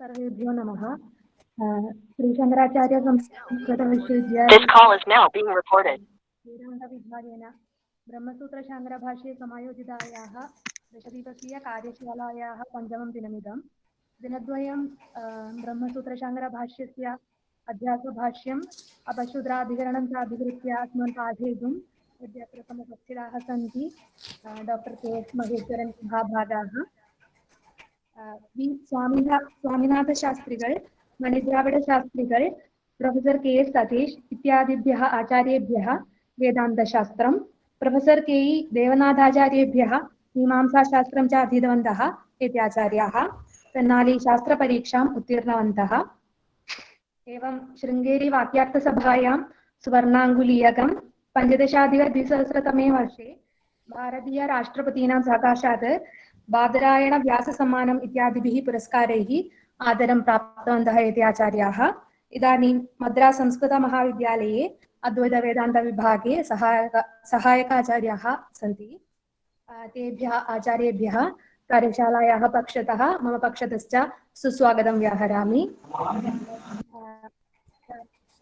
सर्वेभ्यो नमः। श्री शंकराचार्य संस्कृत विश्वविद्यालय This call is now being recorded. वेदान्तविभागेन ब्रह्मसूत्रशाङ्करभाष्ये समायोजितायाः दशदिवसीय कार्यशालायाः पञ्चमं दिनमिदं दिनद्वयं ब्रह्मसूत्रशाङ्करभाष्यस्य अध्यासभाष्यम् अपशूद्राधिकरणं च अधिकृत्य अस्मान् पाठयितुं यद्यत्र समुपस्थिताः सन्ति डॉक्टर के एस् महेश्वरन् महाभागाः वी स्वामीनाथ शास्त्रिகள் मणिद्राविड शास्त्रिகள் प्रोफेसर के एस सतीश इत्यादिभ्यः आचार्येभ्यः वेदान्तशास्त्रं प्रोफेसर के ई देवनाथाचार्येभ्यः मीमांसाशास्त्रं च अधीतवन्तः एते आचार्याः तन्नाली शास्त्रपरीक्षाम् उत्तीर्णवन्तः एवं शृङ्गेरी वाक्यार्थसभायां सुवर्णाङ्गुलीयकं 15-द्विसहस्रतमे वर्षे भारतीय राष्ट्रपतीनां सकाशात् बादरायण व्यास सम्मानम् इत्यादिभिः पुरस्कारैः आदरं प्राप्तवन्तः एते आचार्याः इदानीं मद्रास् संस्कृत महाविद्यालये अद्वैत वेदान्त विभागे सहायकाचार्याः सन्ति। तेभ्यः आचार्येभ्यः कार्यशालायाः पक्षतः मम पक्षतश्च सुस्वागतं व्याहरामि।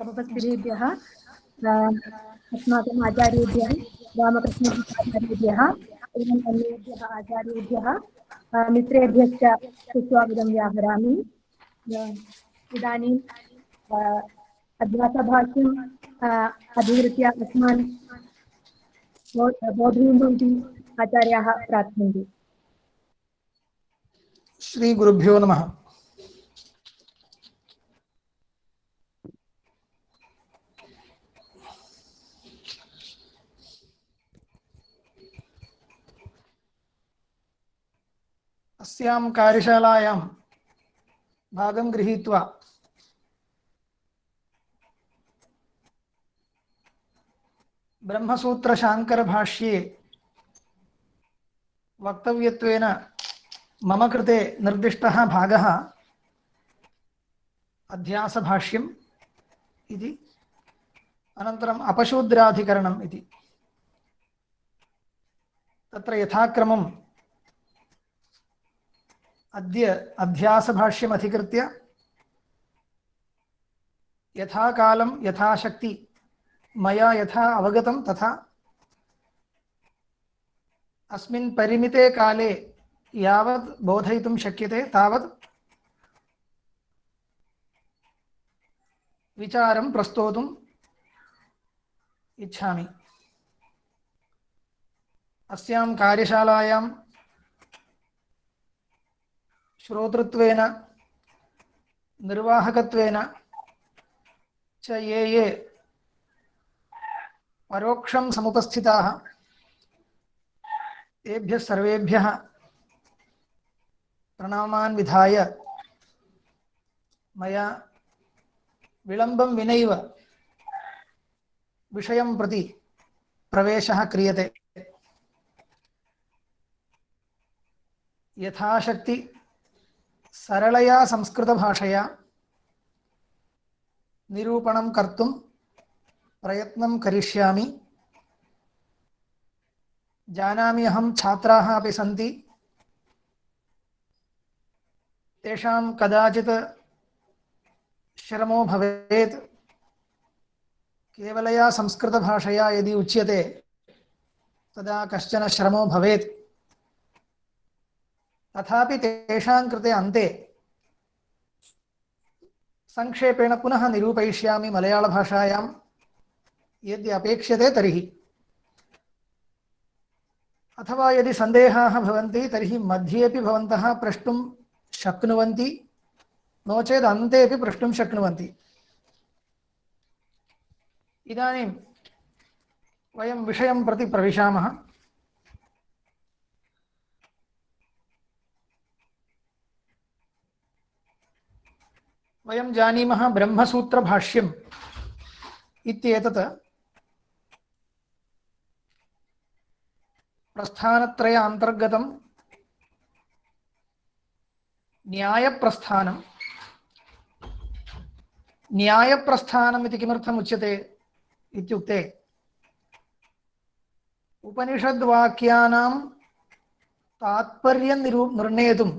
समुपस्थितेभ्यः अस्माकम् आचार्येभ्यः रामकृष्णाचार्येभ्यः एवं अन्येभ्यः आचार्येभ्यः मित्रेभ्यश्च सुस्वागतं व्याहरामि। इदानीं अध्यासभाष्यम् अधिकृत्य अस्मान् बोधयन्तु इति आचार्याः प्रार्थयन्ति। श्री गुरुभ्यो नमः। अस्यां कार्यशालायां भागं गृहीत्वा ब्रह्मसूत्रशाङ्करभाष्ये वक्तव्यत्वेन मम कृते निर्दिष्टः भागः अध्यासभाष्यम् इति, अनन्तरम् अपशूद्राधिकरणम् इति। तत्र यथाक्रमम् अद्य अध्यासभाष्यम् अधिकृत्य यथा कालं यथाशक्ति मया यथा अवगतं तथा अस्मिन् परिमिते काले यावत् बोधयितुं शक्यते तावत् विचारं प्रस्तोतुम् इच्छामि। अस्यां कार्यशालायां श्रोतृत्वेन निर्वाहकत्वेन च ये परोक्षं समुपस्थिताः तेभ्यः सर्वेभ्यः प्रणामान् विधाय मया विलम्बं विनैव विषयं प्रति प्रवेशः क्रियते। यथाशक्ति सरलया संस्कृतभाषया निरूपणं कर्तुं प्रयत्नं करिष्यामि। जानामि अहं छात्राः अपि सन्ति, तेषां कदाचित् श्रमो भवेत्। केवलया संस्कृतभाषया यदि उच्यते तदा कश्चन श्रमो भवेत्। तथापि तेषां कृते अन्ते संक्षेपेण पुनः निरूपयिष्यामि मलयाळभाषायां यदि अपेक्ष्यते तर्हि। अथवा यदि सन्देहाः भवन्ति तर्हि मध्येपि भवन्तः प्रष्टुं शक्नुवन्ति, नो चेत् अन्तेपि प्रष्टुं शक्नुवन्ति। इदानीं वयं विषयं प्रति प्रविशामः। वयं जानीमः ब्रह्मसूत्रभाष्यम् इत्येतत् प्रस्थानत्रय अन्तर्गतं न्यायप्रस्थानं। न्यायप्रस्थानम् इति किमर्थम् उच्यते इत्युक्ते उपनिषद्वाक्यानां तात्पर्यं निर्णेतुं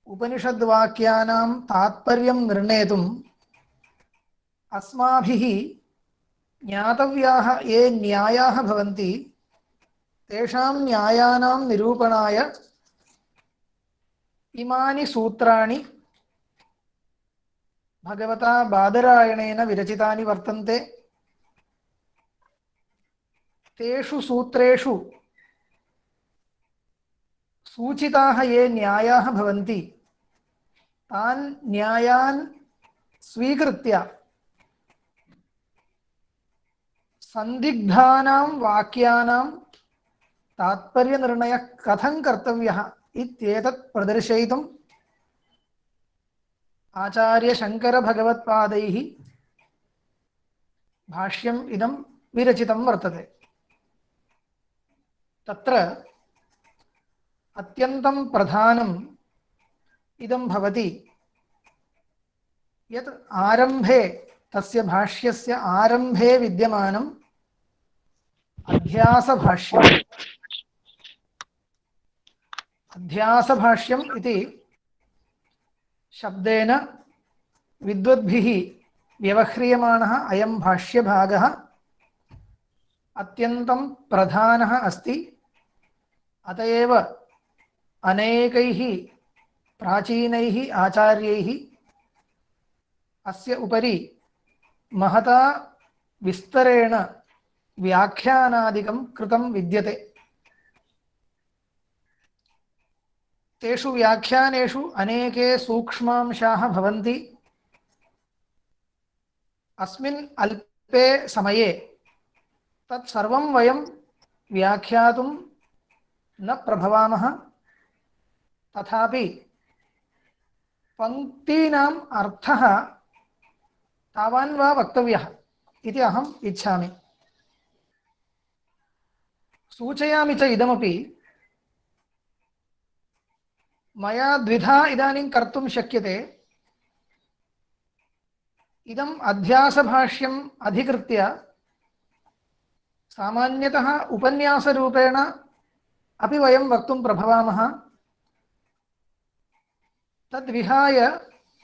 उपनिषद्वाक्यानां तात्पर्यं निर्णेतुम् अस्माभिः ज्ञातव्याः ये न्यायाः भवन्ति तेषां न्यायानां निरूपणाय इमानि सूत्राणि भगवता बादरायणेन विरचितानि वर्तन्ते। तेषु सूत्रेषु सूचिताः ये न्यायाः भवन्ति तान् न्यायान् स्वीकृत्य संदिग्धानां वाक्यानां तात्पर्यनिर्णयः कथं कर्तव्यः इत्येतत् प्रदर्शयितुम् आचार्यशङ्करभगवत्पादैः भाष्यम् इदं विरचितं वर्तते। तत्र अत्यन्तं प्रधानम् इदं भवति यत् आरम्भे तस्य भाष्यस्य आरम्भे विद्यमानम् अध्यासभाष्यम्। अध्यासभाष्यम् इति शब्देन विद्वद्भिः व्यवह्रियमाणः अयं भाष्यभागः अत्यन्तं प्रधानः अस्ति। अत एव अनेकैः प्राचीनैः आचार्यैः अस्य उपरि महता विस्तरेण व्याख्यानादिकं कृतं विद्यते। तेषु व्याख्यानेषु अनेके सूक्ष्मांशाः भवन्ति। अस्मिन् अल्पे समये तत्सर्वं वयं व्याख्यातुं न प्रभवामः। तथापि पङ्क्तीनाम् अर्थः तावान् वा वक्तव्यः इति अहम् इच्छामि। सूचयामि च इदमपि मया द्विधा इदानीं कर्तुं शक्यते। इदम् अध्यासभाष्यम् अधिकृत्य सामान्यतः उपन्यासरूपेण अपि वयं वक्तुं प्रभवामः। तद्विहाय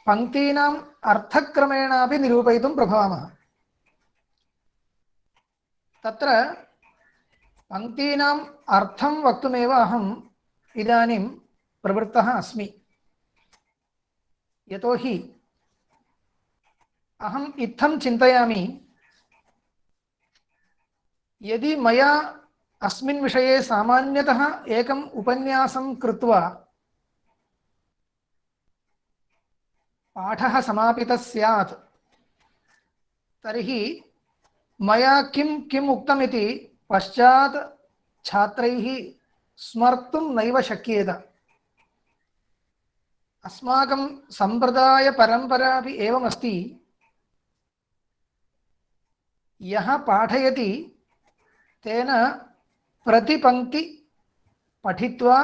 पङ्क्तीनाम् अर्थक्रमेणापि निरूपयितुं प्रभवामः। तत्र पङ्क्तीनाम् अर्थं वक्तुमेव अहम् इदानीं प्रवृत्तः अस्मि। यतोहि अहम् इत्थं चिन्तयामि, यदि मया अस्मिन् विषये सामान्यतः एकम् उपन्यासं कृत्वा पाठः समापितः स्यात् तर्हि मया किम् उक्तमिति पश्चात् छात्रैः स्मर्तुं नैव शक्येत। अस्माकं सम्प्रदायपरम्परापि एवमस्ति। यः पाठयति तेन प्रतिपङ्क्ति पठित्वा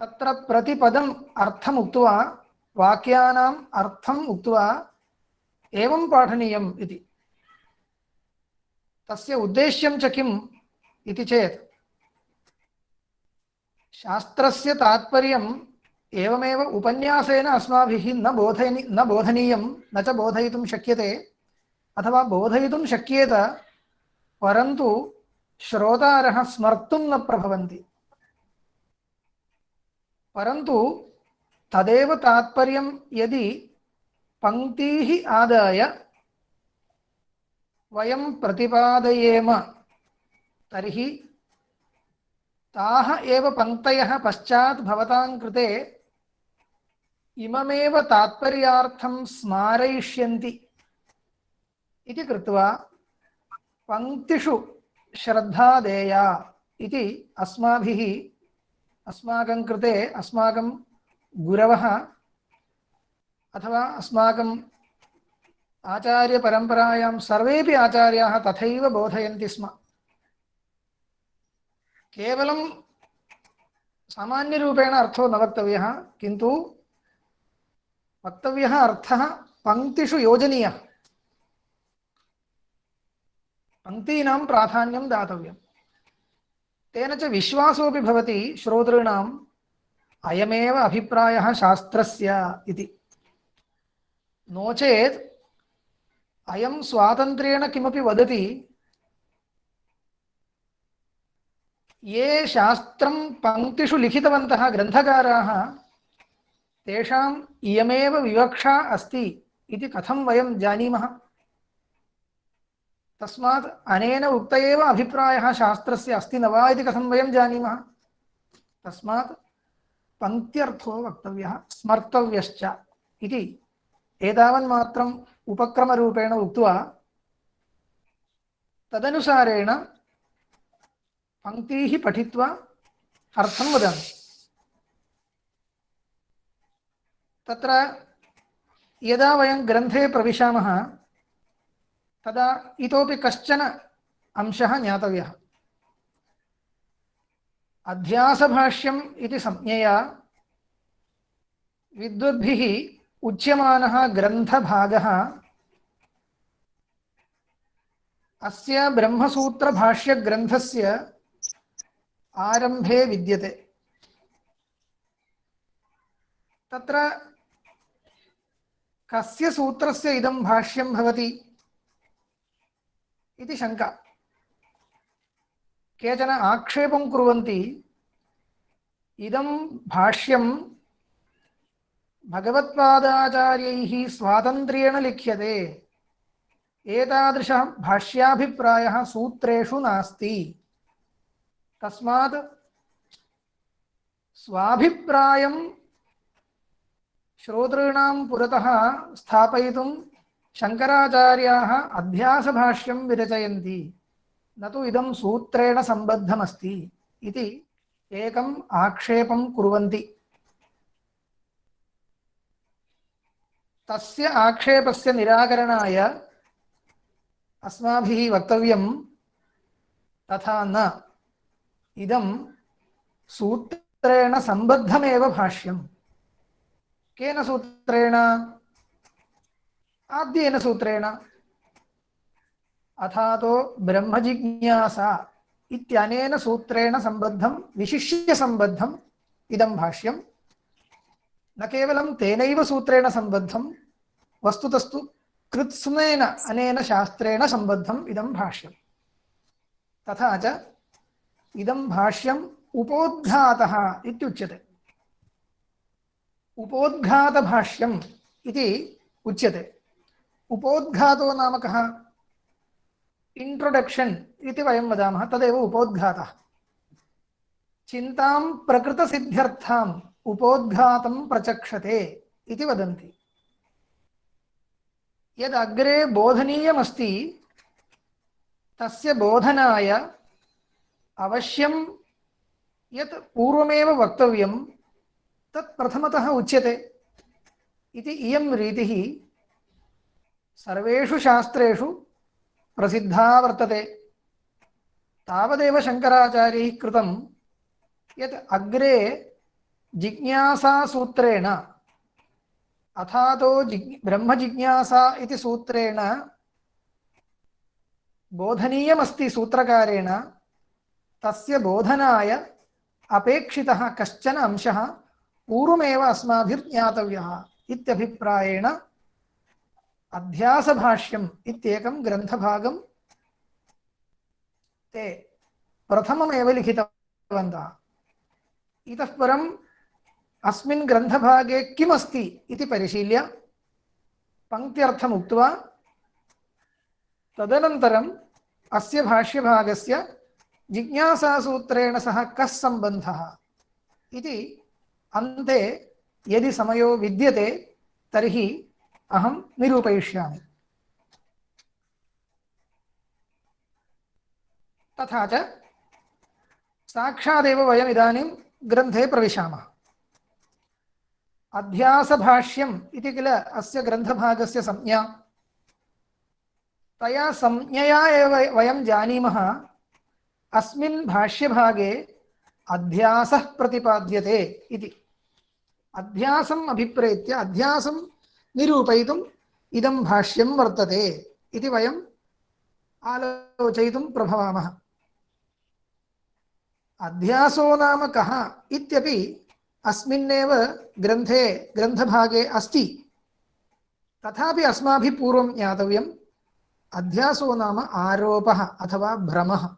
तत्र प्रतिपदम् अर्थम् उक्त्वा वाक्यानाम् अर्थम् उक्त्वा एवं पाठनीयम् इति। तस्य उद्देश्यं च किम् इति चेत् शास्त्रस्य तात्पर्यम् एवमेव उपन्यासेन अस्माभिः न बोधनीयं न च बोधयितुं शक्यते, अथवा बोधयितुं शक्येत परन्तु श्रोतारः स्मर्तुं न प्रभवन्ति। परन्तु तदेव तात्पर्यं यदि पङ्क्तीः आदाय वयं प्रतिपादयेम तर्हि ताः एव पङ्क्तयः पश्चात् भवतां कृते इममेव तात्पर्यार्थं स्मारयिष्यन्ति इति कृत्वा पङ्क्तिषु श्रद्धा देया इति अस्माभिः अस्माकं कृते अस्माकं गुरवः अथवा अस्माकम् आचार्यपरम्परायां सर्वेपि आचार्याः तथैव बोधयन्ति स्म। केवलं सामान्यरूपेण अर्थो न वक्तव्यः, किन्तु वक्तव्यः अर्थः पङ्क्तिषु योजनीयः। पङ्क्तीनां प्राधान्यं दातव्यं। तेन च विश्वासोऽपि भवति श्रोतॄणां अयमेव अभिप्रायः शास्त्रस्य इति। नो चेत् अयं स्वातन्त्र्येण किमपि वदति, ये शास्त्रं पङ्क्तिषु लिखितवन्तः ग्रन्थकाराः तेषाम् इयमेव विवक्षा अस्ति इति कथं वयं जानीमः? तस्मात् अनेन उक्त एव अभिप्रायः शास्त्रस्य अस्ति न वा इति कथं वयं जानीमः? तस्मात् पङ्क्त्यर्थो वक्तव्यः स्मर्तव्यश्च इति एतावन्मात्रम् उपक्रमरूपेण उक्त्वा तदनुसारेण पङ्क्तीः पठित्वा अर्थं वदामि। तत्र यदा वयं ग्रन्थे प्रविशामः तदा इतोपि कश्चन अंशः ज्ञातव्यः। अध्यासभाष्यम् इति संज्ञया विद्वद्भिः उच्यमानः ग्रन्थभागः अस्य ब्रह्मसूत्रभाष्यग्रन्थस्य आरम्भे विद्यते। तत्र कस्य सूत्रस्य इदं भाष्यं भवति इति शङ्का। केचन आक्षेपं कुर्वन्ति, इदं भाष्यं भगवत्पादाचार्यैः स्वातन्त्र्येण लिख्यते, एतादृशः भाष्याभिप्रायः सूत्रेषु नास्ति, तस्मात् स्वाभिप्रायं श्रोतॄणां पुरतः स्थापयितुं शङ्कराचार्याः अध्यासभाष्यं विरचयन्ति, न तु इदं सूत्रेण सम्बद्धमस्ति इति एकम् आक्षेपं कुर्वन्ति। तस्य आक्षेपस्य निराकरणाय अस्माभिः वक्तव्यं तथा न, इदं सूत्रेण सम्बद्धमेव भाष्यं। केन सूत्रेण? आद्येन सूत्रेण। अथातो ब्रह्मजिज्ञासा इत्यनेन सूत्रेण सम्बद्धं, विशिष्य सम्बद्धम् इदं भाष्यं। न केवलं तेनैव सूत्रेण सम्बद्धं, वस्तुतस्तु कृत्स्नेन अनेन शास्त्रेण सम्बद्धम् इदं भाष्यं। तथा च इदं भाष्यम् उपोद्घातः इत्युच्यते। उपोद्घातभाष्यम् इति उच्यते। उपोद्घातो नाम कः? इंट्रोडक्शन इति वयं वदामः, तदेव उपोद्घातः। चिन्तां प्रकृतसिद्ध्यर्थाम् उपोद्घातं प्रचक्षते इति वदन्ति। यद् अग्रे बोधनीयमस्ति तस्य बोधनाय अवश्यं यत् पूर्वमेव वक्तव्यं तत् प्रथमतः उच्यते इति इयं रीतिः सर्वेषु शास्त्रेषु प्रसिद्धा वर्तते। तावदेव शङ्कराचार्यैः कृतं यत् अग्रे जिज्ञासासूत्रेण अथातो ब्रह्मजिज्ञासा इति सूत्रेण बोधनीयमस्ति सूत्रकारेण, तस्य बोधनाय अपेक्षितः कश्चन अंशः पूर्वमेव अस्माभिर्ज्ञातव्यः इत्यभिप्रायेण अध्यासभाष्यम् इत्येकं ग्रन्थभागं ते प्रथममेव लिखितवन्तः। इतः परम् अस्मिन् ग्रन्थभागे किमस्ति इति परिशील्य पङ्क्त्यर्थम् उक्त्वा तदनन्तरम् अस्य भाष्यभागस्य जिज्ञासासूत्रेण सह कः सम्बन्धः इति अन्ते यदि समयो विद्यते तर्हि अहं निरूपयिष्यामि। तथा च साक्षादेव वयम् इदानीं ग्रन्थे प्रविशामः। अध्यासभाष्यम् इति किल अस्य ग्रन्थभागस्य संज्ञा। तया संज्ञया एव वयं जानीमः अस्मिन् भाष्यभागे अध्यासः प्रतिपाद्यते इति। अध्यासम् अभिप्रेत्य अध्यासं निरूपयितुम् इदं भाष्यं वर्तते इति वयम् आलोचयितुं प्रभवामः। अध्यासो नाम कः इत्यपि अस्मिन्नेव ग्रन्थे ग्रन्थभागे अस्ति, तथापि अस्माभिः पूर्वं ज्ञातव्यम् अध्यासो नाम आरोपः अथवा भ्रमः।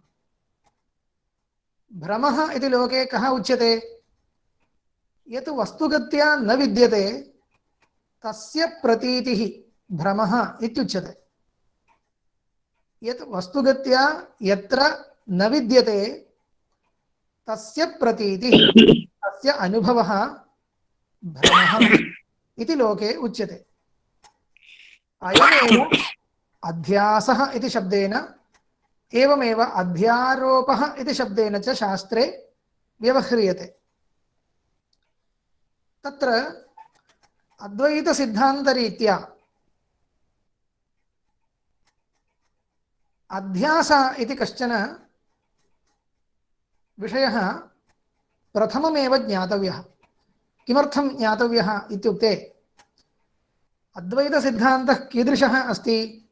भ्रमः इति लोके कः उच्यते? यत् वस्तुगत्या न विद्यते तस्य प्रतीतिः भ्रमः इत्युच्यते। यत् वस्तुगत्या यत्र न विद्यते तस्य प्रतीतिः, तस्य अनुभवः भ्रमः इति लोके उच्यते। अयमेव अध्यासः इति शब्देन, एवमेव अध्यारोपः इति शब्देन च शास्त्रे व्यवह्रियते। तत्र अद्वैतसिद्धान्तरीत्या अध्यास इति कश्चन विषयः प्रथममेव ज्ञातव्यः। किमर्थं ज्ञातव्यः इत्युक्ते अद्वैतसिद्धान्तः कीदृशः अस्ति?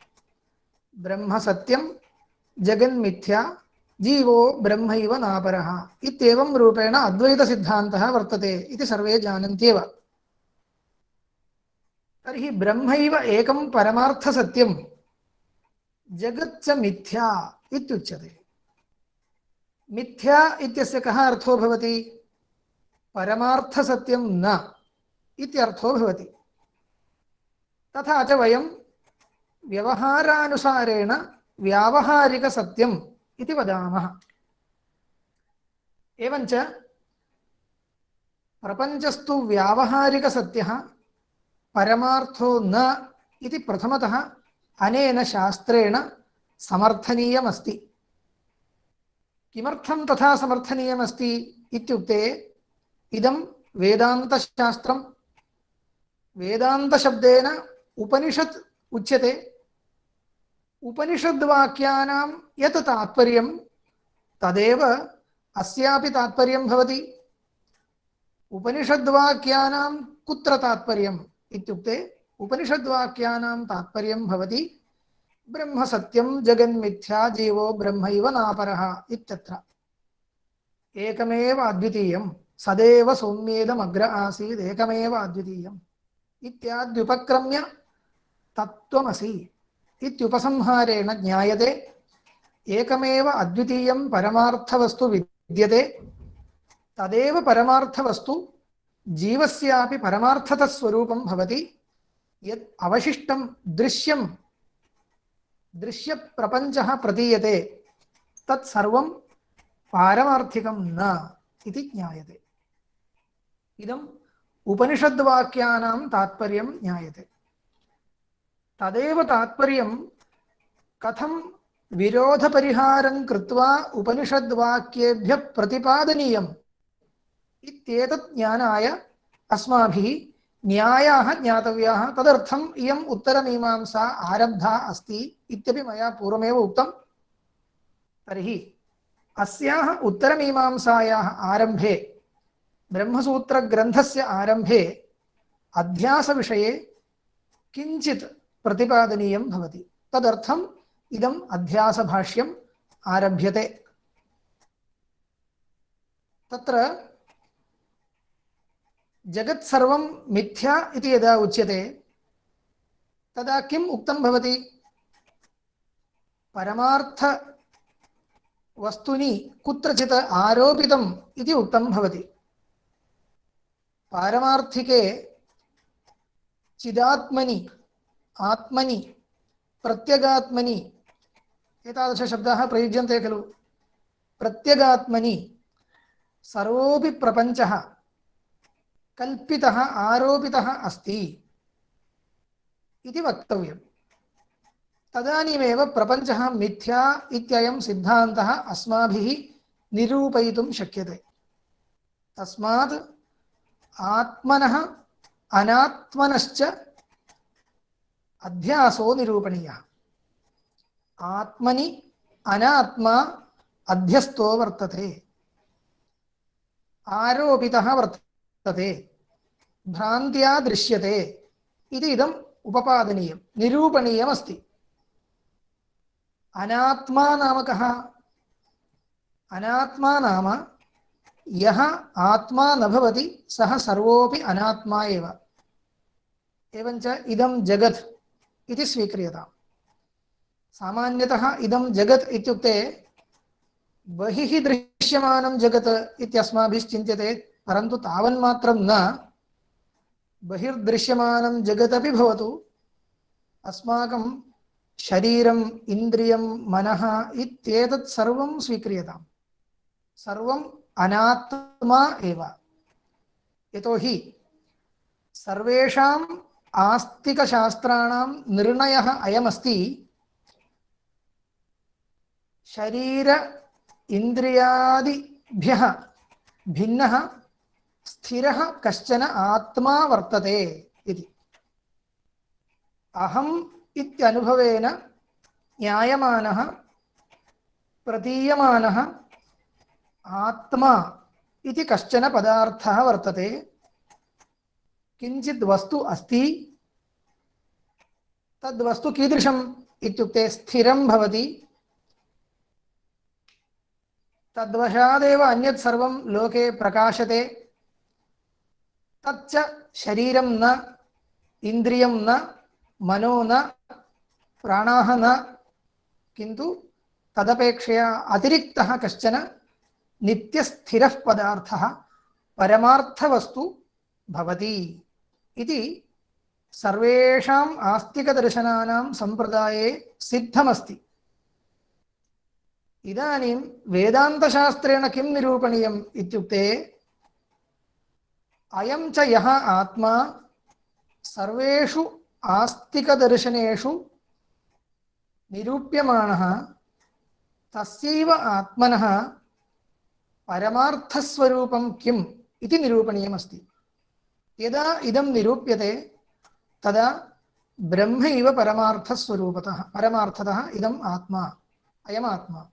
ब्रह्म सत्यं जगन्मिथ्या जीवो ब्रह्मैव नापरः इत्येवं रूपेण अद्वैतसिद्धान्तः वर्तते इति सर्वे जानन्त्येव। तर्हि ब्रह्मैव एकं परमार्थसत्यं, जगच्च मिथ्या इत्युच्यते। मिथ्या इत्यस्य कः अर्थो भवति? परमार्थसत्यं न इत्यर्थो भवति। तथा च वयं व्यवहारानुसारेण व्यावहारिकसत्यम् इति वदामः। एवञ्च प्रपञ्चस्तु व्यावहारिकसत्यः परमार्थो न इति प्रथमतः अनेन शास्त्रेण समर्थनीयमस्ति। किमर्थं तथा समर्थनीयमस्ति इत्युक्ते इदं वेदान्तशास्त्रं, वेदान्तशब्देन उपनिषत् उच्यते। उपनिषद्वाक्यानां यत् तात्पर्यं तदेव अस्यापि तात्पर्यं भवति। उपनिषद्वाक्यानां कुत्र तात्पर्यम् इत्युक्ते उपनिषद्वाक्यानां तात्पर्यं भवति ब्रह्म सत्यं जगन्मिथ्या जीवो ब्रह्मैव नापरः इत्यत्र। एकमेव अद्वितीयं सदैव सौम्येदमग्र आसीत् एकमेव अद्वितीयम् इत्याद्युपक्रम्य तत्त्वमसि इत्युपसंहारेण ज्ञायते एकमेव अद्वितीयं परमार्थवस्तु विद्यते। तदेव परमार्थवस्तु जीवस्यापि परमार्थतः स्वरूपं भवति। यत् अवशिष्टं दृश्यं दृश्यप्रपञ्चः प्रतीयते तत्सर्वं पारमार्थिकं न इति ज्ञायते। इदम् उपनिषद्वाक्यानां तात्पर्यं ज्ञायते। तदेव तात्पर्यं कथं विरोधपरिहारं कृत्वा उपनिषद्वाक्येभ्यः प्रतिपादनीयम् इत्येतत् ज्ञानाय अस्माभिः न्यायाः ज्ञातव्याः। तदर्थम् इयम् उत्तरमीमांसा आरब्धा अस्ति इत्यपि मया पूर्वमेव उक्तं। तर्हि अस्याः उत्तरमीमांसायाः आरम्भे, ब्रह्मसूत्रग्रन्थस्य आरम्भे अध्यासविषये किञ्चित् प्रतिपादनीयं भवति। तदर्थम् इदम् अध्यासभाष्यम् आरभ्यते। तत्र जगत् सर्वं मिथ्या इति यदा उच्यते तदा किम् उक्तं भवति? परमार्थ वस्तुनि कुत्रचित् आरोपितम् इति उक्तं भवति। पारमार्थिके चिदात्मनि आत्मनि प्रत्यगात्मनि एतादृशशब्दाः प्रयुज्यन्ते खलु। प्रत्यगात्मनि सर्वोऽपि प्रपञ्चः कल्पितः आरोपितः अस्ति इति वक्तव्यम्। तदानीमेव प्रपञ्चः मिथ्या इत्ययं सिद्धान्तः अस्माभिः निरूपयितुं शक्यते। तस्मात् आत्मनः अनात्मनश्च अध्यासो निरूपणीयः। आत्मनि अनात्मा अध्यस्तो वर्तते, आरोपितः वर्तते, भ्रान्त्या दृश्यते इति इदम् उपपादनीयं, निरूपणीयमस्ति। अनात्मा नाम कः? अनात्मा नाम यः आत्मा न भवति सः सर्वोऽपि अनात्मा एव। एवञ्च इदं जगत् इति स्वीक्रियताम्। सामान्यतः इदं जगत् इत्युक्ते बहिः दृश्यमानं जगत् इत्यस्माभिश्चिन्त्यते, परन्तु तावन्मात्रं न। बहिर्दृश्यमानं जगदपि भवतु, अस्माकं शरीरम् इन्द्रियं मनः इत्येतत् सर्वं स्वीक्रियताम्। सर्वम् अनात्मा एव। यतोहि सर्वेषाम् आस्तिकशास्त्राणां निर्णयः अयमस्ति, शरीर इन्द्रियादिभ्यः भिन्नः स्थिरः कश्चन आत्मा वर्तते इति। अहम् इत्यनुभवेन ज्ञायमानः प्रतीयमानः आत्मा इति कश्चन पदार्थः वर्तते। किञ्चित् वस्तु अस्ति, तद्वस्तु कीदृशम् इत्युक्ते स्थिरं भवति। तद्वशादेव अन्यत् सर्वं लोके प्रकाशते। तच्च शरीरं न, इन्द्रियं न, मनो न, प्राणाः न, किन्तु तदपेक्षया अतिरिक्तः कश्चन नित्यस्थिरः पदार्थः परमार्थवस्तु भवति इति सर्वेषाम् आस्तिकदर्शनानां सम्प्रदाये सिद्धमस्ति। इदानीं वेदान्तशास्त्रेण किं निरूपणीयम् इत्युक्ते, अयं च यः आत्मा सर्वेषु आस्तिकदर्शनेषु निरूप्यमाणः, तस्यैव आत्मनः परमार्थस्वरूपं किम् इति निरूपणीयमस्ति। यदा इदं निरूप्यते तदा ब्रह्मैव परमार्थतः इदम् आत्मा, अयम् आत्मा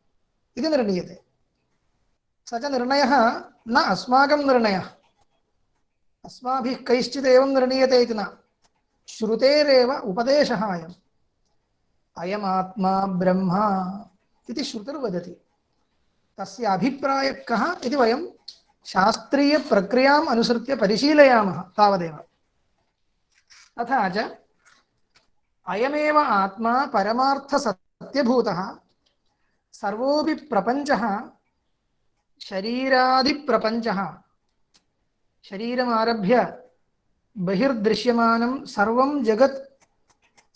इति निर्णीयते। स च निर्णयः न अस्माकं निर्णयः, अस्माभिः कैश्चित् एवं निर्णीयते इति न, श्रुतेरेव उपदेशः अयम्। अयमात्मा ब्रह्म इति श्रुतिर्वदति। तस्य अभिप्रायः कः इति वयं शास्त्रीयप्रक्रियाम् अनुसृत्य परिशीलयामः तावदेव। तथा च अयमेव आत्मा परमार्थसत्यभूतः। सर्वोऽपि प्रपञ्चः शरीरादिप्रपञ्चः, शरीरमारभ्य बहिर्दृश्यमानं सर्वं जगत्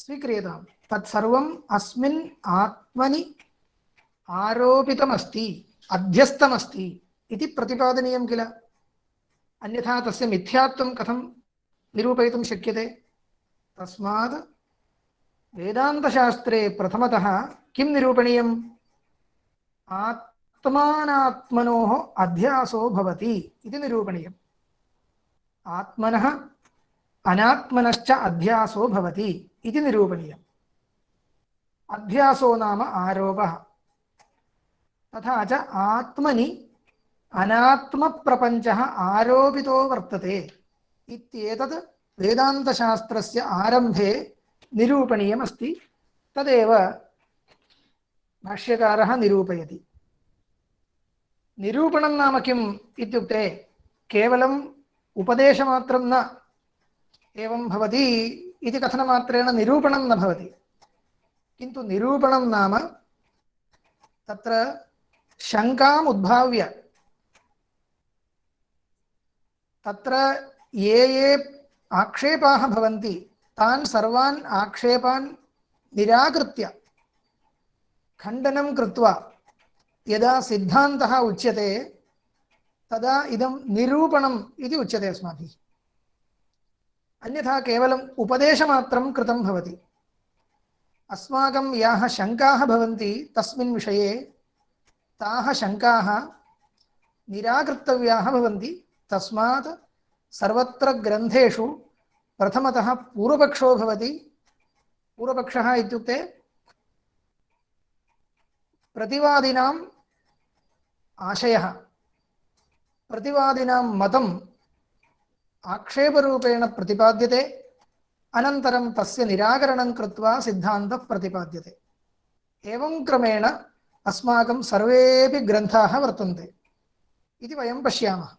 स्वीक्रियताम्, तत्सर्वम् अस्मिन् आत्मनि आरोपितमस्ति, अध्यस्तमस्ति इति प्रतिपादनीयं किल। अन्यथा तस्य मिथ्यात्वं कथं निरूपयितुं शक्यते। तस्मात् वेदान्तशास्त्रे प्रथमतः किं निरूपणीयम्, आत्मानात्मनोः अध्यासो भवति इति निरूपणीयम्। आत्मनः अनात्मनश्च अध्यासो भवति इति निरूपणीयम्। अध्यासो नाम आरोपः। तथा च आत्मनि अनात्मप्रपञ्चः आरोपितो वर्तते इत्येतत् वेदान्तशास्त्रस्य आरम्भे निरूपणीयमस्ति। तदेव भाष्यकारः निरूपयति। निरूपणं नाम किम् इत्युक्ते केवलम् उपदेशमात्रं न, एवं भवति इति कथनमात्रेण निरूपणं न भवति। किन्तु निरूपणं नाम तत्र शङ्काम् उद्भाव्य, तत्र ये ये आक्षेपाः भवन्ति तान् सर्वान् आक्षेपान् निराकृत्य खण्डनं कृत्वा यदा सिद्धान्तः उच्यते तदा इदं निरूपणम् इति उच्यते अस्माभिः। अन्यथा केवलम् उपदेशमात्रं कृतं भवति। अस्माकं याः शङ्काः भवन्ति तस्मिन् विषये ताः शङ्काः निराकृतव्याः भवन्ति। तस्मात् सर्वत्र ग्रन्थेषु प्रथमतः पूर्वपक्षो भवति। पूर्वपक्षः इत्युक्ते प्रतिवादिनाम् आशयः, प्रतिवादिनां मतम् आक्षेपरूपेण प्रतिपाद्यते, अनन्तरं तस्य निराकरणं कृत्वा सिद्धान्तः प्रतिपाद्यते। एवं क्रमेण अस्माकं सर्वेपि ग्रन्थाः वर्तन्ते। इति वयं पश्यामः।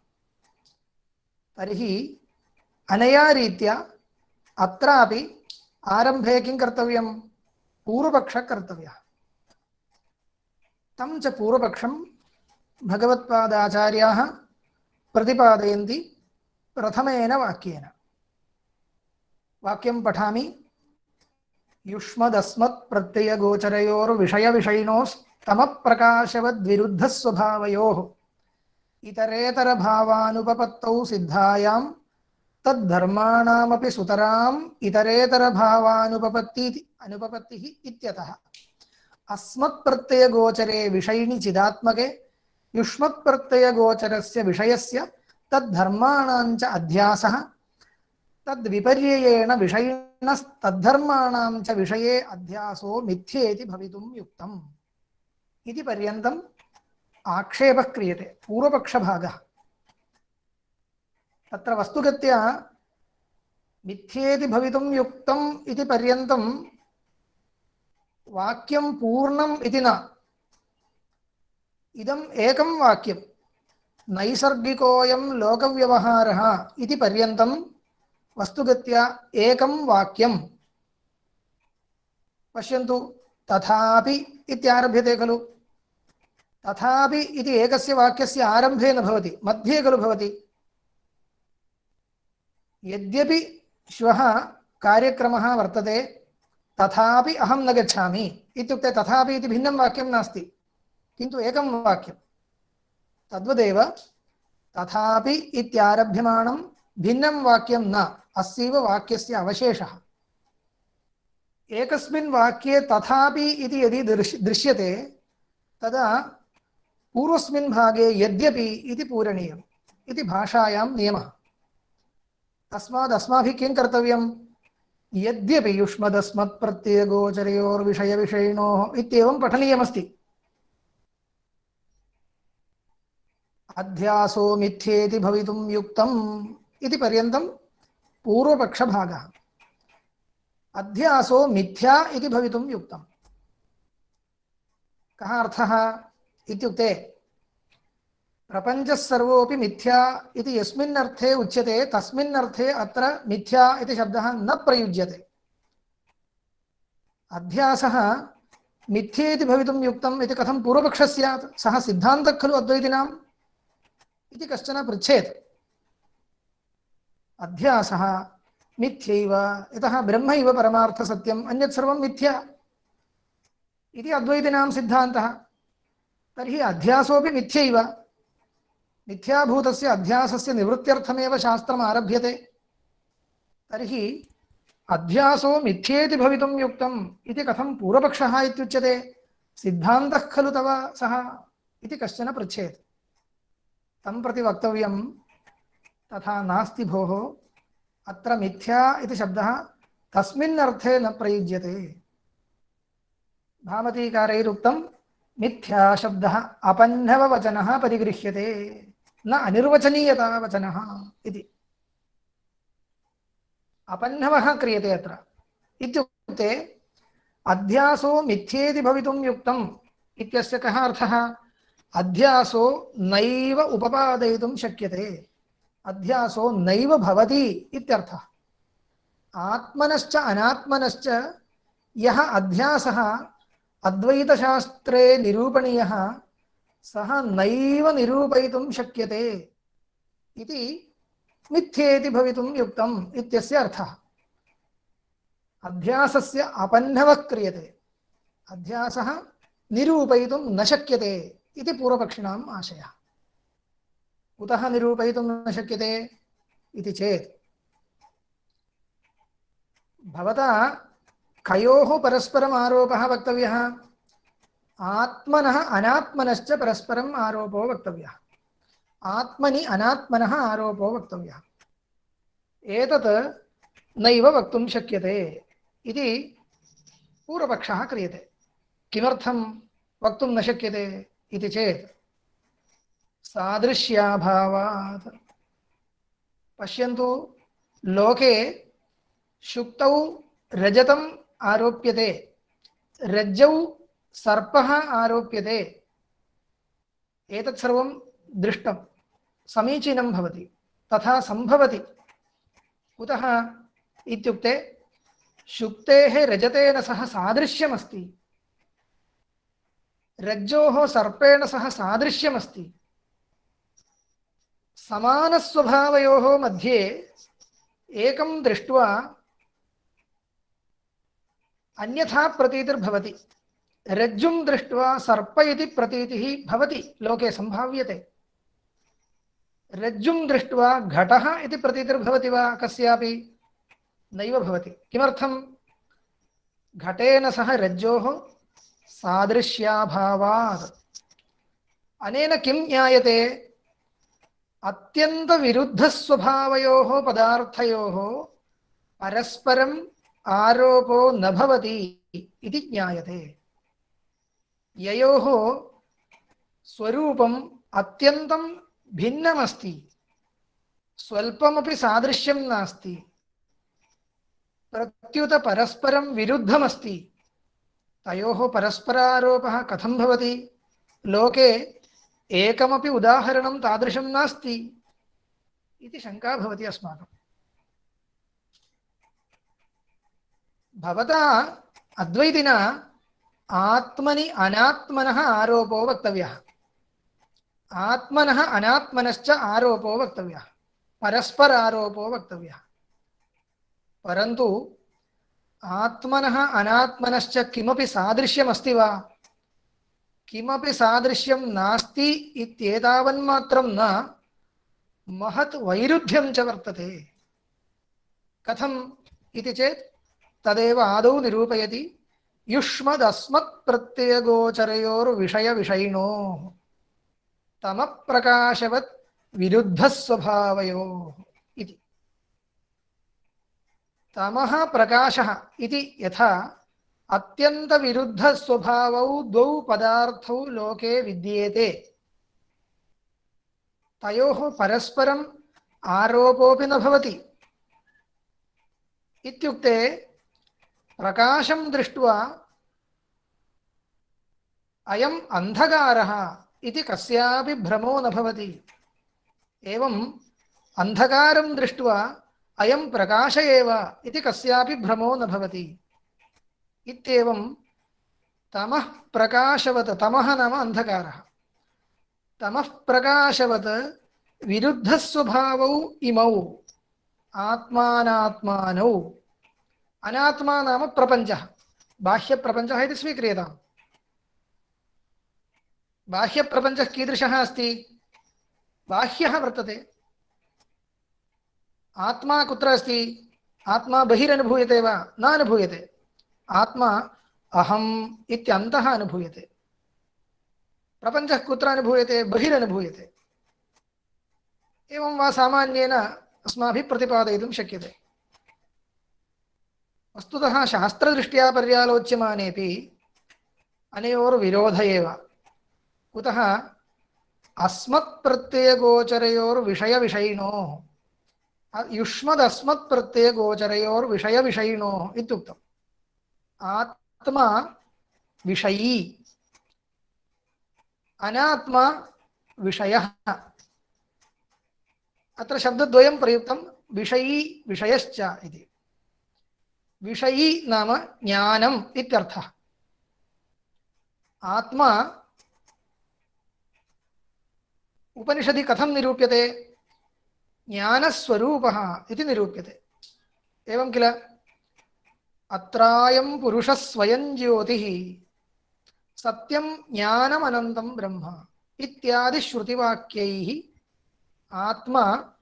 तर्हि अनया रीत्या अत्रापि आरम्भे किं कर्तव्यं? पूर्वपक्षः कर्तव्यः। तं च पूर्वपक्षं भगवत्पादाचार्याः प्रतिपादयन्ति प्रथमेन वाक्येन। वाक्यं पठामि। युष्मदस्मत्प्रत्ययगोचरयोर्विषयविषयिणोस्तमप्रकाशवद्विरुद्धस्वभावयोः इतरेतरभावानुपपत्तौ सिद्धायां तद्धर्माणामपि सुतराम् अनुपपत्तिः इत्यतः अस्मत्प्रत्ययगोचरे विषयिणि चिदात्मके युष्मत्प्रत्ययगोचरस्य विषयस्य तद्धर्माणां च अध्यासः तद्विपर्ययेण विषयिणस्तद्धर्माणां च विषये अध्यासो मिथ्येति भवितुं युक्तम् इति पर्यन्तम् आक्षेपः क्रियते, पूर्वपक्षभागः। तत्र वस्तुगत्या मिथ्येति भवितुं युक्तम् इति पर्यन्तं वाक्यं पूर्णम् इति न। इदम् एकं वाक्यं नैसर्गिकोऽयं लोकव्यवहारः इति पर्यन्तं वस्तुगत्या एकं वाक्यं। पश्यन्तु, तथापि इत्यारभ्यते खलु। तथापि इति एकस्य वाक्यस्य आरम्भे न भवति, मध्ये खलु भवति। यद्यपि श्वः कार्यक्रमः वर्तते, तथापि अहं न गच्छामि इत्युक्ते तथापि इति भिन्नं वाक्यं नास्ति, किन्तु एकं वाक्यं। तद्वदेव तथापि इत्यारभ्यमाणं भिन्नं वाक्यं न, अस्यैव वाक्यस्य अवशेषः। एकस्मिन् वाक्ये तथापि इति यदि दृश्यते तदा पूर्वस्मिन् भागे यद्यपि इति पूरणीयम् इति भाषायां नियमः। तस्माद् अस्माभिः किं कर्तव्यं? यद्यपि युष्मदस्मत्प्रत्ययगोचरयोर्विषयविषयिणोः इत्येवं पठनीयमस्ति। अध्यासो मिथ्येति भवितुं युक्तम् इति पर्यन्तं पूर्वपक्षभागः। अध्यासो मिथ्या इति भवितुं युक्तम्। कः अर्थः इत्युक्ते प्रपञ्चः सर्वोऽपि मिथ्या इति यस्मिन् अर्थे उच्यते तस्मिन् अर्थे अत्र मिथ्या इति शब्दः न प्रयुज्यते। अध्यासः मिथ्येति भवितुं युक्तम् इति कथं पूर्वपक्षः स्यात्? सः सिद्धान्तः खलु अद्वैतिनाम् इति कश्चन पृच्छेत्। अध्यासः मिथ्यैव, यतः ब्रह्मैव परमार्थसत्यम्, अन्यत् सर्वं मिथ्या इति अद्वैतिनां सिद्धान्तः। तर्हि अध्यासोऽपि मिथ्यैव। मिथ्याभूतस्य अध्यासस्य निवृत्त्यर्थमेव शास्त्रम् आरभ्यते। तर्हि अध्यासो मिथ्येति भवितुं युक्तम् इति कथं पूर्वपक्षः इत्युच्यते? सिद्धान्तः खलु तव सः इति कश्चन पृच्छेत्। तं प्रति वक्तव्यं तथा नास्ति भोः, अत्र मिथ्या इति शब्दः तस्मिन् अर्थे न प्रयुज्यते। भामतीकारैरुक्तं मिथ्या शब्दः अपन्नववचनः परिगृह्यते, न अनिर्वचनीयतावचनः इति। अपन्नवः क्रियते अत्र इत्युक्ते अध्यासो मिथ्येति भवितुं युक्तम् इत्यस्य कः अर्थः? अध्यासो नैव उपपादयितुं शक्यते, अध्यासो नैव भवति इत्यर्थः। आत्मनश्च अनात्मनश्च यः अध्यासः अद्वैतशास्त्रे निरूपणीयः सः नैव निरूपयितुं शक्यते इति मिथ्येति भवितुं युक्तम् इत्यस्य अर्थः। अध्यासस्य अपन्नवः क्रियते, अध्यासः निरूपयितुं न शक्यते इति पूर्वपक्षिणाम् आशयः। कुतः निरूपयितुं न शक्यते इति चेत् भवता कयोः परस्परम् आरोपः वक्तव्यः? आत्मनः अनात्मनश्च परस्परम् आरोपो वक्तव्यः। आत्मनि अनात्मनः आरोपो वक्तव्यः। एतत् नैव वक्तुं शक्यते इति पूर्वपक्षः क्रियते। किमर्थं वक्तुं न शक्यते इति चेत् सादृश्याभावात्। पश्यन्तु, लोके शुक्तौ रजतम् आरोप्यते, रज्जौ सर्पः आरोप्यते, एतत् सर्वं दृष्टं समीचीनं भवति, तथा सम्भवति। कुतः इत्युक्ते शुक्तेः रजतेन सह सादृश्यमस्ति, रज्जोः सर्पेण सह सादृश्यमस्ति। समानस्वभावयोः मध्ये एकं दृष्ट्वा अन्यथा प्रतीतिर्भवति, रज्जुं दृष्ट्वा सर्प इति प्रतीतिः भवति, लोके सम्भाव्यते। रज्जुं दृष्ट्वा घटः इति प्रतीतिर्भवति वा कस्यापि? नैव भवति। किमर्थं? घटेन सह रज्जोः सादृश्याभावात्। अनेन किं ज्ञायते? अत्यन्तविरुद्धस्वभावयोः पदार्थयोः परस्परम् आरोपो न भवति इति ज्ञायते। ययोः स्वरूपम् अत्यन्तं भिन्नमस्ति, स्वल्पमपि सादृश्यं नास्ति, प्रत्युत परस्परं विरुद्धमस्ति, तयोः परस्परारोपः कथं भवति? लोके एकमपि उदाहरणं तादृशं नास्ति इति शङ्का भवति अस्माकम्। भवता अद्वैतिना आत्मनि अनात्मनः आरोपो वक्तव्यः, आत्मनः अनात्मनश्च आरोपो वक्तव्यः, परस्परारोपो वक्तव्यः। परन्तु आत्मनः अनात्मनश्च किमपि सादृश्यमस्ति वा? किमपि सादृश्यं नास्ति इत्येतावन्मात्रं न, महत् वैरुध्यं च वर्तते। कथम् इति चेत् तदेव आदौ निरूपयति। युष्मदस्मत्प्रत्ययगोचरयोर्विषयविषयिणोः तमप्रकाशवत् विरुद्धस्वभावयोः इति। तमः प्रकाशः इति यथा अत्यन्तविरुद्धस्वभावौ द्वौ पदार्थौ लोके विद्येते, तयोः परस्परम् आरोपोऽपि न भवति। इत्युक्ते प्रकाशं दृष्ट्वा अयम् अन्धकारः इति कस्यापि भ्रमो न भवति। एवम् अन्धकारं दृष्ट्वा अयं प्रकाश एव इति कस्यापि भ्रमो न भवति। इत्येवं तमः प्रकाशवत्, तमः नाम अन्धकारः, तमः प्रकाशवत् विरुद्धस्वभावौ इमौ आत्मानात्मानौ। अनात्मा नाम प्रपञ्चः, बाह्यप्रपञ्चः इति स्वीक्रियताम्। बाह्यप्रपञ्चः कीदृशः अस्ति? बाह्यः वर्तते। आत्मा कुत्र अस्ति? आत्मा बहिरनुभूयते वा? न अनुभूयते। आत्मा अहम् इत्यन्तः अनुभूयते। प्रपञ्चः कुत्र अनुभूयते? बहिरनुभूयते। एवं वा सामान्येन अस्माभिः प्रतिपादयितुं शक्यते। वस्तुतः शास्त्रदृष्ट्या पर्यालोच्यमानेपि अनयोर्विरोध एव। कुतः? अस्मत्प्रत्ययगोचरयोर्विषयविषयिणोः, युष्मदस्मत्प्रत्ययगोचरयोर्विषयविषयिणोः इत्युक्तम्। आत्मा विषयी, अनात्मा विषयः। अत्र शब्दद्वयं प्रयुक्तं, विषयी विषयश्च इति। विषयी नाम ज्ञानम् इत्यर्थः। आत्मा उपनिषदि कथं निरूप्यते? ज्ञानस्वरूपः इति निरूप्यते। एवं किल? अत्रायं पुरुषः स्वयं ज्योतिः सत्यं ज्ञानमनन्तं ब्रह्म इत्यादि श्रुतिवाक्यैः आत्मा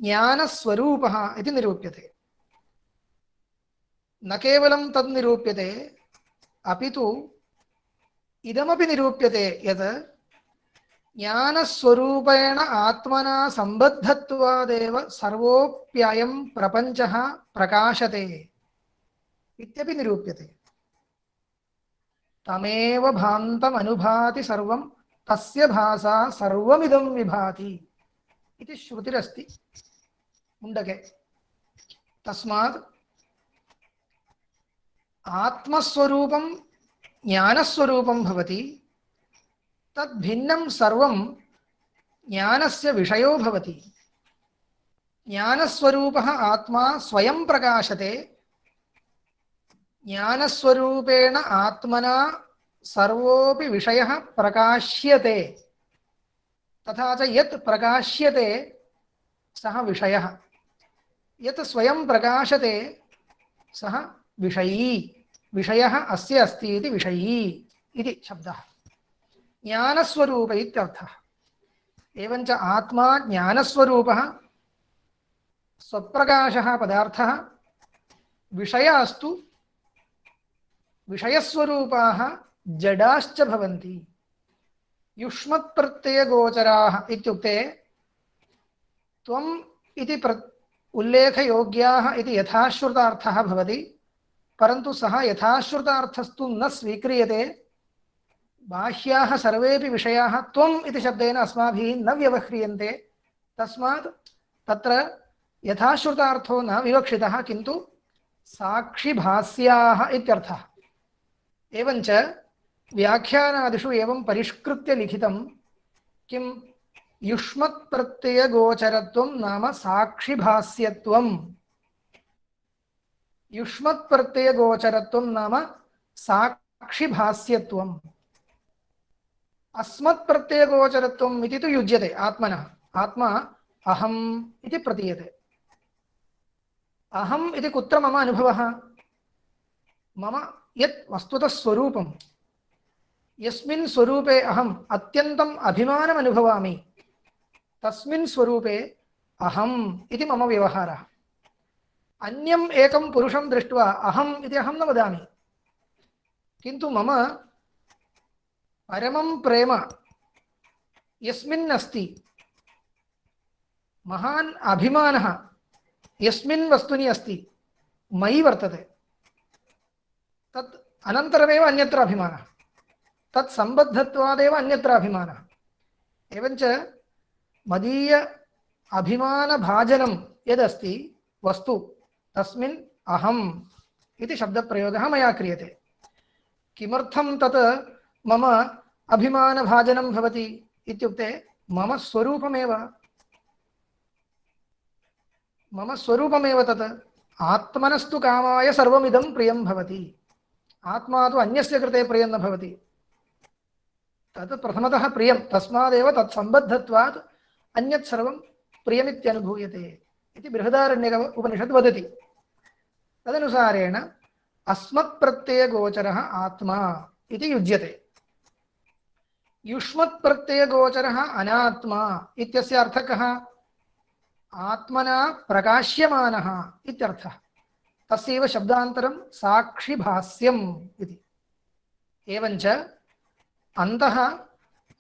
ज्ञानस्वरूपः इति निरूप्यते। न केवलं तद् निरूप्यते, अपि तु इदमपि निरूप्यते यत् ज्ञानस्वरूपेण आत्मना सम्बद्धत्वादेव सर्वोऽप्ययं प्रपञ्चः प्रकाशते इत्यपि निरूप्यते। तमेव भान्तम् अनुभाति सर्वं तस्य भासा सर्वमिदं विभाति इति श्रुतिरस्ति मुण्डके। तस्मात् आत्मस्वरूपं ज्ञानस्वरूपं भवति, तद्भिन्नं सर्वं ज्ञानस्य विषयो भवति। ज्ञानस्वरूपः आत्मा स्वयं प्रकाशते। ज्ञानस्वरूपेण आत्मना सर्वोऽपि विषयः प्रकाश्यते। तथा च यत् प्रकाश्यते सः विषयः, यत् स्वयं प्रकाशते सः विषयी। विषयः अस्य अस्ति इति विषयी इति शब्दः। ज्ञानस्वरूप इत्यर्थः। एवञ्च आत्मा ज्ञानस्वरूपः, स्वप्रकाशः पदार्थः। विषयास्तु विषयस्वरूपाः जडाश्च भवन्ति। युष्मत्प्रत्ययगोचराः इत्युक्ते त्वम् इति उल्लेखयोग्याः इति यथाश्रुतार्थः भवति, परन्तु सः यथाश्रुतार्थस्तु न स्वीक्रियते। बाह्याः सर्वेपि विषयाः त्वम् इति शब्देन अस्माभिः न व्यवह्रियन्ते। तस्मात् तत्र यथाश्रुतार्थो न विवक्षितः, किन्तु साक्षिभास्याः इत्यर्थः। एवञ्च व्याख्यानादिषु एवं परिष्कृत्य लिखितं किं युष्मत्प्रत्ययगोचरत्वं नाम साक्षिभास्यत्वम्। युष्मत्प्रत्ययगोचरत्वं नाम साक्षिभास्यत्वम्। अस्मत्प्रत्ययगोचरत्वम् इति तु युज्यते आत्मनः। आत्मा अहम् इति प्रतीयते। अहम् इति कुत्र मम अनुभवः? मम यत् वस्तुतः स्वरूपं, यस्मिन् स्वरूपे अहम् अत्यन्तम् अभिमानम् अनुभवामि, तस्मिन् स्वरूपे अहम् इति मम व्यवहारः। अन्यम् एकं पुरुषं दृष्ट्वा अहम् इति अहं न वदामि, किन्तु मम परमं प्रेम यस्मिन् अस्ति, महान् अभिमानः यस्मिन् वस्तुनि अस्ति, मयि वर्तते, तत् अनन्तरमेव अन्यत्र अभिमानः, तत् सम्बद्धत्वादेव अन्यत्र अभिमानः। एवञ्च मदीय अभिमानभाजनं यदस्ति वस्तु, तस्मिन् अहम् इति शब्दप्रयोगः मया क्रियते। किमर्थं तत् मम अभिमानभाजनं भवति इत्युक्ते मम स्वरूपमेव तत्। आत्मनस्तु कामाय सर्वमिदं प्रियं भवति। आत्मा तु अन्यस्य कृते प्रियं न भवति। तत् प्रथमतः प्रियं, तस्मादेव तत्सम्बद्धत्वात् अन्यत् सर्वं प्रियमित्यनुभूयते इति बृहदारण्यक उपनिषद् वदति। तदनुसारेण अस्मत्प्रत्ययगोचरः आत्मा इति युज्यते। युष्मत्प्रत्ययगोचरः अनात्मा इत्यस्य अर्थः कः? आत्मना प्रकाश्यमानः इत्यर्थः। तस्यैव शब्दान्तरं साक्षिभास्यम् इति। एवञ्च अन्तः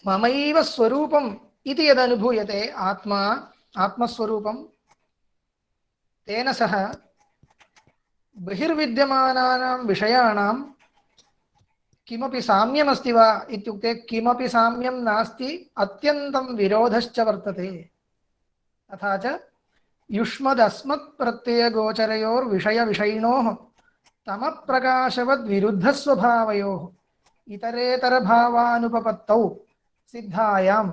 ममैव स्वरूपम् इति यदनुभूयते आत्मा, आत्मस्वरूपं, तेन सह बहिर्विद्यमानानां विषयाणां किमपि साम्यमस्ति वा इत्युक्ते किमपि साम्यं नास्ति, अत्यन्तं विरोधश्च वर्तते। तथा च युष्मदस्मत्प्रत्ययगोचरयोर्विषयविषयिणोः तमप्रकाशवद्विरुद्धस्वभावयोः इतरेतरभावानुपपत्तौ सिद्धायां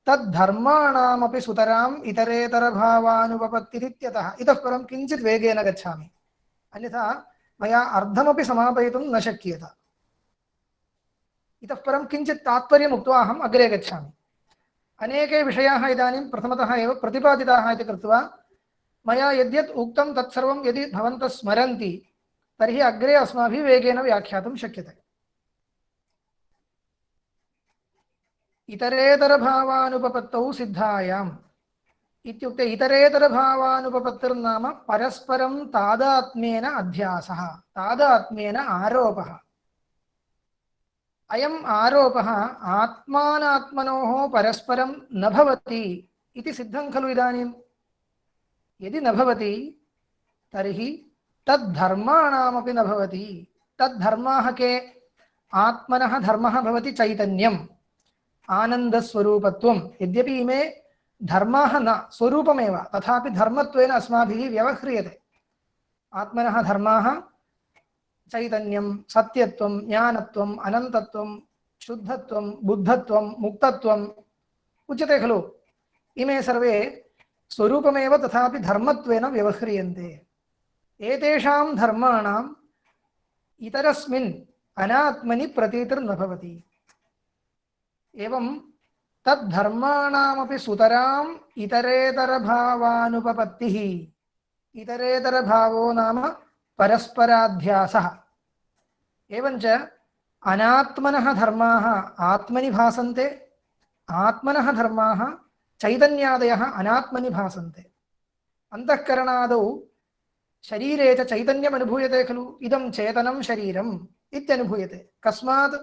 तद्धर्माणामपि सुतराम् इतरेतरभावानुपपत्तिरित्यतः। इतः परं किञ्चित् वेगेन गच्छामि, अन्यथा मया अर्धमपि समापयितुं न शक्येत। इतः परं किञ्चित् तात्पर्यम् उक्त्वा अहम् अग्रे गच्छामि। अनेके विषयाः इदानीं प्रथमतः एव प्रतिपादिताः इति कृत्वा मया यद्यत् उक्तं तत्सर्वं यदि भवन्तः स्मरन्ति तर्हि अग्रे अस्माभिः वेगेन व्याख्यातुं शक्यते। इतरेतरभावानुपपत्तौ सिद्धायाम् इत्युक्ते इतरेतरभावानुपपत्तिर्नाम परस्परं तादात्म्येन अध्यासः, तादात्म्येन आरोपः। अयम् आरोपः आत्मानात्मनोः परस्परं न भवति इति सिद्धं खलु इदानीं। यदि न भवति तर्हि तद्धर्माणामपि न भवति। तद्धर्माः के? आत्मनः धर्मः भवति चैतन्यम्, आनन्दस्वरूपत्वं। यद्यपि इमे धर्माः न स्वरूपमेव, तथापि धर्मत्वेन अस्माभिः व्यवह्रियते। आत्मनः धर्माः चैतन्यं, सत्यत्वं, ज्ञानत्वं, अनन्तत्वं, शुद्धत्वं, बुद्धत्वं, मुक्तत्वं उच्यते खलु। इमे सर्वे स्वरूपमेव तथापि धर्मत्वेन व्यवह्रियन्ते। एतेषां धर्माणाम् इतरस्मिन् अनात्मनि प्रतीतिर्न भवति। एवं तद्धर्माणामपि सुतराम् इतरेतरभावानुपपत्तिः। इतरेतरभावो नाम परस्पराध्यासः। एवञ्च अनात्मनः धर्माः आत्मनि भासन्ते, आत्मनः धर्माः चैतन्यादयः अनात्मनि भासन्ते। अन्तःकरणादौ शरीरे च चैतन्यम् अनुभूयते खलु, इदं चेतनं शरीरम् इत्यनुभूयते। कस्मात्?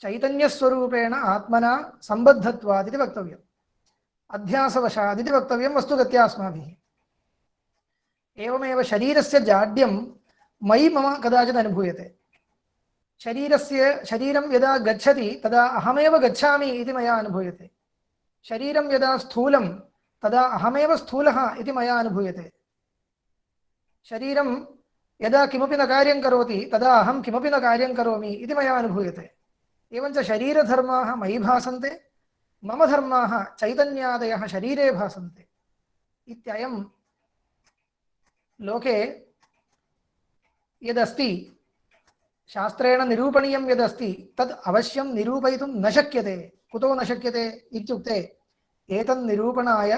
चैतन्यस्वरूपेण आत्मना सम्बद्धत्वादिति वक्तव्यम्, अध्यासवशादिति वक्तव्यं वस्तुगत्या अस्माभिः। एवमेव शरीरस्य जाड्यं मयि मम कदाचित् अनुभूयते। शरीरं यदा गच्छति तदा अहमेव गच्छामि इति मया अनुभूयते। शरीरं यदा स्थूलं तदा अहमेव स्थूलः इति मया अनुभूयते। शरीरं यदा किमपि न कार्यं करोति तदा अहं किमपि न कार्यं करोमि इति मया अनुभूयते। एवञ्च शरीरधर्माः मयि भासन्ते, मम धर्माः चैतन्यादयः शरीरे भासन्ते इत्ययं लोके यदस्ति, शास्त्रेण निरूपणीयं यदस्ति तद् अवश्यं निरूपयितुं न शक्यते। कुतो न शक्यते इत्युक्ते एतन्निरूपणाय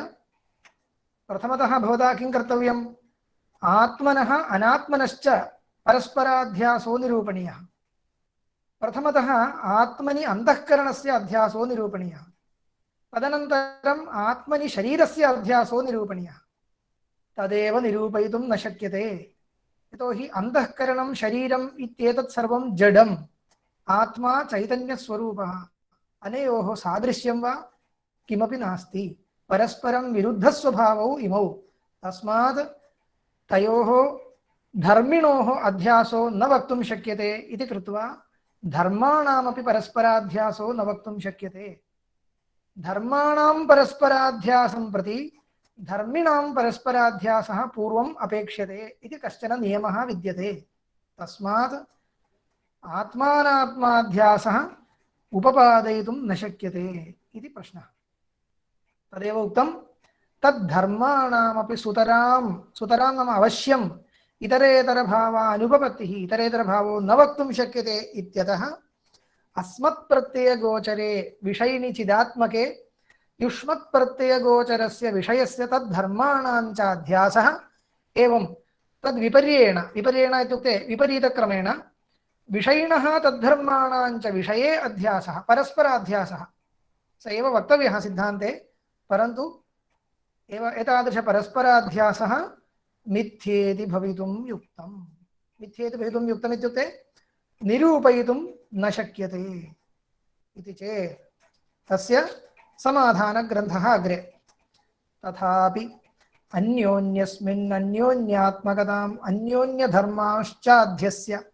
प्रथमतः भवता किं कर्तव्यम्? आत्मनः अनात्मनश्च परस्पराध्यासो निरूपणीयः। प्रथमतः आत्मनि अन्तःकरणस्य अध्यासो निरूपणीयः, तदनन्तरम् आत्मनि शरीरस्य अध्यासो निरूपणीयः। तदेव निरूपयितुं न शक्यते। यतोहि अन्तःकरणं शरीरम् इत्येतत् सर्वं जडम्, आत्मा चैतन्यस्वरूपः। अनयोः सादृश्यं वा किमपि नास्ति, परस्परं विरुद्धस्वभावौ इमौ। तस्मात् तयोः धर्मिणोः अध्यासो न वक्तुं शक्यते इति कृत्वा धर्माणामपि परस्पराध्यासो न वक्तुं शक्यते। धर्माणां परस्पराध्यासं प्रति धर्मिणां परस्पराध्यासः पूर्वम् अपेक्ष्यते इति कश्चन नियमः विद्यते। तस्मात् आत्मानात्माध्यासः उपपादयितुं न शक्यते इति प्रश्नः। तदेव उक्तं तद्धर्माणामपि सुतरां नाम अवश्यम् इतरेतरभावानुपपत्तिः, इतरेतरभावो न वक्तुं शक्यते इत्यतः अस्मत्प्रत्ययगोचरे विषयिणि चिदात्मके युष्मत्प्रत्ययगोचरस्य विषयस्य तद्धर्माणां च अध्यासः एवं तद्विपर्येण, विपर्येण इत्युक्ते विपरीतक्रमेण विषयिणः तद्धर्माणां च विषये अध्यासः, परस्पराध्यासः स एव वक्तव्यः सिद्धान्ते। परन्तु एतादृशपरस्पराध्यासः मिथ्येति भवितुं युक्तम्। मिथ्येति भवितुं युक्तम् इत्युक्ते निरूपयितुं न शक्यते इति चेत् तस्य समाधानग्रन्थः अग्रे। तथापि अन्योन्यस्मिन् अन्योन्यात्मकताम् अन्योन्यधर्माश्चाध्यस्य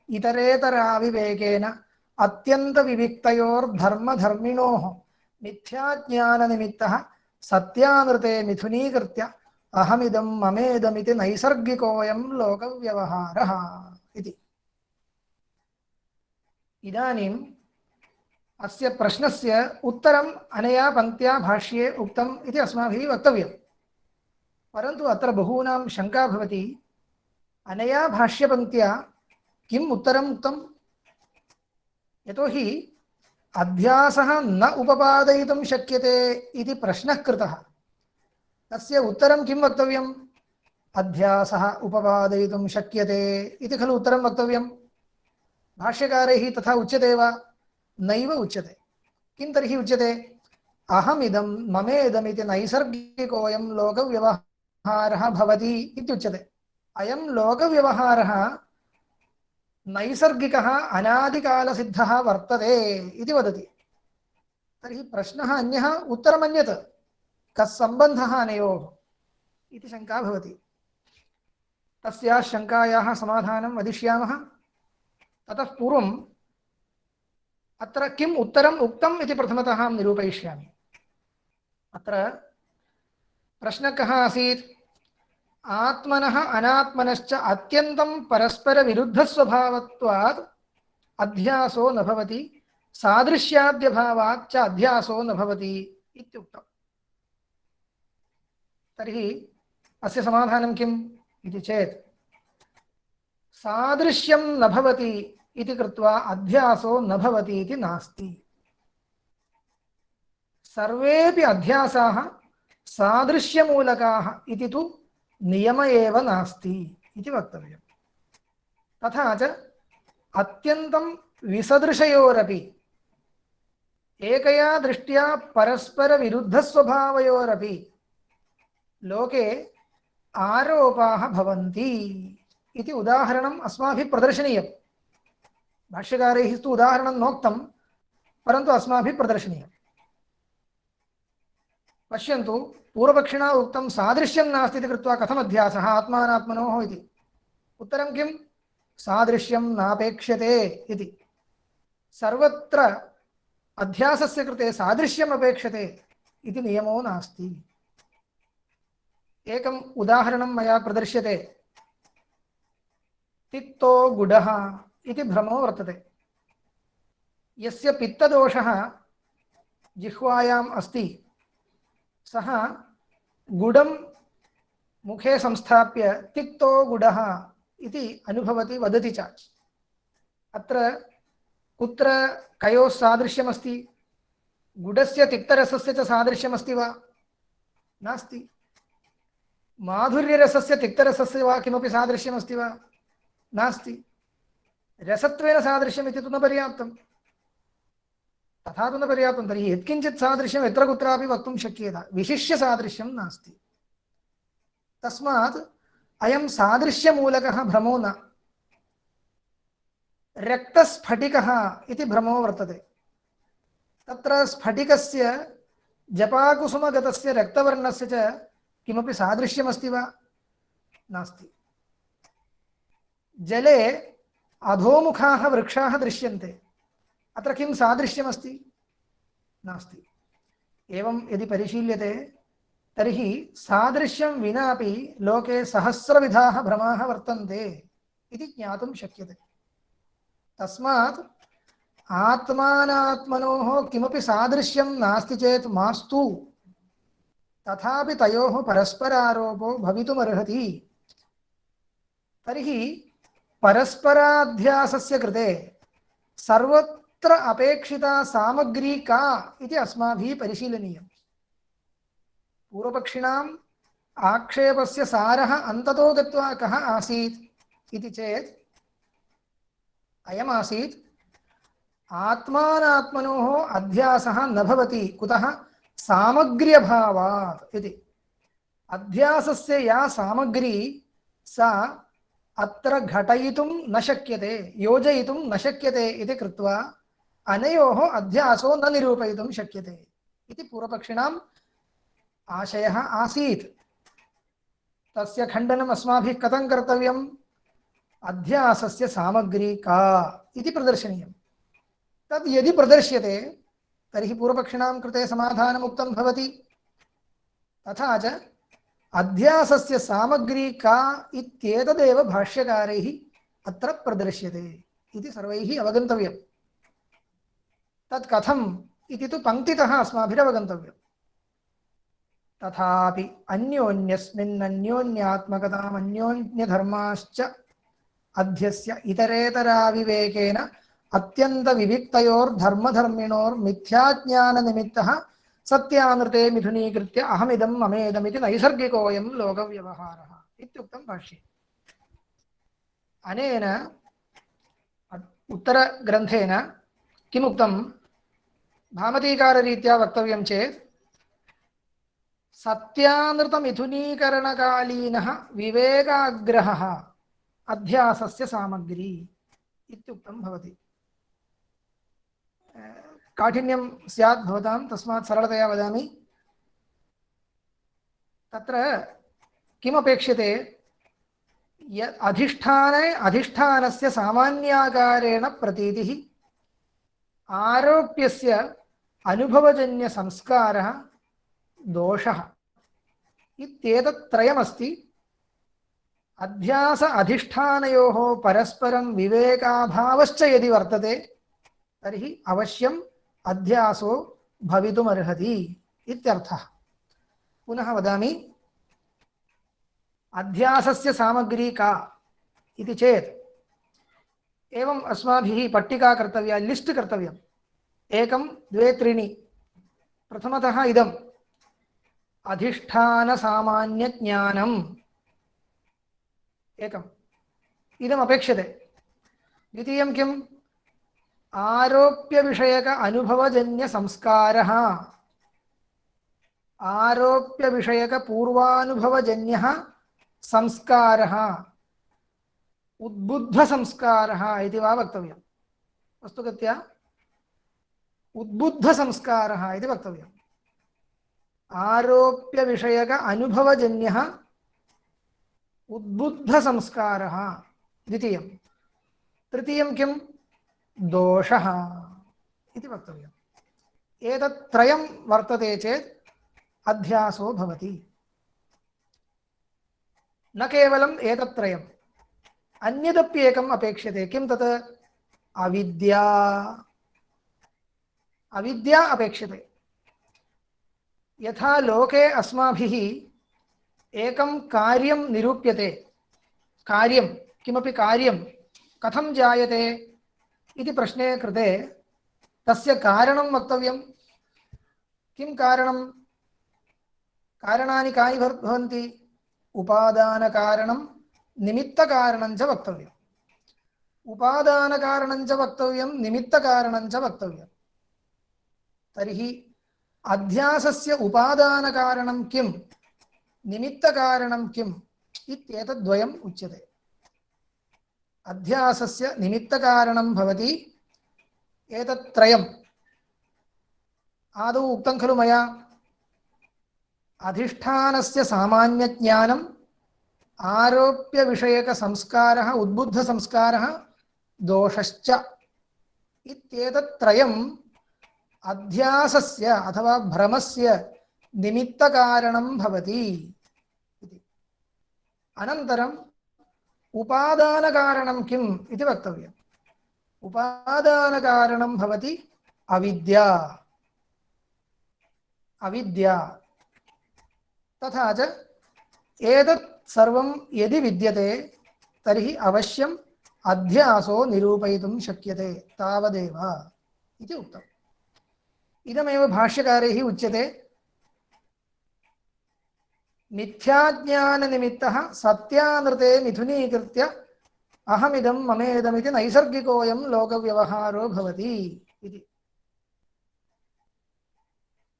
इतरेतराविवेकेन अत्यन्तविविक्तयोर्धर्मधर्मिणोः मिथ्याज्ञाननिमित्तः सत्यानृते मिथुनीकृत्य अहमिदं ममेदमिति नैसर्गिकोऽयं लोकव्यवहारः इति। इदानीम् अस्य प्रश्नस्य उत्तरम् अनया पङ्क्त्या भाष्ये उक्तम् इति अस्माभिः वक्तव्यम्। परन्तु अत्र बहूनां शङ्का भवति, अनया भाष्यपङ्क्त्या किम् उत्तरम् उक्तम्? यतोहि अध्यासः न उपपादयितुं शक्यते इति प्रश्नः कृतः। तस्य उत्तरं किं वक्तव्यम्? अध्यासः उपपादयितुं शक्यते इति खलु उत्तरं वक्तव्यं। भाष्यकारैः तथा उच्यते वा? नैव उच्यते। किं तर्हि उच्यते? अहमिदं ममेदमिति नैसर्गिकोऽयं लोकव्यवहारः भवति इत्युच्यते। अयं लोकव्यवहारः नैसर्गिकः अनादिकालसिद्धः वर्तते इति वदति। तर्हि प्रश्नः अन्यः, उत्तरमन्यत्। कः सम्बन्धः अनयोः इति शङ्का भवति। तस्याः शङ्कायाः समाधानं वदिष्यामः। ततः पूर्वम् अत्र किम् उत्तरम् उक्तम् इति प्रथमतः अहं निरूपयिष्यामि। अत्र प्रश्नः कः आसीत्? आत्मनः अनात्मनश्च अत्यन्तं परस्परविरुद्धस्वभावत्वात् अध्यासो न भवति, सादृश्याद्यभावाच्च अध्यासो न भवति इत्युक्तम्। तर्हि अस्य समाधानं किम् इति चेत् सादृश्यं न भवति इति कृत्वा अध्यासो न भवति इति नास्ति। सर्वेपि अध्यासाः सादृश्यमूलकाः इति तु नियम एव नास्ति इति वक्तव्यम्। तथा च अत्यन्तं विसदृशयोरपि एकया दृष्ट्या परस्परविरुद्धस्वभावयोरपि लोके आरोपाः भवन्ति इति उदाहरणम् अस्माभिः प्रदर्शनीयम्। भाष्यकारैः तु उदाहरणं नोक्तं, परन्तु अस्माभिः प्रदर्शनीयम्। पश्यन्तु, पूर्वपक्षिणा उक्तं सादृश्यं नास्ति इति कृत्वा कथम् अध्यासः आत्मानात्मनोः इति। उत्तरं किं? सादृश्यं नापेक्ष्यते इति। सर्वत्र अध्यासस्य कृते सादृश्यम् अपेक्षते इति नियमो नास्ति। एकम् उदाहरणं मया प्रदर्श्यते। तिक्तो गुडः इति भ्रमो वर्तते। यस्य पित्तदोषः जिह्वायाम् अस्ति सः गुडं मुखे संस्थाप्य तिक्तो गुडः इति अनुभवति, वदति च। अत्र कुत्र कयोः सादृश्यमस्ति? गुडस्य तिक्तरसस्य च सादृश्यमस्ति वा? नास्ति। माधुर्यरसस्य तिक्तरसस्य वा किमपि सादृश्यमस्ति वा? नास्ति। रसत्वेन सादृश्यमिति तु न पर्याप्तं। तथा तु न पर्याप्तं। तर्हि यत्किञ्चित् सादृश्यं यत्र कुत्रापि वक्तुं शक्येत, विशिष्य सादृश्यं नास्ति। तस्मात् अयं सादृश्यमूलकः भ्रमो न। रक्तस्फटिकः इति भ्रमो वर्तते। तत्र स्फटिकस्य जपाकुसुमगतस्य रक्तवर्णस्य च किमपि सादृश्यमस्ति वा? नास्ति। जले अधोमुखाः वृक्षाः दृश्यन्ते, अत्र किं सादृश्यमस्ति? नास्ति। एवं यदि परिशील्यते तर्हि सादृश्यं विनापि लोके सहस्रविधाः भ्रमाः वर्तन्ते इति ज्ञातुं शक्यते। तस्मात् आत्मानात्मनोः किमपि सादृश्यं नास्ति चेत् मास्तु, तथापि तयोः परस्परारोपो भवितुमर्हति। तर्हि परस्पराध्यासस्य कृते सर्वत्र अपेक्षिता सामग्री का इति अस्माभिः परिशीलनीयम्। पूर्वपक्षिणाम् आक्षेपस्य सारः अन्ततो गत्वा कः आसीत् इति चेत् अयमासीत्, आत्मानात्मनोः अध्यासः न भवति। कुतः? सामग्र्यभावात् इति। अध्यासस्य या सामग्री सा अत्र घटयितुं न शक्यते, योजयितुं न शक्यते इति कृत्वा अनयोः अध्यासो न निरूपयितुं शक्यते इति पूर्वपक्षिणाम् आशयः आसीत्। तस्य खण्डनम् अस्माभिः कथं कर्तव्यम्? अध्यासस्य सामग्री का इति प्रदर्शनीयम्। तद् यदि प्रदर्श्यते तर्हि पूर्वपक्षिणां कृते समाधानम् उक्तं भवति। तथा च अध्यासस्य सामग्री का इत्येतदेव भाष्यकारैः अत्र प्रदर्श्यते इति सर्वैः अवगन्तव्यम्। तत् कथम् इति तु पङ्क्तितः अस्माभिः अवगन्तव्यम्। तथापि अन्योन्यस्मिन् अन्योन्यात्मकताम् अन्योन्यधर्माश्च अध्यस्य इतरेतराविवेकेन अत्यन्तविविक्तयोर्धर्मधर्मिणोर्मिथ्याज्ञाननिमित्तः सत्यानृते मिथुनीकृत्य अहमिदं ममेदमिति नैसर्गिकोऽयं लोकव्यवहारः इत्युक्तं भाष्ये। अनेन उत्तरग्रन्थेन किमुक्तं? भामतीकाररीत्या वक्तव्यं चेत् सत्यानृतमिथुनीकरणकालीनः विवेकाग्रहः अध्यासस्य सामग्री इत्युक्तं भवति। काठिन्यं स्यात् भवतां, तस्मात् सरलतया वदामि। तत्र किमपेक्ष्यते? अधिष्ठानस्य सामान्याकारेण प्रतीतिः, आरोप्यस्य अनुभवजन्यसंस्कारः, दोषः इत्येतत्त्रयमस्ति। अध्यास अधिष्ठानयोः परस्परं विवेकाभावश्च यदि वर्तते तर्हि अवश्यम् अध्यासो भवितुमर्हति इत्यर्थः। पुनः वदामि, अध्यासस्य सामग्री का इति चेत् एवम् अस्माभिः पट्टिका कर्तव्या, लिस्ट् कर्तव्यम्। 1 2 3। प्रथमतः इदम् अधिष्ठानसामान्यज्ञानम् एकम्, इदम् अपेक्षते। द्वितीयं किम्? आरोप्यविषयक अनुभवजन्यसंस्कारः, आरोप्यविषयकपूर्वानुभवजन्यः संस्कारः, उद्बुद्धसंस्कारः इति वा वक्तव्यम्। वस्तुगत्या उद्बुद्धसंस्कारः इति वक्तव्यम्। आरोप्यविषयक अनुभवजन्यः उद्बुद्धसंस्कारः द्वितीयं। तृतीयं किं? दोषः इति वक्तव्यम्। एतत् त्रयं वर्तते चेत् अध्यासो भवति। न केवलम् एतत् त्रयम्, अन्यदपि एकम् अपेक्षते। किं तत्? अविद्या। अविद्या अपेक्षते। यथा लोके अस्माभिः एकं कार्यं निरूप्यते, कार्यं किमपि कार्यं कथं जायते इति प्रश्ने कृते तस्य कारणं वक्तव्यं। किं कारणं? कारणानि कानि भवन्ति? उपादानकारणं, निमित्तकारणं च वक्तव्यम्। उपादानकारणं च वक्तव्यं, निमित्तकारणं च वक्तव्यं। तर्हि अध्यासस्य उपादानकारणं किं, निमित्तकारणं किम् इत्येतद्द्वयम् उच्यते। अध्यासस्य निमित्तकारणं भवति एतत्त्रयम्। आदौ उक्तं खलु मया, अधिष्ठानस्य सामान्यज्ञानम्, आरोप्यविषयकसंस्कारः, उद्बुद्धसंस्कारः, दोषश्च इत्येतत्त्रयम् अध्यासस्य अथवा भ्रमस्य निमित्तकारणं भवति। अनन्तरम् उपादानकारणं किम् इति वक्तव्यम्। उपादानकारणं भवति अविद्या। अविद्या। तथा च एतत् सर्वं यदि विद्यते तर्हि अवश्यम् अध्यासो निरूपयितुं शक्यते, तावदेव इति उक्तम्। इदमेव भाष्यकारैः उच्यते, मिथ्याज्ञाननिमित्तः सत्यानृते मिथुनीकृत्य अहमिदं ममेदमिति नैसर्गिकोऽयं लोकव्यवहारो भवति इति।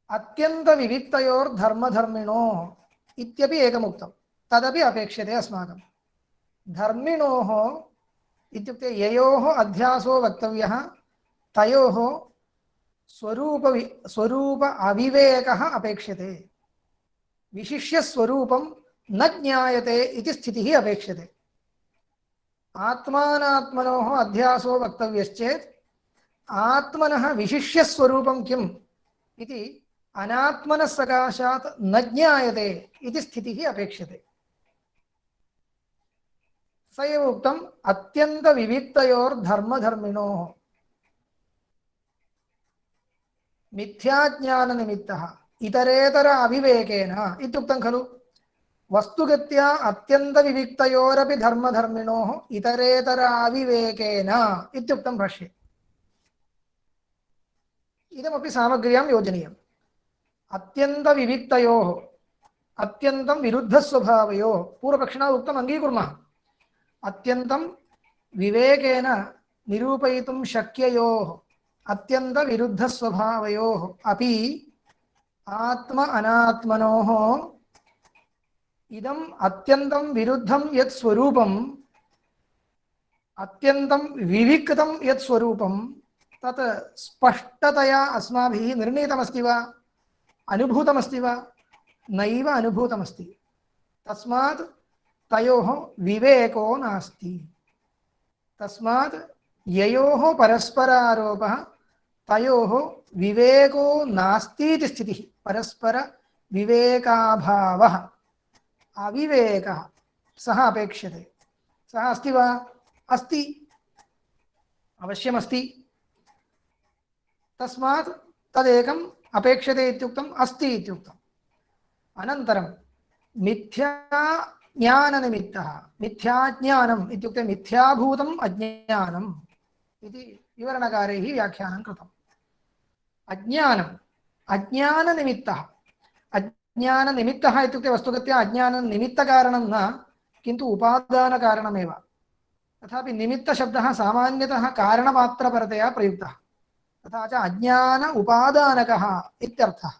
अत्यन्तविविक्तयोर्धर्मधर्मिणोः इत्यपि एकमुक्तं, तदपि अपेक्षते अस्माकं। धर्मिणोः इत्युक्ते ययोः अध्यासो वक्तव्यः तयोः स्वरूप अविवेकः अपेक्षते। विशिष्य स्वरूपं न ज्ञायते इति स्थितिः अपेक्षते। आत्मानात्मनोः अध्यासो वक्तव्यश्चेत् आत्मनः विशिष्य स्वरूपं किम् इति अनात्मनः सकाशात् न ज्ञायते इति स्थितिः अपेक्षते। स एव उक्तम् अत्यन्तविविक्तयोर्धर्मधर्मिणोः। मिथ्याज्ञाननिमित्तः इतरेतर अविवेकेन इत्युक्तं खलु। वस्तुगत्या अत्यन्तविविक्तयोरपि धर्मधर्मिणोः इतरेतर अविवेकेन इत्युक्तं भाष्ये। इदमपि सामग्र्यां योजनीयम्। अत्यन्तविविक्तयोः, अत्यन्तं विरुद्धस्वभावयोः, पूर्वपक्षिणा उक्तम् अङ्गीकुर्मः। अत्यन्तं विवेकेन निरूपयितुं शक्ययोः अत्यन्तविरुद्धस्वभावयोः अपि आत्म अनात्मनोः इदम् अत्यन्तं विरुद्धं यत् स्वरूपम्, अत्यन्तं विविक्तं यत् स्वरूपं तत् स्पष्टतया अस्माभिः निर्णीतमस्ति वा, अनुभूतमस्ति वा? नैव अनुभूतमस्ति। तस्मात् तयोः विवेको नास्ति। तस्मात् ययोः परस्परारोपः तयोः विवेको नास्ति इति स्थितिः। परस्पर विवेकाभावः, अविवेकः सः अपेक्षते। सः अस्ति वा? अस्ति, अवश्यमस्ति। तस्मात् तदेकं अपेक्षते इत्युक्तम् अस्ति इत्युक्तम्। अनन्तरं मिथ्याज्ञाननिमित्तः, मिथ्याज्ञानम् इत्युक्ते मिथ्याभूतम् अज्ञानम् इति विवरणकारैः व्याख्यानं कृतम्। अज्ञानम् अज्ञाननिमित्तः, अज्ञाननिमित्तः इत्युक्ते वस्तुगत्या अज्ञाननिमित्तकारणं न, किन्तु उपादानकारणमेव। तथापि निमित्तशब्दः सामान्यतः कारणमात्रपरतया प्रयुक्तः, तथा च अज्ञान उपादानकः इत्यर्थः।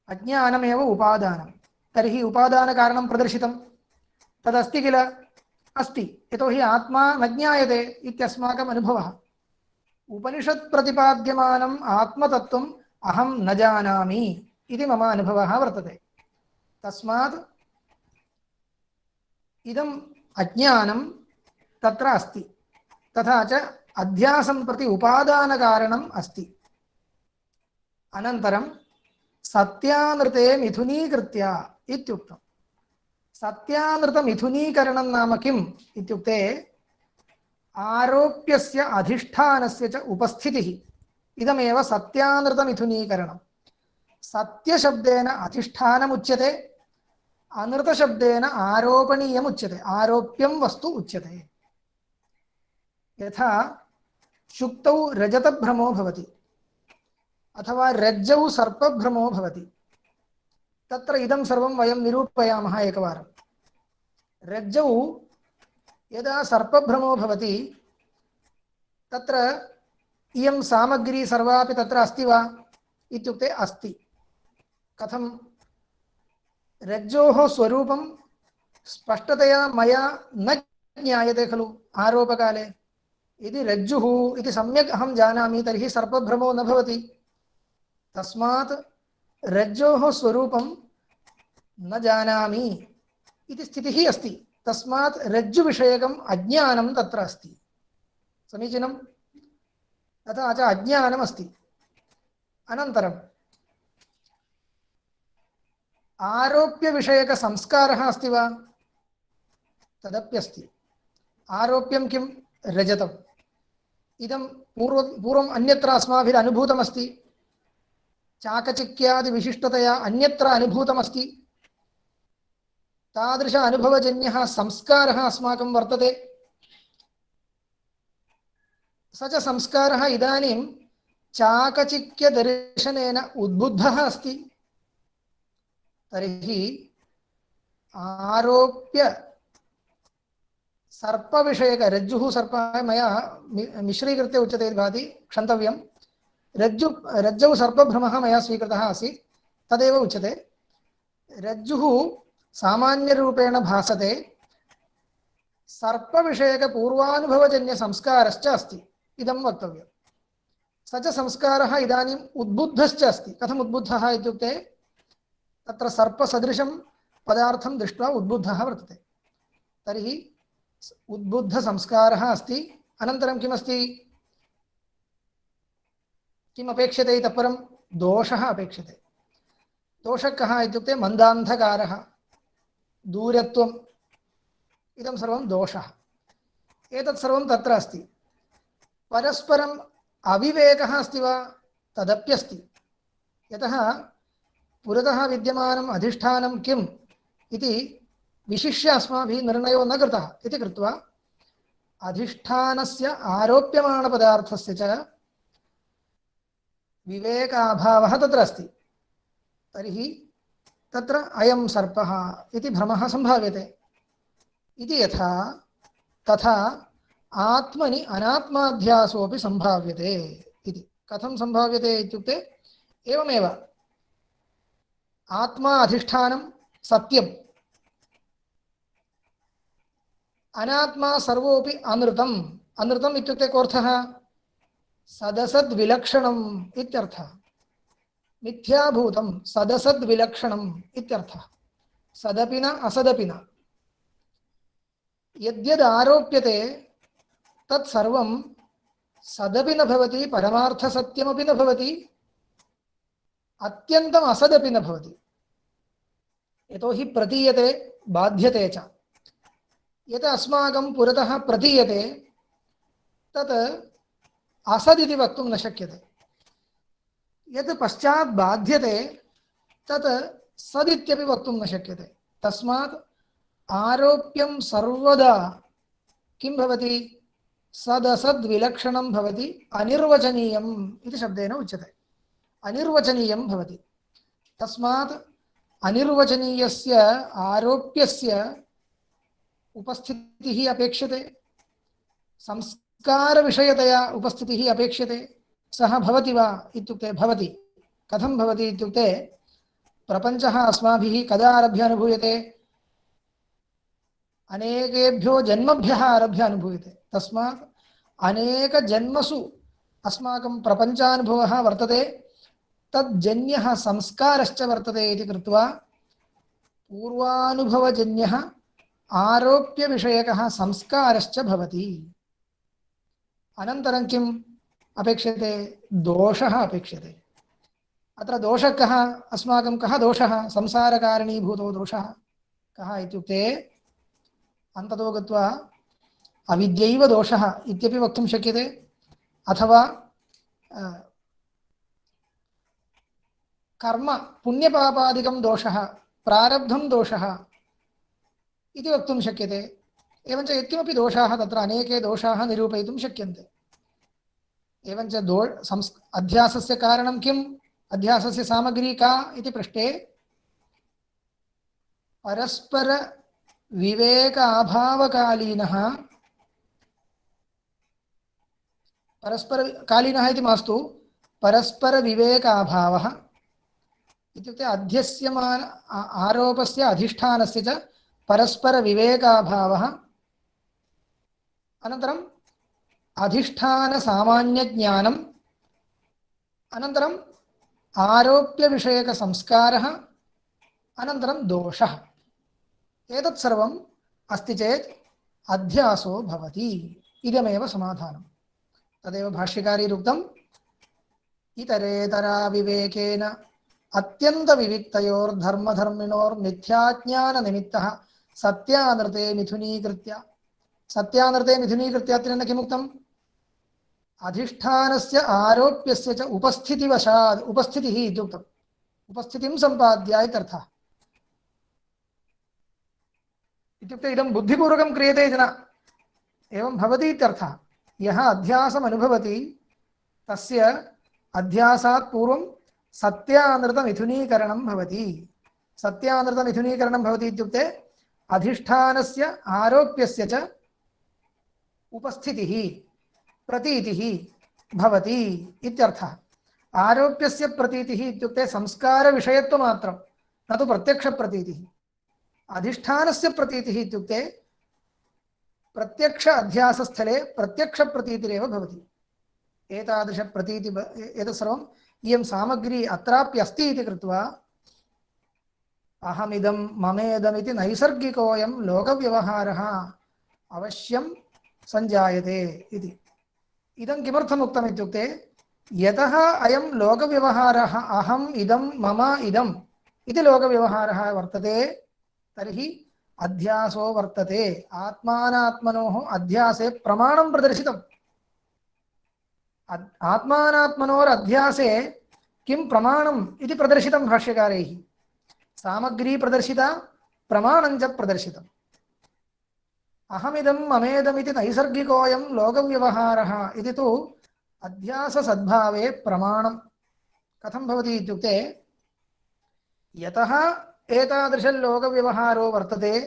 अज्ञानमेव उपादानं, तर्हि उपादानकारणं प्रदर्शितं, तदस्ति किल? अस्ति, यतोहि आत्मा न ज्ञायते इत्यस्माकम् अनुभवः। उपनिषत् प्रतिपाद्यमानम् आत्मतत्त्वम् अहं न जानामि इति मम अनुभवः वर्तते। तस्मात् इदम् अज्ञानं तत्र अस्ति, तथा च अध्यासं प्रति उपादानकारणम् अस्ति। अनन्तरं सत्यानृते मिथुनीकृत्य इत्युक्तम्। सत्यानृतमिथुनीकरणं नाम किम् इत्युक्ते आरोप्यस्य अधिष्ठानस्य च उपस्थितिः, इदमेव सत्यानृतमिथुनीकरणम्। सत्यशब्देन अधिष्ठानमुच्यते, अनृतशब्देन आरोपणीयमुच्यते, आरोप्यं वस्तु उच्यते। यथा शुक्तौ रजतभ्रमो भवति अथवा रज्जौ सर्पभ्रमो भवति, तत्र इदं सर्वं वयं निरूपयामः एकवारं। रज्जौ यदा सर्पभ्रमो भवति तत्र इयं सामग्री सर्वापि तत्र अस्ति वा इत्युक्ते अस्ति। कथं? रज्जोः स्वरूपं स्पष्टतया मया न ज्ञायते खलु आरोपकाले। यदि रज्जुः इति सम्यक् अहं जानामि तर्हि सर्पभ्रमो न भवति। तस्मात् रज्जोः स्वरूपं न जानामि इति स्थितिः अस्ति, तस्मात् रज्जुविषयकम् अज्ञानं तत्र अस्ति। समीचीनं? तथा च अज्ञानम् अस्ति। अनन्तरम् आरोप्यविषयकसंस्कारः अस्ति वा? तदप्यस्ति। आरोप्यं किं? रजतम्। इदं पूर्वम् अन्यत्र अस्माभिः अनुभूतमस्ति, चाकचिक्यादिविशिष्टतया अन्यत्र अनुभूतमस्ति। तादृश अनुभवजन्यः संस्कारः अस्माकं वर्तते। स च संस्कारः इदानीं चाकचिक्यदर्शनेन उद्बुद्धः अस्ति। तर्हि आरोप्य सर्पविषयक, रज्जुः सर्पः मया मिश्रीकृत्य उच्यते इति भाति, क्षन्तव्यं। रज्जौ सर्पभ्रमः मया स्वीकृतः आसीत्, तदेव उच्यते। रज्जुः सामान्यरूपेण भासते, सर्पविषयकपूर्वानुभवजन्यसंस्कारश्च अस्ति, इदं वक्तव्यं। स च संस्कारः इदानीम् उद्बुद्धश्च अस्ति। कथम् उद्बुद्धः इत्युक्ते तत्र सर्पसदृशं पदार्थं दृष्ट्वा उद्बुद्धः वर्तते। तर्हि उद्बुद्धसंस्कारः अस्ति। अनन्तरं किमस्ति? किम् अपेक्षते इतः परं? दोषः अपेक्षते। दोषः कः इत्युक्ते मन्दान्धकारः, दूरत्वम्, इदं सर्वं दोषः। एतत् सर्वं तत्र अस्ति। परस्परम् अविवेकः अस्ति वा? तदप्यस्ति। यतः पुरतः विद्यमानम् अधिष्ठानं किम् इति विशिष्य अस्माभिः निर्णयो न कृतः इति कृत्वा अधिष्ठानस्य आरोप्यमाणपदार्थस्य च विवेकाभावः तत्र अस्ति। तर्हि तत्र अयं सर्पः इति भ्रमः सम्भाव्यते। इति यथा तथा आत्मनि अनात्माध्यासोऽपि सम्भाव्यते इति। कथं सम्भाव्यते इत्युक्ते एवमेव, आत्मा अधिष्ठानं सत्यम्, अनात्मा सर्वोऽपि अनृतम्। अनृतम् इत्युक्ते कोऽर्थः? सदसद्विलक्षणम् इत्यर्थः। मिथ्याभूतं सदसद्विलक्षणम् इत्यर्थः। सदपि न असदपि न। यद्यद् आरोप्यते तत्सर्वं सदपि न भवति, परमार्थसत्यमपि न भवति, अत्यन्तम् असदपि न भवति। यतोहि प्रतीयते, बाध्यते च। यत् अस्माकं पुरतः प्रतीयते तत् असदिति वक्तुं न शक्यते। यत् पश्चात् बाध्यते तत् सदित्यपि वक्तुं न शक्यते। तस्मात् आरोप्यं सर्वदा किं भवति, सदसद्विलक्षणं भवति, अनिर्वचनीयम् इति शब्देन उच्यते। अनिर्वचनीयं भवति। तस्मात् अनिर्वचनीयस्य आरोप्यस्य उपस्थितिः अपेक्षते, संस्कारविषयतया उपस्थितिः अपेक्षते। सः भवति वा इत्युक्ते भवति। कथं भवति इत्युक्ते प्रपञ्चः अस्माभिः कदा आरभ्य अनुभूयते, अनेकेभ्यो जन्मभ्यः आरभ्य अनुभूयते। तस्मात् अनेकजन्मसु अस्माकं प्रपञ्चानुभवः वर्तते, तज्जन्यः संस्कारश्च वर्तते इति कृत्वा पूर्वानुभवजन्यः आरोप्यविषयकः संस्कारश्च भवति। अनन्तरं किम् अपेक्षते, दोषः अपेक्षते। अत्र दोषः कः, अस्माकं कः दोषः, संसारकारणीभूतो दोषः कः इत्युक्ते अन्ततो गत्वा अविद्यैव दोषः इत्यपि वक्तुं शक्यते, अथवा कर्म पुण्यपापादिकं दोषः, प्रारब्धं दोषः इति वक्तुं शक्यते। एवञ्च यत्किमपि दोषाः तत्र अनेके दोषाः निरूपयितुं शक्यन्ते। एवञ्च अध्यासस्य कारणं किम्, अध्यासस्य सामग्री का इति पृष्टे परस्पर विवेक अभावकालीनः, परस्परकालीनः इति मास्तु, परस्पर विवेक अभावः इत्युक्ते अध्यस्यमान आरोपस्य अधिष्ठानस्य च परस्पर विवेकाभावः, अनन्तरम् अधिष्ठान सामान्य ज्ञानम्, अनन्तरम् आरोप्य विषयक संस्कारः, अनन्तरं दोषः। एतत् सर्वम् अस्ति चेत् अध्यासो भवति। इदमेव समाधानं। तदेव भाष्यकारीरुक्तम्, इतरेतरा विवेकेन अत्यंत विविक्तयोर्धर्मधर्मिणोर्मिथ्याज्ञाननिमित्तः सत्यानृते मिथुनीकृत्य, सत्यानृते मिथुनीकृत्य अत्र किमुक्तम्, अधिष्ठानस्य आरोप्यस्य च उपस्थितिवशात्, उपस्थितिः इत्युक्तम्, उपस्थितिं सम्पाद्य इत्यर्थः। इत्युक्ते इदं बुद्धिपूर्वकं क्रियते इति न, एवं भवति इत्यर्थः। यः अध्यासम् अनुभवति तस्य अध्यासात् पूर्वं सत्यानृतमिथुनीकरणं भवति। सत्यानृतमिथुनीकरणं भवति इत्युक्ते अधिष्ठानस्य आरोप्यस्य च उपस्थितिः, प्रतीतिः भवति इत्यर्थः। आरोप्यस्य प्रतीतिः इत्युक्ते संस्कारविषयत्वमात्रं, न तु प्रत्यक्षप्रतीतिः। अधिष्ठानस्य प्रतीतिः इत्युक्ते प्रत्यक्ष अध्यासस्थले प्रत्यक्षप्रतीतिरेव भवति। एतादृशप्रतीति एतत् सर्वम् इयं सामग्री अत्राप्यस्ति इति कृत्वा अहमिदं ममेदमिति नैसर्गिकोऽयं लोकव्यवहारः अवश्यं सञ्जायते इति। इदं किमर्थम् उक्तम् इत्युक्ते यतः अयं लोकव्यवहारः अहम् इदं मम इदम् इति लोकव्यवहारः वर्तते, तर्हि अध्यासो वर्तते। आत्मानात्मनोः अध्यासे प्रमाणं प्रदर्शितम्। आत्मानात्मनोरध्यासे किं प्रमाणम् इति प्रदर्शितं भाष्यकारैः। सामग्री प्रदर्शिता, प्रमाणं च प्रदर्शितम्। अहमिदं ममेदमिति नैसर्गिकोऽयं लोकव्यवहारः इति तु अध्याससद्भावे प्रमाणं। कथं भवति इत्युक्ते यतः एतादृशल्लोकव्यवहारो वर्तते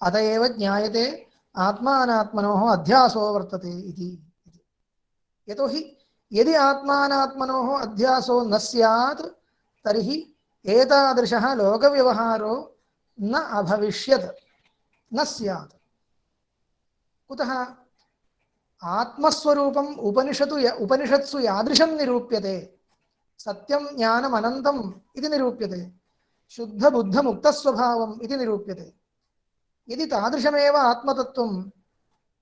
अत एव ज्ञायते आत्मानात्मनोः अध्यासो वर्तते इति। यतोहि यदि आत्मानात्मनोः अध्यासो न स्यात् तर्हि एतादृशः लोकव्यवहारो न अभविष्यत्, न स्यात्। कुतः? आत्मस्वरूपम् उपनिषत्सु यादृशं निरूप्यते, सत्यं ज्ञानम् अनन्तम् इति निरूप्यते, शुद्धबुद्धमुक्तस्वभावम् इति निरूप्यते। यदि तादृशमेव आत्मतत्त्वं